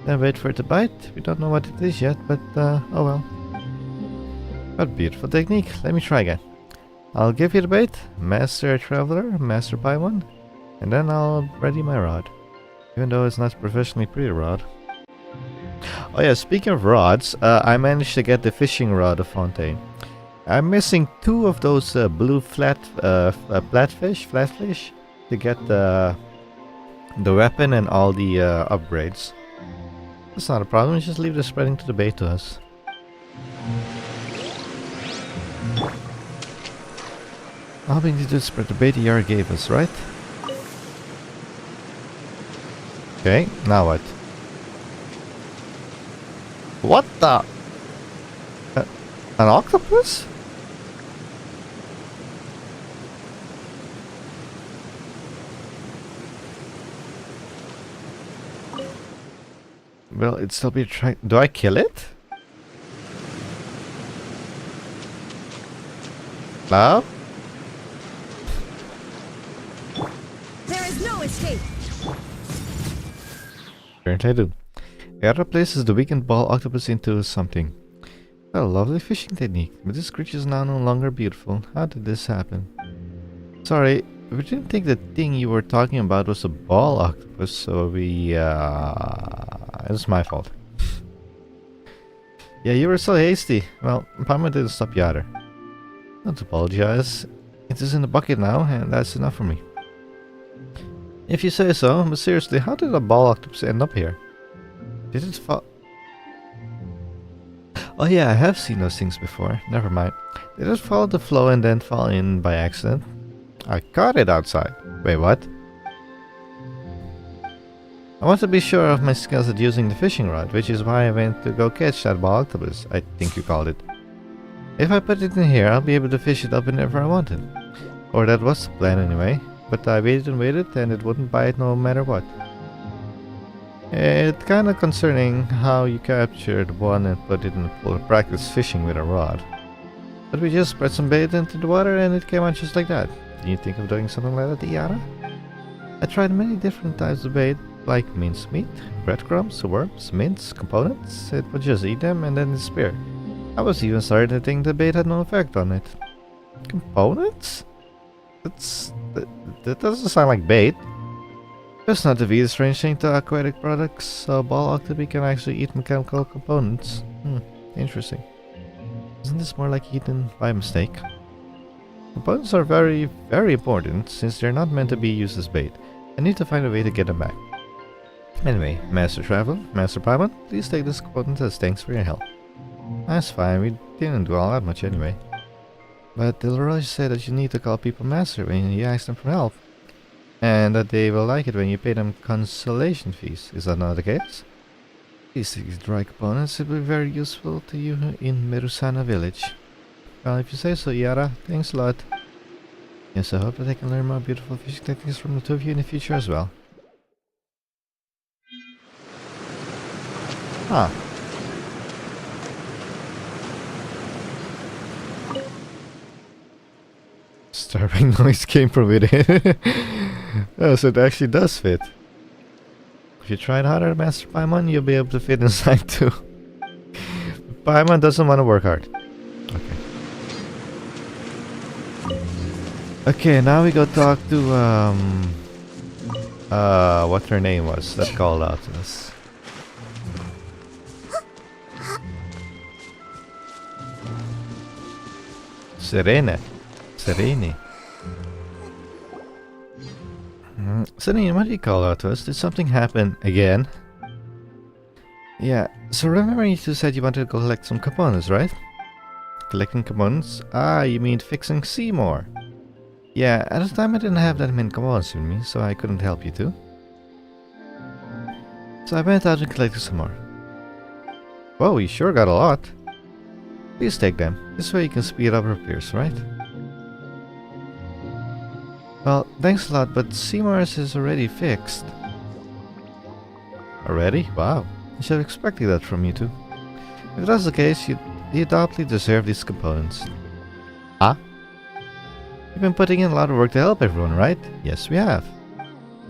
Then wait for it to bite. We don't know what it is yet, but oh well. What a beautiful technique. Let me try again. I'll give you the bait, Master Traveler, Master Paimon, and then I'll ready my rod. Even though it's not professionally pretty rod. Oh yeah, speaking of rods, I managed to get the fishing rod of Fontaine. I'm missing 2 of those blue flatfish to get the weapon and all the upgrades. That's not a problem, just leave the spreading to the bait to us. All we need to do is spread the bait Yara gave us, right? Okay, now what? What the? An octopus? Will it still be trying? Do I kill it? Hello? There is no escape. Apparently I do. Yara places the weakened ball octopus into something. A lovely fishing technique, but this creature is now no longer beautiful. How did this happen? Sorry, we didn't think the thing you were talking about was a ball octopus, so we, it was my fault. Yeah, you were so hasty. Well, Paimon didn't stop you either. Don't apologize. It is in the bucket now, and that's enough for me. If you say so, but seriously, how did a ball octopus end up here? Did it fall? Oh yeah, I have seen those things before. Never mind. Did it follow the flow and then fall in by accident? I caught it outside. Wait, what? I want to be sure of my skills at using the fishing rod, which is why I went to go catch that ball octopus, I think you called it. If I put it in here, I'll be able to fish it up whenever I want it. Or that was the plan anyway. But I waited and waited, and it wouldn't bite no matter what. It's kinda concerning how you captured one and put it in full practice fishing with a rod. But we just spread some bait into the water and it came out just like that. Did you think of doing something like that, Yara? I tried many different types of bait, like mincemeat, breadcrumbs, worms, mints, components. It would just eat them and then disappear. I was even starting to think the bait had no effect on it. Components? That doesn't sound like bait. That's not to be a strange thing to aquatic products, so ball octopi can actually eat mechanical components. Interesting. Isn't this more like eaten by mistake? Components are very, very important, since they're not meant to be used as bait. I need to find a way to get them back. Anyway, Master Traveler, Master Paimon, please take this component as thanks for your help. That's fine, we didn't do all that much anyway. But the Leroy said that you need to call people Master when you ask them for help. And that they will like it when you pay them consolation fees. Is that not the case? These dry components will be very useful to you in Merusana village. Well, if you say so, Yara, thanks a lot. Yes, I hope that I can learn more beautiful fishing techniques from the two of you in the future as well. Huh. Disturbing noise came from within. Oh, so it actually does fit. If you try harder, Master Paimon, you'll be able to fit inside too. Paimon doesn't want to work hard. Okay. Okay, now we go talk to what her name was that called out to us. Serene. Serene. Serene, what did you call out to us? Did something happen again? Yeah, so remember you two said you wanted to go collect some components, right? Collecting components? Ah, you mean fixing Seymour. Yeah, at the time I didn't have that many components with me, so I couldn't help you too. So I went out and collected some more. Whoa, you sure got a lot. Please take them. This way you can speed up repairs, right? Well, thanks a lot, but Seymour's is already fixed. Already? Wow. I should have expected that from you two. If that's the case, you doubly deserve these components. Ah? You've been putting in a lot of work to help everyone, right? Yes, we have.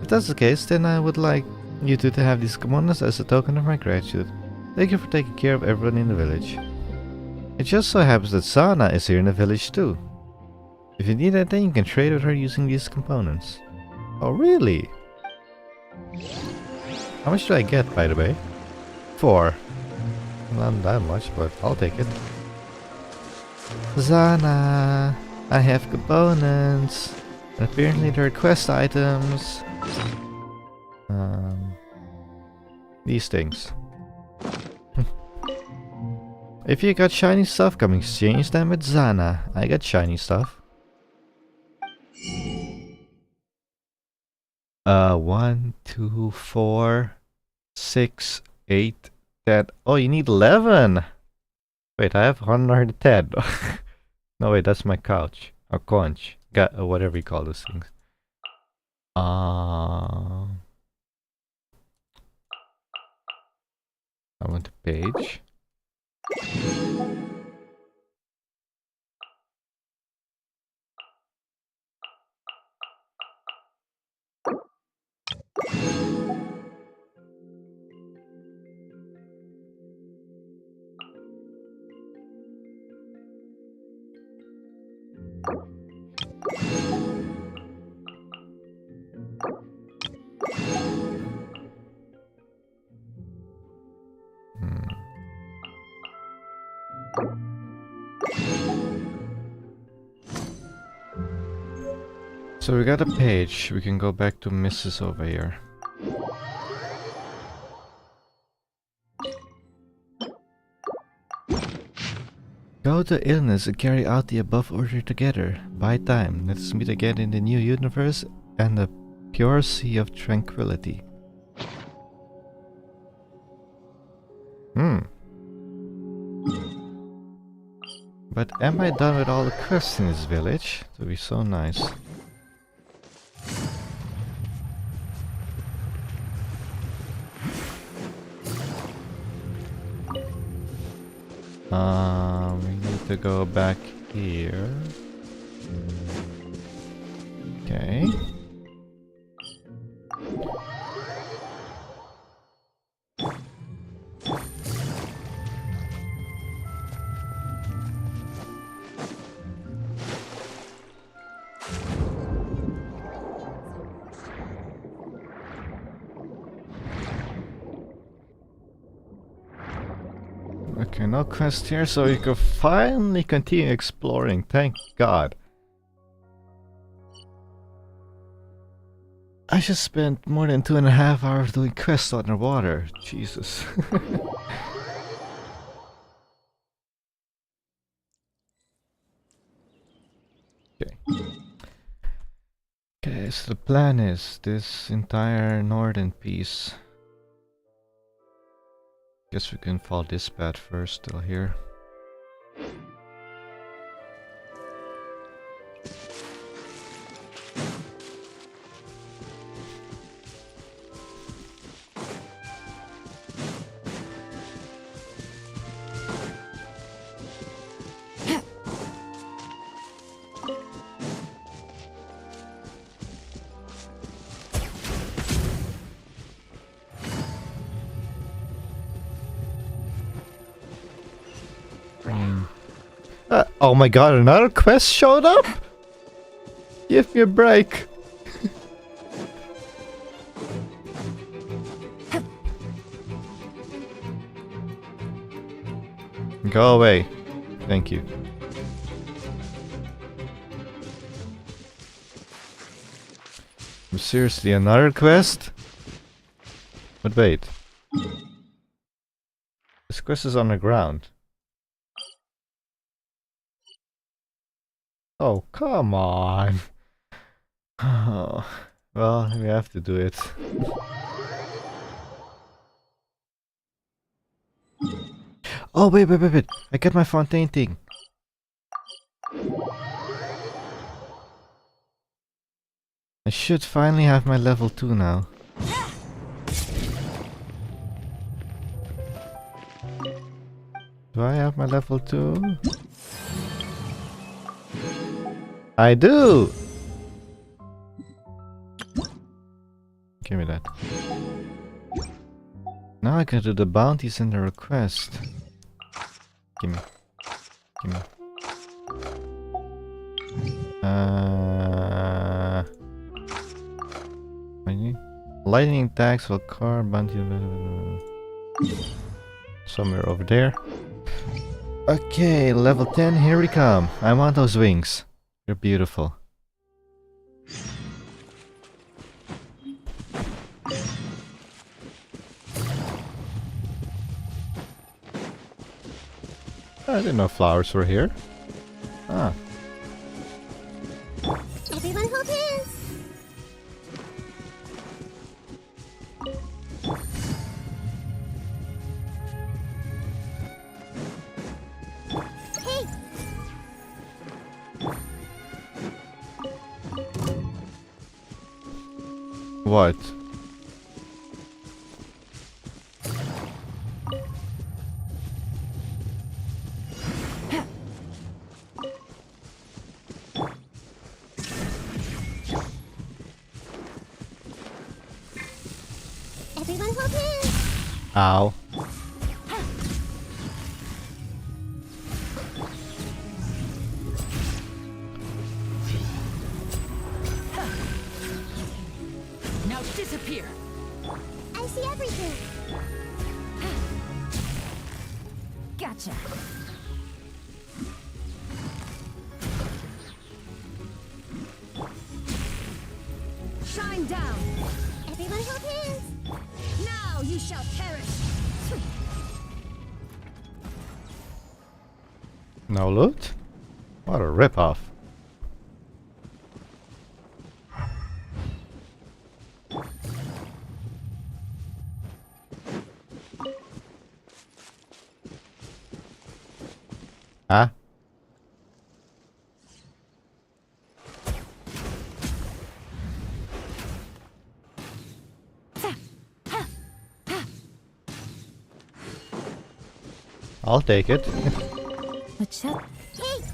If that's the case, then I would like you two to have these components as a token of my gratitude. Thank you for taking care of everyone in the village. It just so happens that Sana is here in the village too. If you need anything, you can trade with her using these components. Oh, really? How much do I get, by the way? 4. Not that much, but I'll take it. Sana, I have components. And apparently they're quest items. These things. If you got shiny stuff, come exchange them with Zana. I got shiny stuff. 1, 2, 4, 6, 8, 10. Oh, you need 11! Wait, I have 110. No, wait, that's my couch. Or conch. Whatever you call those things. I want a page. So we got a page. We can go back to Mrs. over here. Go to illness and carry out the above order together. By time, let us meet again in the new universe and the pure sea of tranquility. But am I done with all the quests in this village? That would be so nice. We need to go back here. Okay. Okay, no quest here, so we can finally continue exploring. Thank God. I just spent more than 2.5 hours doing quests underwater. Jesus. Okay. Okay, so the plan is this entire northern piece. Guess we can follow this path first, still here. Oh my god, another quest showed up? Give me a break. Go away. Thank you. Seriously, another quest? But wait. This quest is on the ground. Oh, come on. Oh, well, we have to do it. Oh, wait. I got my Fontaine thing. I should finally have my level 2 now. Do I have my level 2? I do! Give me that. Now I can do the bounties and the request. Gimme. Gimme. Lightning attacks will car bounty. Somewhere over there. Okay, level 10, here we come. I want those wings. They're beautiful. I didn't know flowers were here. Ah. Everyone hold hands. Hey. What? Everyone hold hands. Ow. Now disappear. I see everything. Gotcha. Shine down. Everyone hold hands. Now you shall perish. No loot? What a ripoff. Huh? I'll take it. What's that? Hey.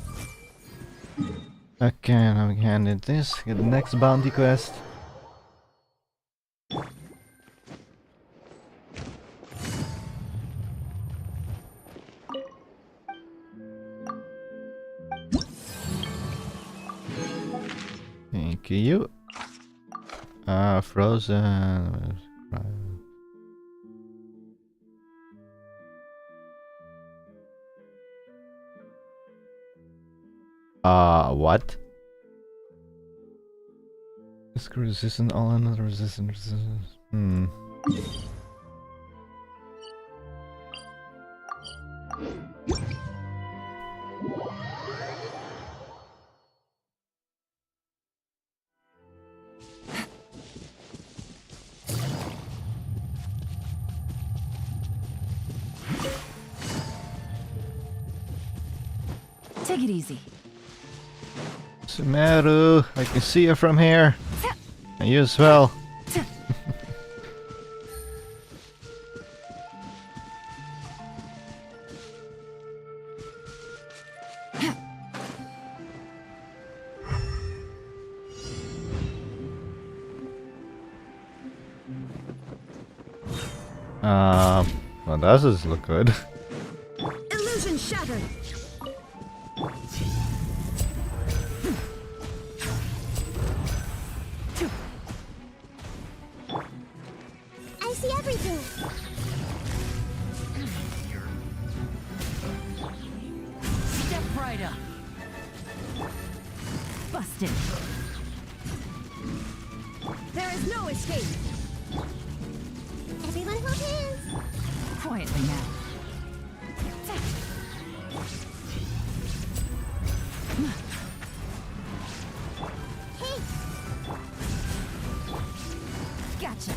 Okay, now we can do this. Get the next bounty quest. Thank you. Frozen. What? Risk resistant, all another resistance. Hmm. Take it easy. Sumeru, I can see you from here. And you as well. Well, that does look good. Illusion shattered. right up. Busted. There is no escape. Everyone hold hands. Quietly now. Hey, Gotcha.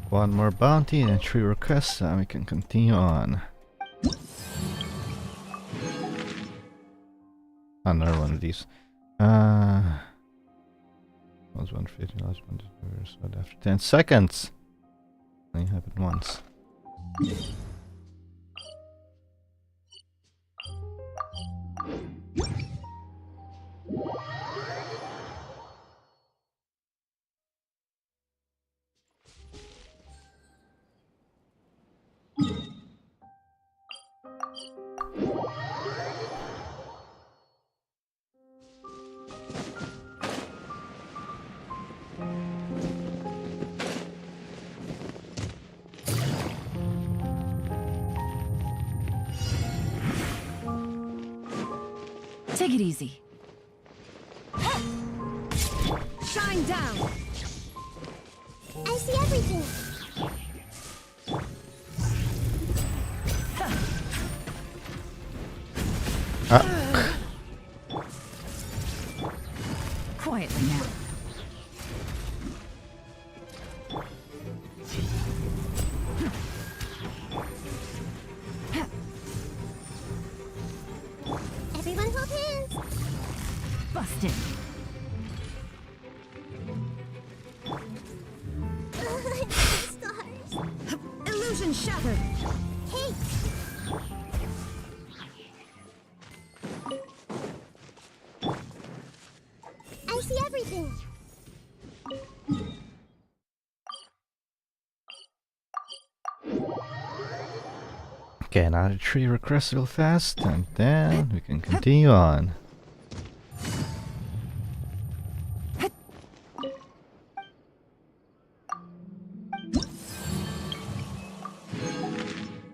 One more bounty and 3 requests, and we can continue on. Another one of these. Was 150, last one but after 10 seconds. Only happened once. Take it easy. Shine down. I see everything. Quietly now. Everyone hold hands. Busted. Stars. Illusion shattered. Hey, I see everything. Okay, now 3 requests real fast, and then we can continue on.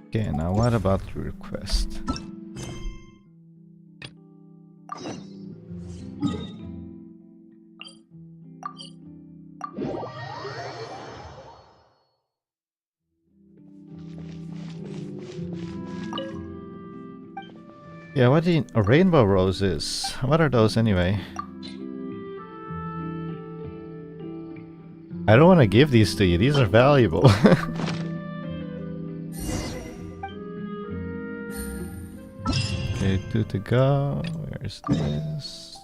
Okay, now what about the request? Yeah, what the rainbow roses? What are those anyway? I don't want to give these to you. These are valuable. Okay, 2 to go. Where's this?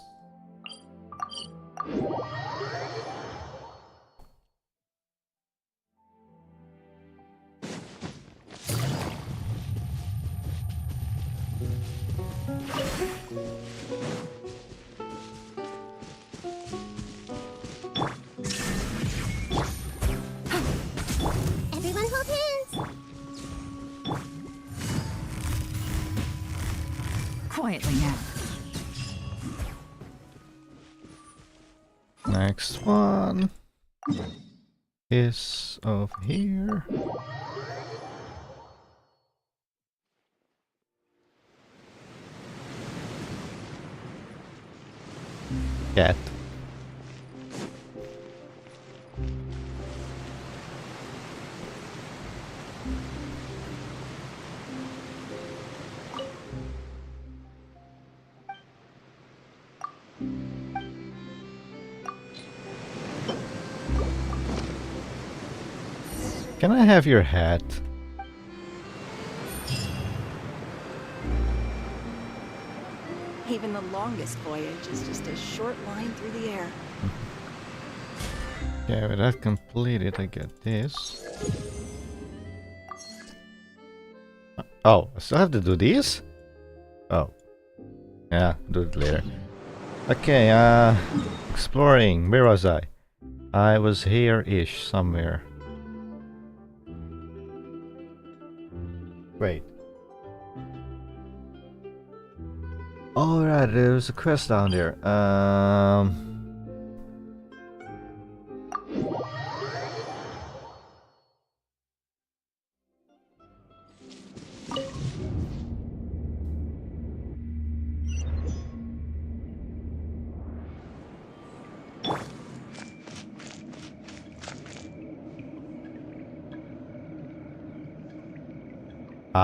Everyone hold hands. Quietly now. Next one is over here. Cat. Can I have your hat? Even the longest voyage is just a short line through the air. Okay, with that completed, I get this. Oh, I still have to do these? Oh. Yeah, do it later. Okay, exploring. Where was I? I was here-ish somewhere. Wait. Oh right, there's a quest down there.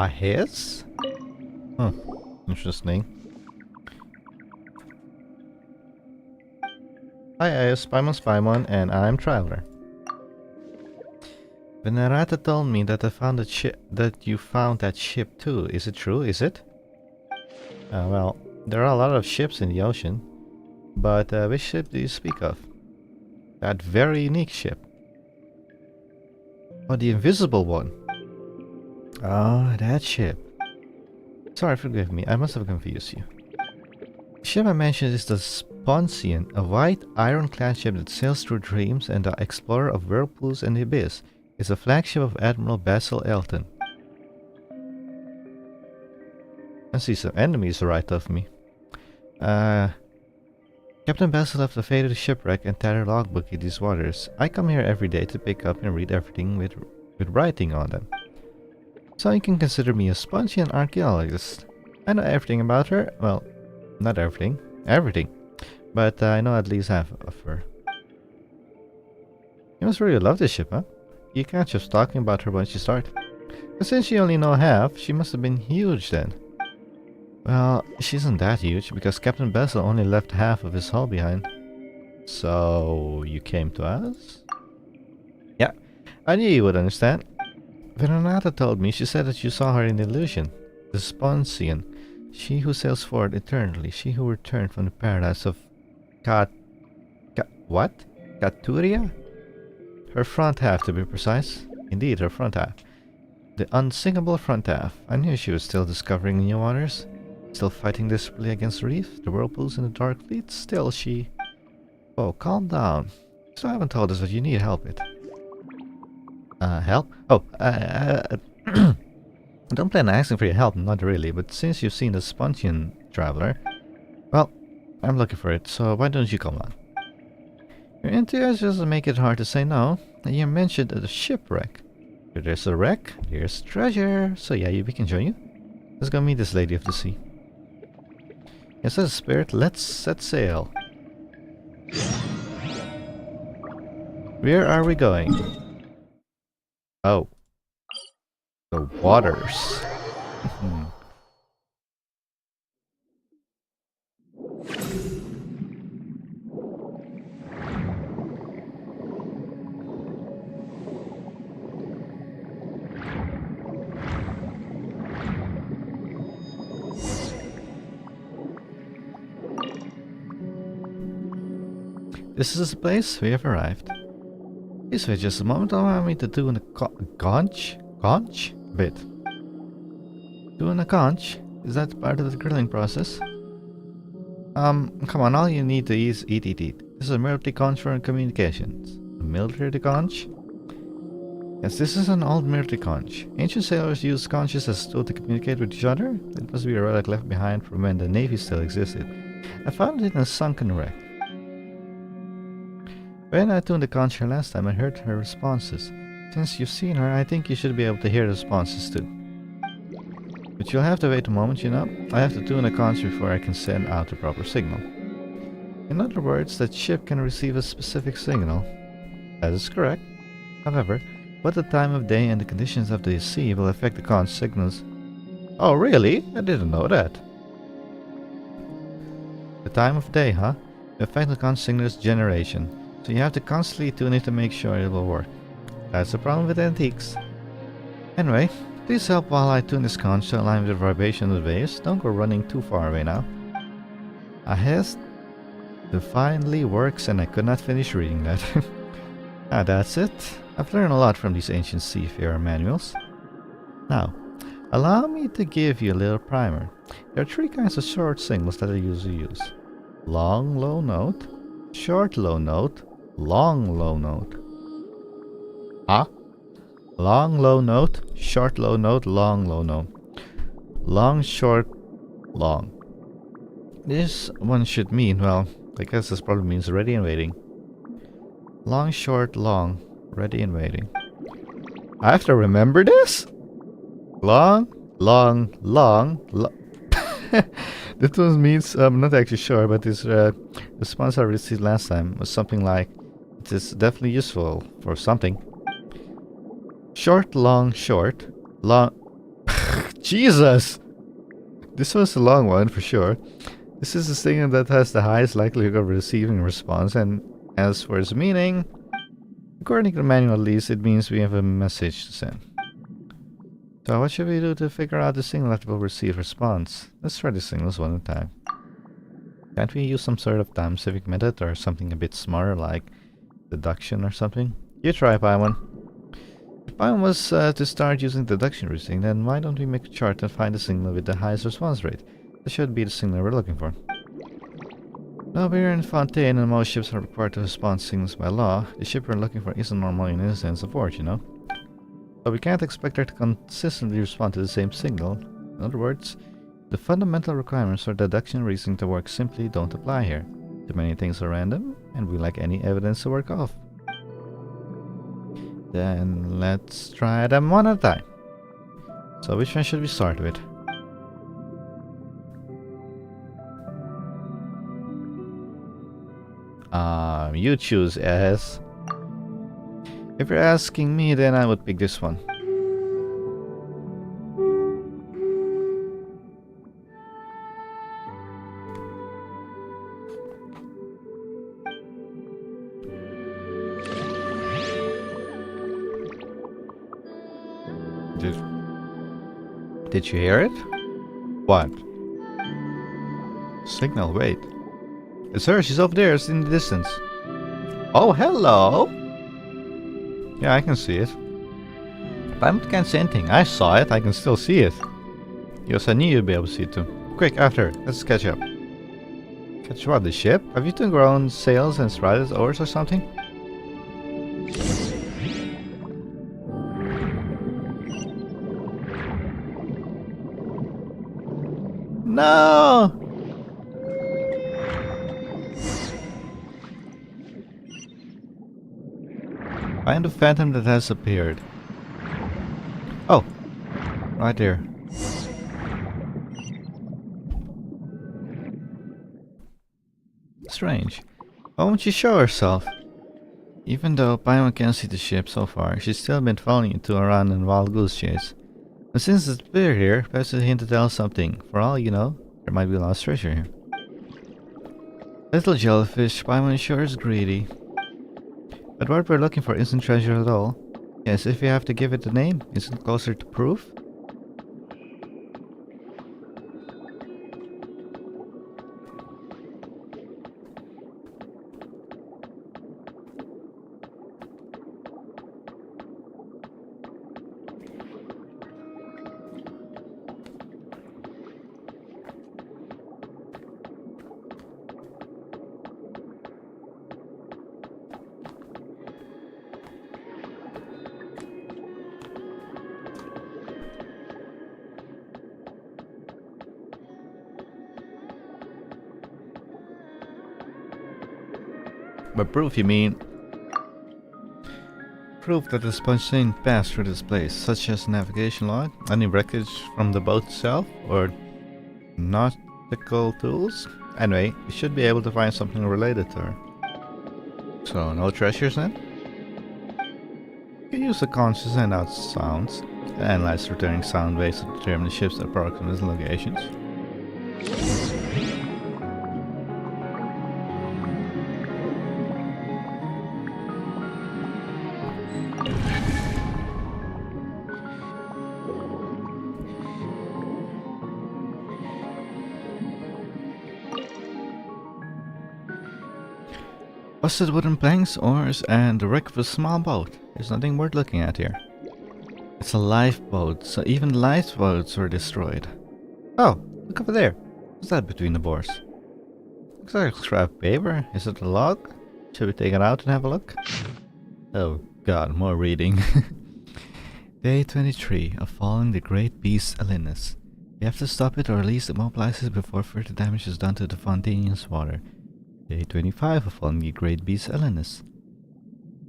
His? Huh. Interesting. Hi, I'm Spymon, and I'm Traveler. Venerata told me that that you found that ship too. Is it true? Is it? Well, there are a lot of ships in the ocean, but which ship do you speak of? That very unique ship. Oh, the invisible one. Oh, that ship. Sorry, forgive me. I must have confused you. The ship I mentioned is the Sponsian, a white, ironclad ship that sails through dreams and the explorer of whirlpools and the abyss. It's a flagship of Admiral Basil Elton. I see some enemies right of me. Captain Basil left a fated shipwreck and tattered logbook in these waters. I come here every day to pick up and read everything with writing on them. So you can consider me a Sponsian archaeologist. I know everything about her. Well, not everything. Everything. But I know at least half of her. You must really love this ship, huh? You can't just talking about her once you start. But since you only know half, she must have been huge then. Well, she isn't that huge, because Captain Basil only left half of his hull behind. So, you came to us? Yeah, I knew you would understand. Veronata told me, she said that you saw her in Illusion. The Sponsian. She who sails forward eternally. She who returned from the paradise of what? Caturia? Her front half, to be precise. Indeed, her front half. The unsinkable front half. I knew she was still discovering new waters. Still fighting desperately against the reef, the whirlpools and the dark fleet. Still she... Oh, calm down. So I haven't told us what you need help with. Help? Oh, I don't plan on asking for your help, not really, but since you've seen the Sponsian traveler, well, I'm looking for it, so why don't you come on? Your enthusiasm make it hard to say no, and you mentioned a shipwreck. If there's a wreck, there's treasure, so yeah, we can join you. Let's go meet this lady of the sea. Yes, as a spirit, let's set sail. Where are we going? Oh. The waters. This is the place we have arrived. Please wait just a moment, allow me to do a conch bit. Doing a conch? Is that part of the grilling process? Come on, all you need to eat is eat. This is a military conch for communications. A military conch? Yes, this is an old military conch. Ancient sailors used conches as a tool to communicate with each other. It must be a relic left behind from when the navy still existed. I found it in a sunken wreck. When I tuned the conch her last time, I heard her responses. Since you've seen her, I think you should be able to hear the responses too. But you'll have to wait a moment, you know. I have to tune the conch before I can send out the proper signal. In other words, that ship can receive a specific signal. That is correct. However, what the time of day and the conditions of the sea will affect the conch signals. Oh, really? I didn't know that. The time of day, huh? Will affect the conch signal's generation. So you have to constantly tune it to make sure it will work. That's the problem with antiques. Anyway, please help while I tune this conch to align with the vibration of the waves. Don't go running too far away now. Ahest defiantly works, and I could not finish reading that. That's it. I've learned a lot from these ancient seafarer manuals. Now, allow me to give you a little primer. There are three kinds of short signals that I usually use. Long low note, short low note, long low note. Long low note, short low note, long low note. Long, short, long. This one should mean, well, I guess this probably means ready and waiting. Long, short, long. Ready and waiting. I have to remember this? Long, long, long, This one means, I'm not actually sure, but this response I received last time was something like, it is definitely useful for something. Short, long, short. Long. Jesus! This was a long one for sure. This is the signal that has the highest likelihood of receiving a response, and as for its meaning, according to the manual at least, it means we have a message to send. So what should we do to figure out the signal that will receive response? Let's try the signals one at a time. Can't we use some sort of time-specific method or something a bit smarter like deduction or something? You try, Paimon. If Paimon was to start using deduction reasoning, then why don't we make a chart and find the signal with the highest response rate? That should be the signal we're looking for. Now we're in Fontaine and most ships are required to respond to signals by law. The ship we're looking for isn't normal in a sense of word, you know? So we can't expect her to consistently respond to the same signal. In other words, the fundamental requirements for deduction reasoning to work simply don't apply here. Too many things are random, and we lack any evidence to work off. Then let's try them one at a time. So which one should we start with? You choose, S. If you're asking me, then I would pick this one. Did you hear it? What? Signal, wait. It's her, she's over there, it's in the distance. Oh, hello! Yeah, I can see it. But I can't see anything. I saw it, I can still see it. Yes, I knew you'd be able to see it too. Quick, after, let's catch up. Catch what, the ship? Have you two grown sails and sprouted oars or something? No! Find the phantom that has appeared. Oh! Right there. Strange. Why won't she show herself? Even though Paimon can't see the ship so far, she's still been following it to around in wild goose chase. And since it's appeared here, perhaps a hint to tell us something. For all you know, there might be lost treasure here. Little jellyfish, Paimon sure is greedy. But what we're looking for isn't treasure at all. Yes, if we have to give it a name, isn't it closer to proof? By proof you mean proof that the sponge passed through this place, such as navigation log, any wreckage from the boat itself, or nautical tools? Anyway, we should be able to find something related to her. So, no treasures then? You can use the conscious to send out sounds, and analyze returning sound waves to determine the ship's approximate locations. Busted wooden planks, oars, and the wreck of a small boat. There's nothing worth looking at here. It's a lifeboat, so even lifeboats were destroyed. Oh, look over there. What's that between the boards? Looks like scrap paper. Is it a log? Should we take it out and have a look? Oh god, more reading. Day 23 of following the great beast Alinus. We have to stop it or at least immobilize it before further damage is done to the Fontaine's water. Day 25 of on the Great Beast Elinus.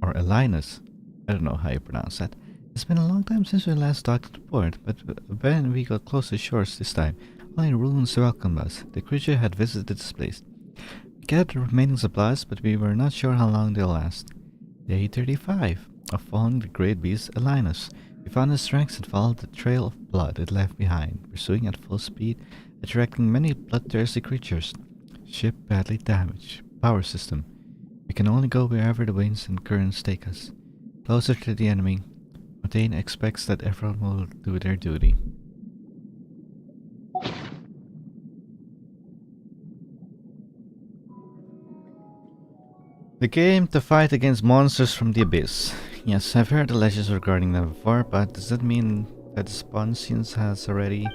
Or Elinus. I don't know how you pronounce that. It's been a long time since we last docked at the port, but when we got close to shores this time, only ruins welcomed us. The creature had visited this place. We gathered the remaining supplies, but we were not sure how long they'll last. Day 35 of following the Great Beast Elinus. We found his tracks and followed the trail of blood it left behind, pursuing at full speed, attracting many bloodthirsty creatures. Ship badly damaged. Power system. We can only go wherever the winds and currents take us. Closer to the enemy, Fontaine expects that everyone will do their duty. The game to fight against monsters from the abyss. Yes, I've heard the legends regarding them before, but does that mean that the spawn scenes has already...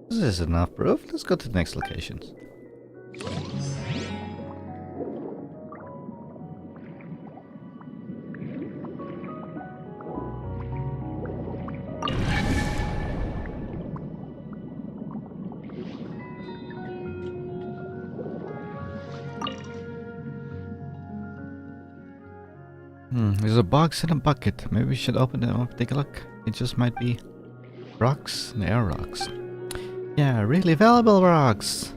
This is enough proof. Let's go to the next locations. There's a box and a bucket. Maybe we should open them up, take a look. It just might be rocks. They are rocks. Yeah, really valuable rocks.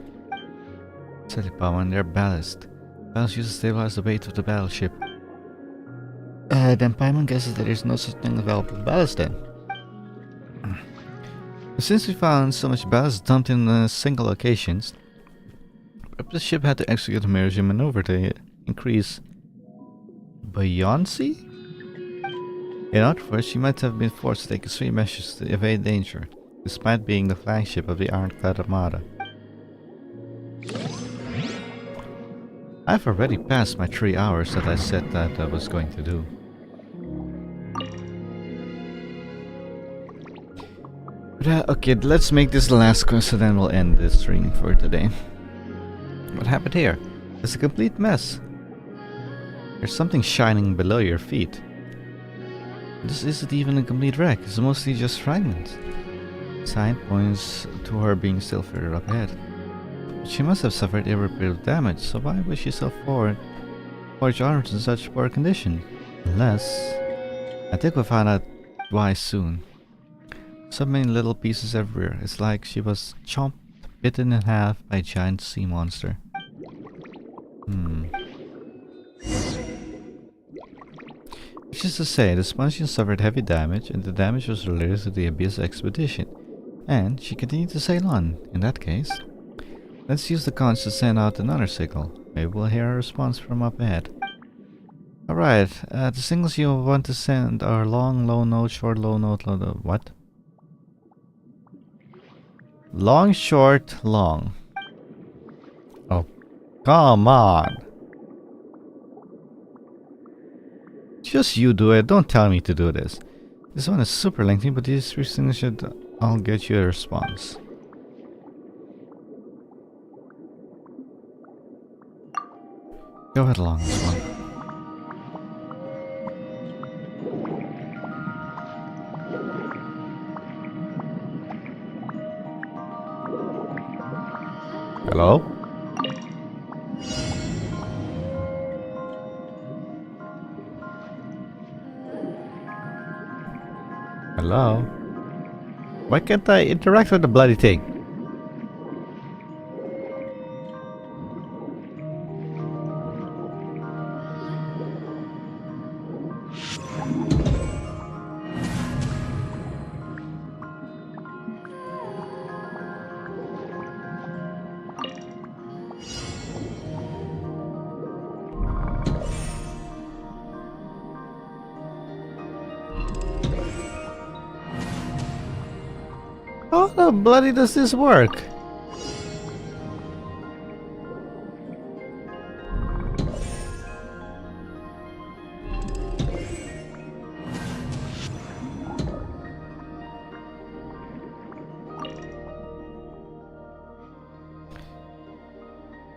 Steady power and their ballast. Ballast used to stabilize the weight of the battleship. Then Paimon guesses that there's no such thing as valuable ballast then. Since we found so much ballast dumped in single locations, the ship had to execute a mirror maneuver to increase buoyancy? In other words, she might have been forced to take extreme measures to evade danger, despite being the flagship of the Ironclad Armada. I've already passed my 3 hours that I said that I was going to do. But, okay, let's make this the last quest, so then we'll end this stream for today. What happened here? It's a complete mess. There's something shining below your feet. This isn't even a complete wreck, it's mostly just fragments. Sign points to her being still further up ahead. She must have suffered irreparable damage, so why would she so forge arms in such poor condition? Unless... I think we'll find out why soon. So many little pieces everywhere. It's like she was chomped, bitten in half by a giant sea monster. Which is to say, the Spongian suffered heavy damage, and the damage was related to the Abyss expedition. And she continued to sail on. In that case, let's use the conch to send out another signal. Maybe we'll hear a response from up ahead. Alright, the signals you want to send are long, low note, short, low note, low note. What? Long, short, long. Oh, come on. Just you do it, don't tell me to do this. This one is super lengthy, but these 3 signals should all get you a response. Go ahead along this one. Hello? Hello? Why can't I interact with the bloody thing? How the bloody does this work?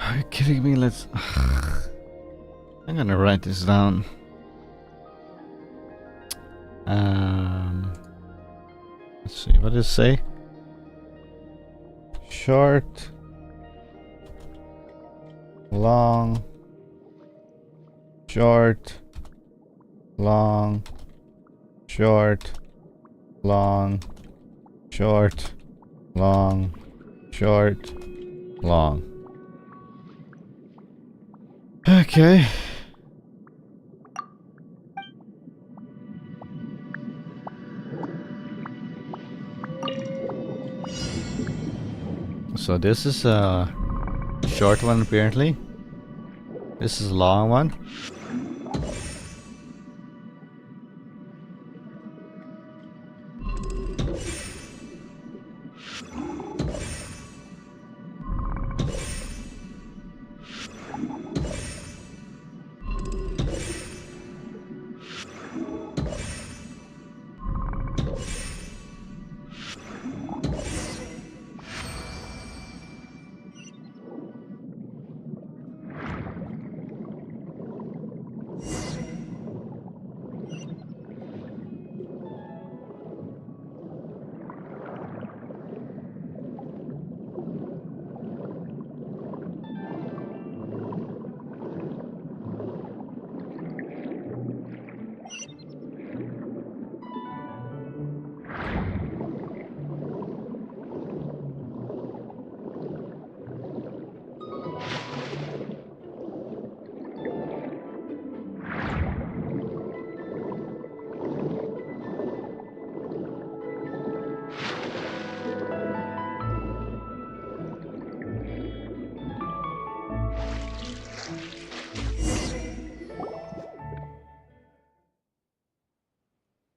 Are you kidding me? Let's... I'm gonna write this down. Let's see, what does it say? short, long, short, long, short, long, short, long, short, long. Okay. So this is a short one apparently. This is a long one.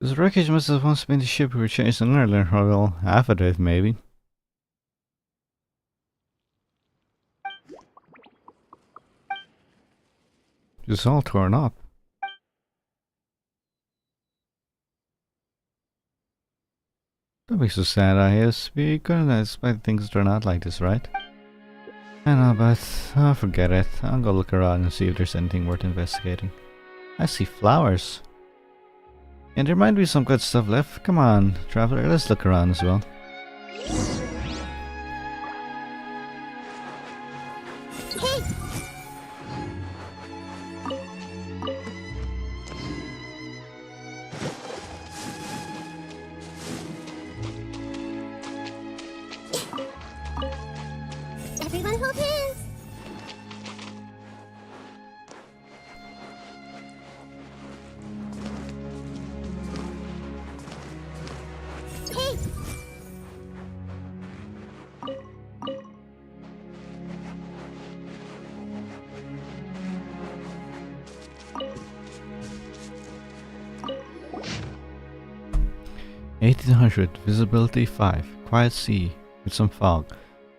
This wreckage must have once been the ship we were chasing earlier, or well, half of it maybe. It's all torn up. Don't be so sad, I guess. We couldn't expect things to turn out like this, right? I know, but forget it. I'll go look around and see if there's anything worth investigating. I see flowers. And there might be some good stuff left. Come on, traveler, let's look around as well. Everyone hold hands. Hey! 1800, visibility 5, quiet sea with some fog.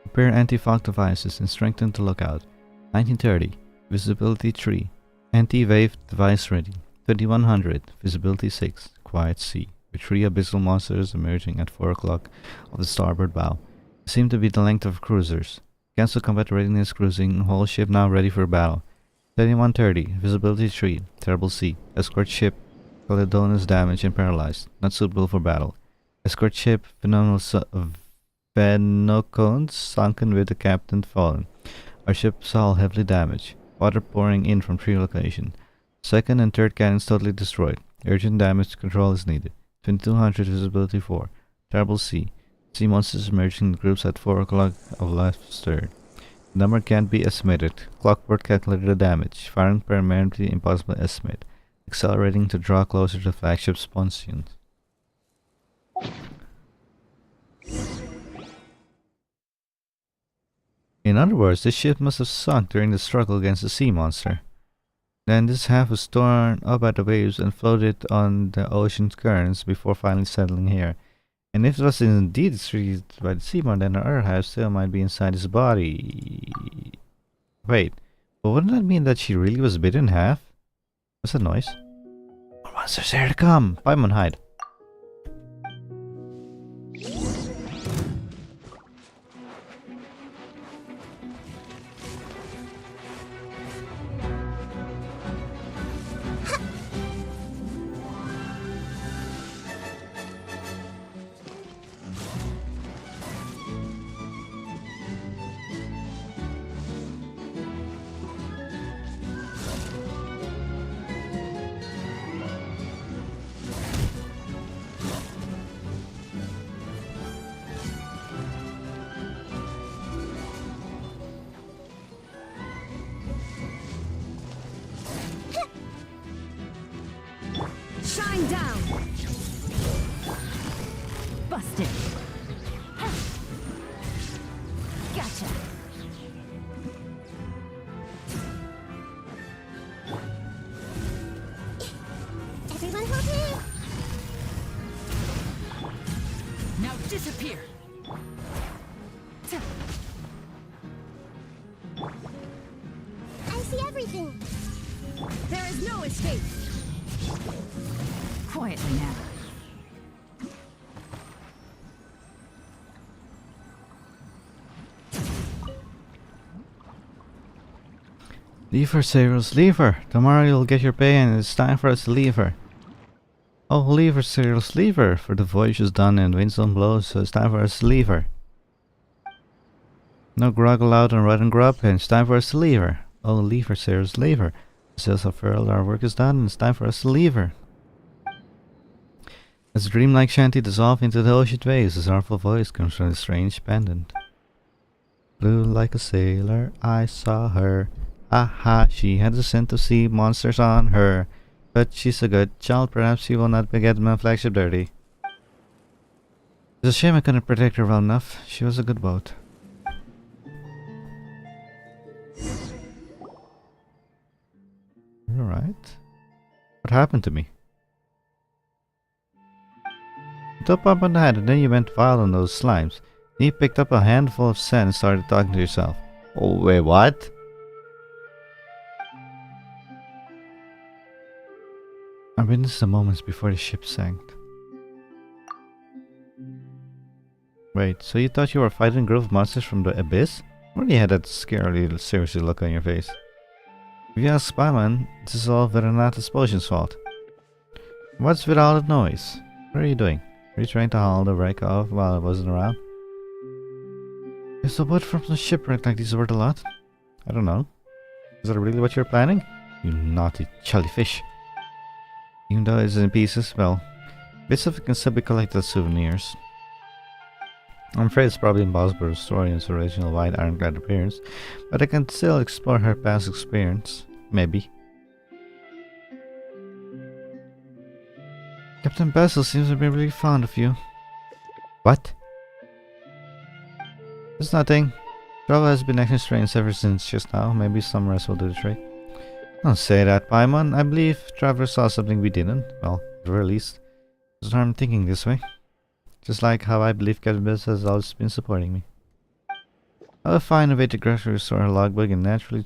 Prepare anti-fog devices and strengthen the lookout. 1930, visibility 3, anti-wave device ready. 2100, visibility 6, quiet sea with 3 abyssal monsters emerging at 4 o'clock of the starboard bow. They seem to be the length of cruisers. Cancel combat readiness cruising, whole ship now ready for battle. 2130, visibility 3, terrible sea, escort ship Caledonia's damaged and paralyzed, not suitable for battle. Escort ship Venocones sunken with the captain fallen. Our ship's hull heavily damaged. Water pouring in from 3 locations. Second and third cannons totally destroyed. Urgent damage control is needed. 2200 visibility 4. Terrible sea. Sea monsters emerging in groups at 4 o'clock of left stern. The number can't be estimated. Clockwork calculated the damage. Firing permanently impossible to estimate. Accelerating to draw closer to the flagship's pontoons. In other words, this ship must have sunk during the struggle against the sea monster. Then this half was torn up by the waves and floated on the ocean's currents before finally settling here. And if it was indeed destroyed by the sea monster, then the other half still might be inside his body. Wait, but wouldn't that mean that she really was bitten in half? What's that noise? More monsters here to come! Paimon, hide! Line down. Busted. Gotcha. Everyone hold me! Now disappear. I see everything! There is no escape. Quietly now. Leave her, Cyrus, leave her. Tomorrow you'll get your pay and it's time for us to leave her. Oh, leave her, Cyrus, leave her. For the voyage is done and winds don't blow, so it's time for us to leave her. No grog allowed on rotten grub, and it's time for us to leave her. Oh, leave her, Cyrus, leave her. The sails are furled, our work is done, and it's time for us to leave her. As a dreamlike shanty dissolved into the ocean waves, a sorrowful voice comes from the strange pendant. Blue like a sailor, I saw her. Aha, she had the scent of sea monsters on her. But she's a good child, perhaps she will not get my flagship dirty. It's a shame I couldn't protect her well enough. She was a good boat. Alright. What happened to me? Top up on the head and then you went wild on those slimes. Then you picked up a handful of sand and started talking to yourself. Oh, wait, what? I witnessed the moments before the ship sank. Wait, so you thought you were fighting a group of monsters from the abyss? Really had that scarily seriously look on your face. If you ask Spyman, this is all Veronata's potion's fault. What's with all that noise? What are you doing? Are you trying to haul the wreck off while I wasn't around? Is the wood from the shipwreck like this worth a lot? I don't know. Is that really what you're planning? You naughty jellyfish. Even though it's in pieces, well, bits of it can still be collected as souvenirs. I'm afraid it's probably impossible to restore its original white ironclad appearance, but I can still explore her past experience. Maybe. Captain Basil seems to be really fond of you. What? It's nothing. Travel has been extra strange ever since just now. Maybe some rest will do the trick. Don't say that, Paimon. I believe Traveler saw something we didn't. Well, at the very least. There's no harm thinking this way. Just like how I believe Captain Basil has always been supporting me. I'll find a way to gradually restore her logbook and naturally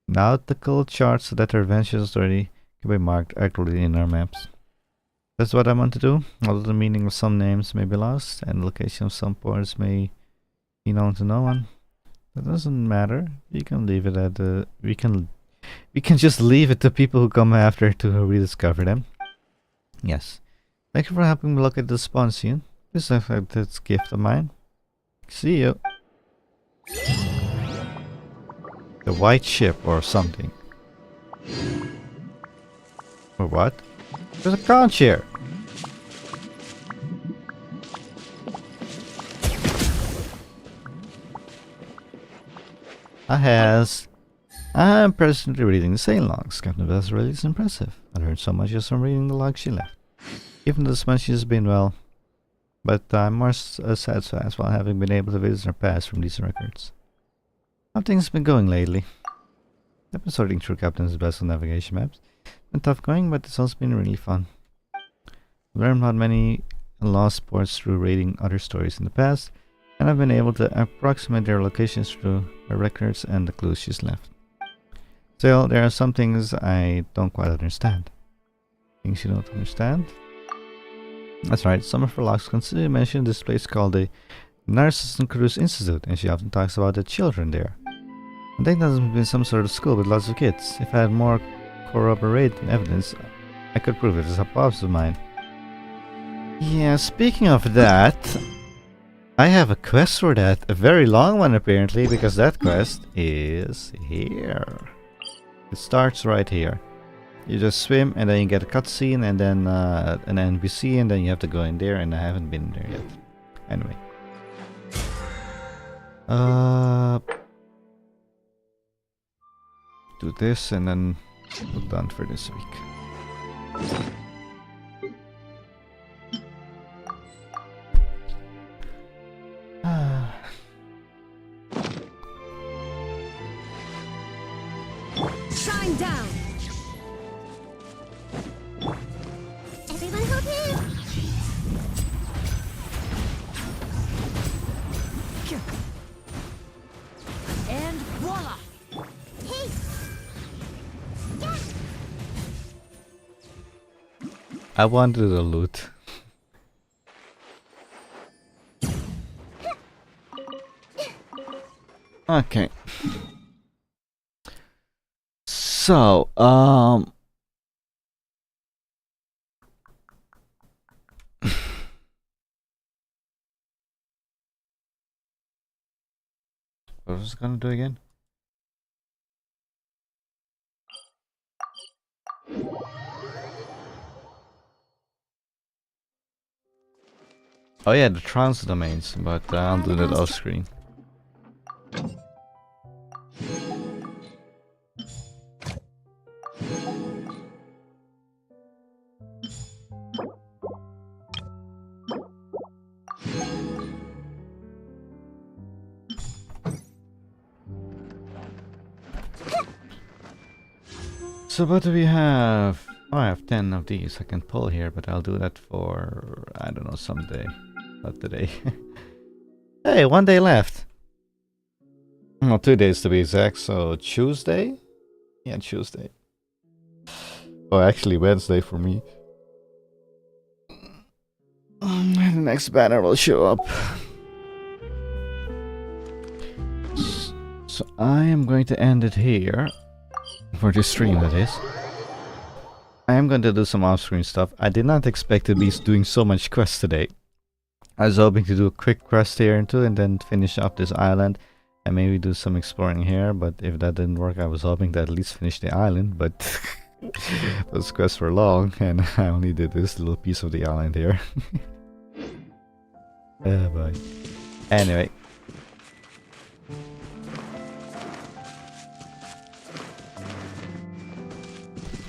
nautical charts so that her adventure story can be marked accurately in our maps. That's what I want to do, although the meaning of some names may be lost and the location of some ports may be known to no one. That doesn't matter. We can leave it at the we can just leave it to people who come after to rediscover them. Yes. Thank you for helping me locate the spawn scene. This is a gift of mine. See you. The white ship or something. Or what? There's a conch here. I'm presently reading the sail logs. Captain Beth's really is impressive. I learned so much just from reading the logs she left. Even though this month she's been well, but I'm more satisfied while having been able to visit her past from these records. How things been going lately? I've been sorting through Captain's vessel navigation maps. It's been tough going, but it's also been really fun. I've learned about many lost ports through reading other stories in the past, and I've been able to approximate their locations through her records and the clues she's left. Still, there are some things I don't quite understand. Things you don't understand? That's right, some of her logs consider mention this place called the Narcissus Cruise Institute, and she often talks about the children there. I think that must be some sort of school with lots of kids. If I had more corroborating evidence, I could prove it as a hypothesis of mine. Yeah, speaking of that, I have a quest for that. A very long one apparently, because that quest is here. It starts right here. You just swim and then you get a cutscene and then an NPC and then you have to go in there, and I haven't been there yet. Anyway. Do this and then We're done for this week. Shine down! Everyone help him! And voila! Hey! I wanted the loot. Okay. So, what was I gonna do again? Oh yeah, the trans domains, but I'll do that off screen. So what do we have? Oh, I have 10 of these I can pull here, but I'll do that for, I don't know, someday. Not today. Hey, 1 day left. Well, 2 days to be exact, so Tuesday? Yeah, Tuesday. Oh, actually Wednesday for me. The next banner will show up. So I am going to end it here. For this stream, that is. I am going to do some off-screen stuff. I did not expect to be doing so much quest today. I was hoping to do a quick quest here and then finish up this island and maybe do some exploring here, but if that didn't work, I was hoping to at least finish the island, but those quests were long and I only did this little piece of the island here. But anyway.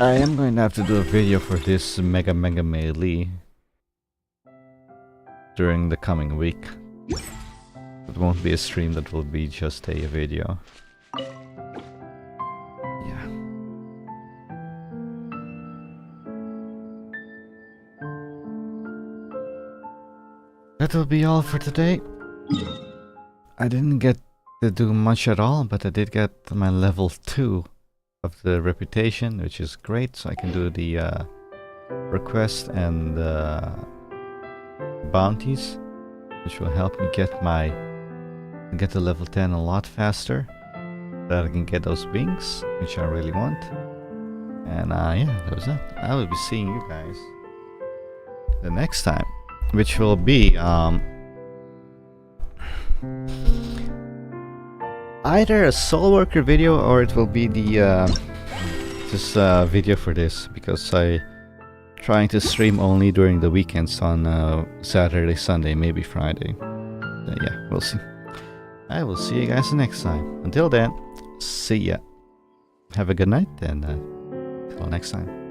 I am going to have to do a video for this Mega Melee during the coming week. It won't be a stream, that will be just a video. Yeah. That will be all for today. I didn't get to do much at all, but I did get my level 2 of the reputation, which is great, so I can do the request and bounties, which will help me get to level 10 a lot faster, so that I can get those wings, which I really want. And yeah, that was it. I will be seeing you guys the next time, which will be either a soul worker video or it will be the just video for this, because I trying to stream only during the weekends on Saturday, Sunday, maybe Friday. Yeah, we'll see. I will see you guys next time. Until then, see ya. Have a good night and till next time.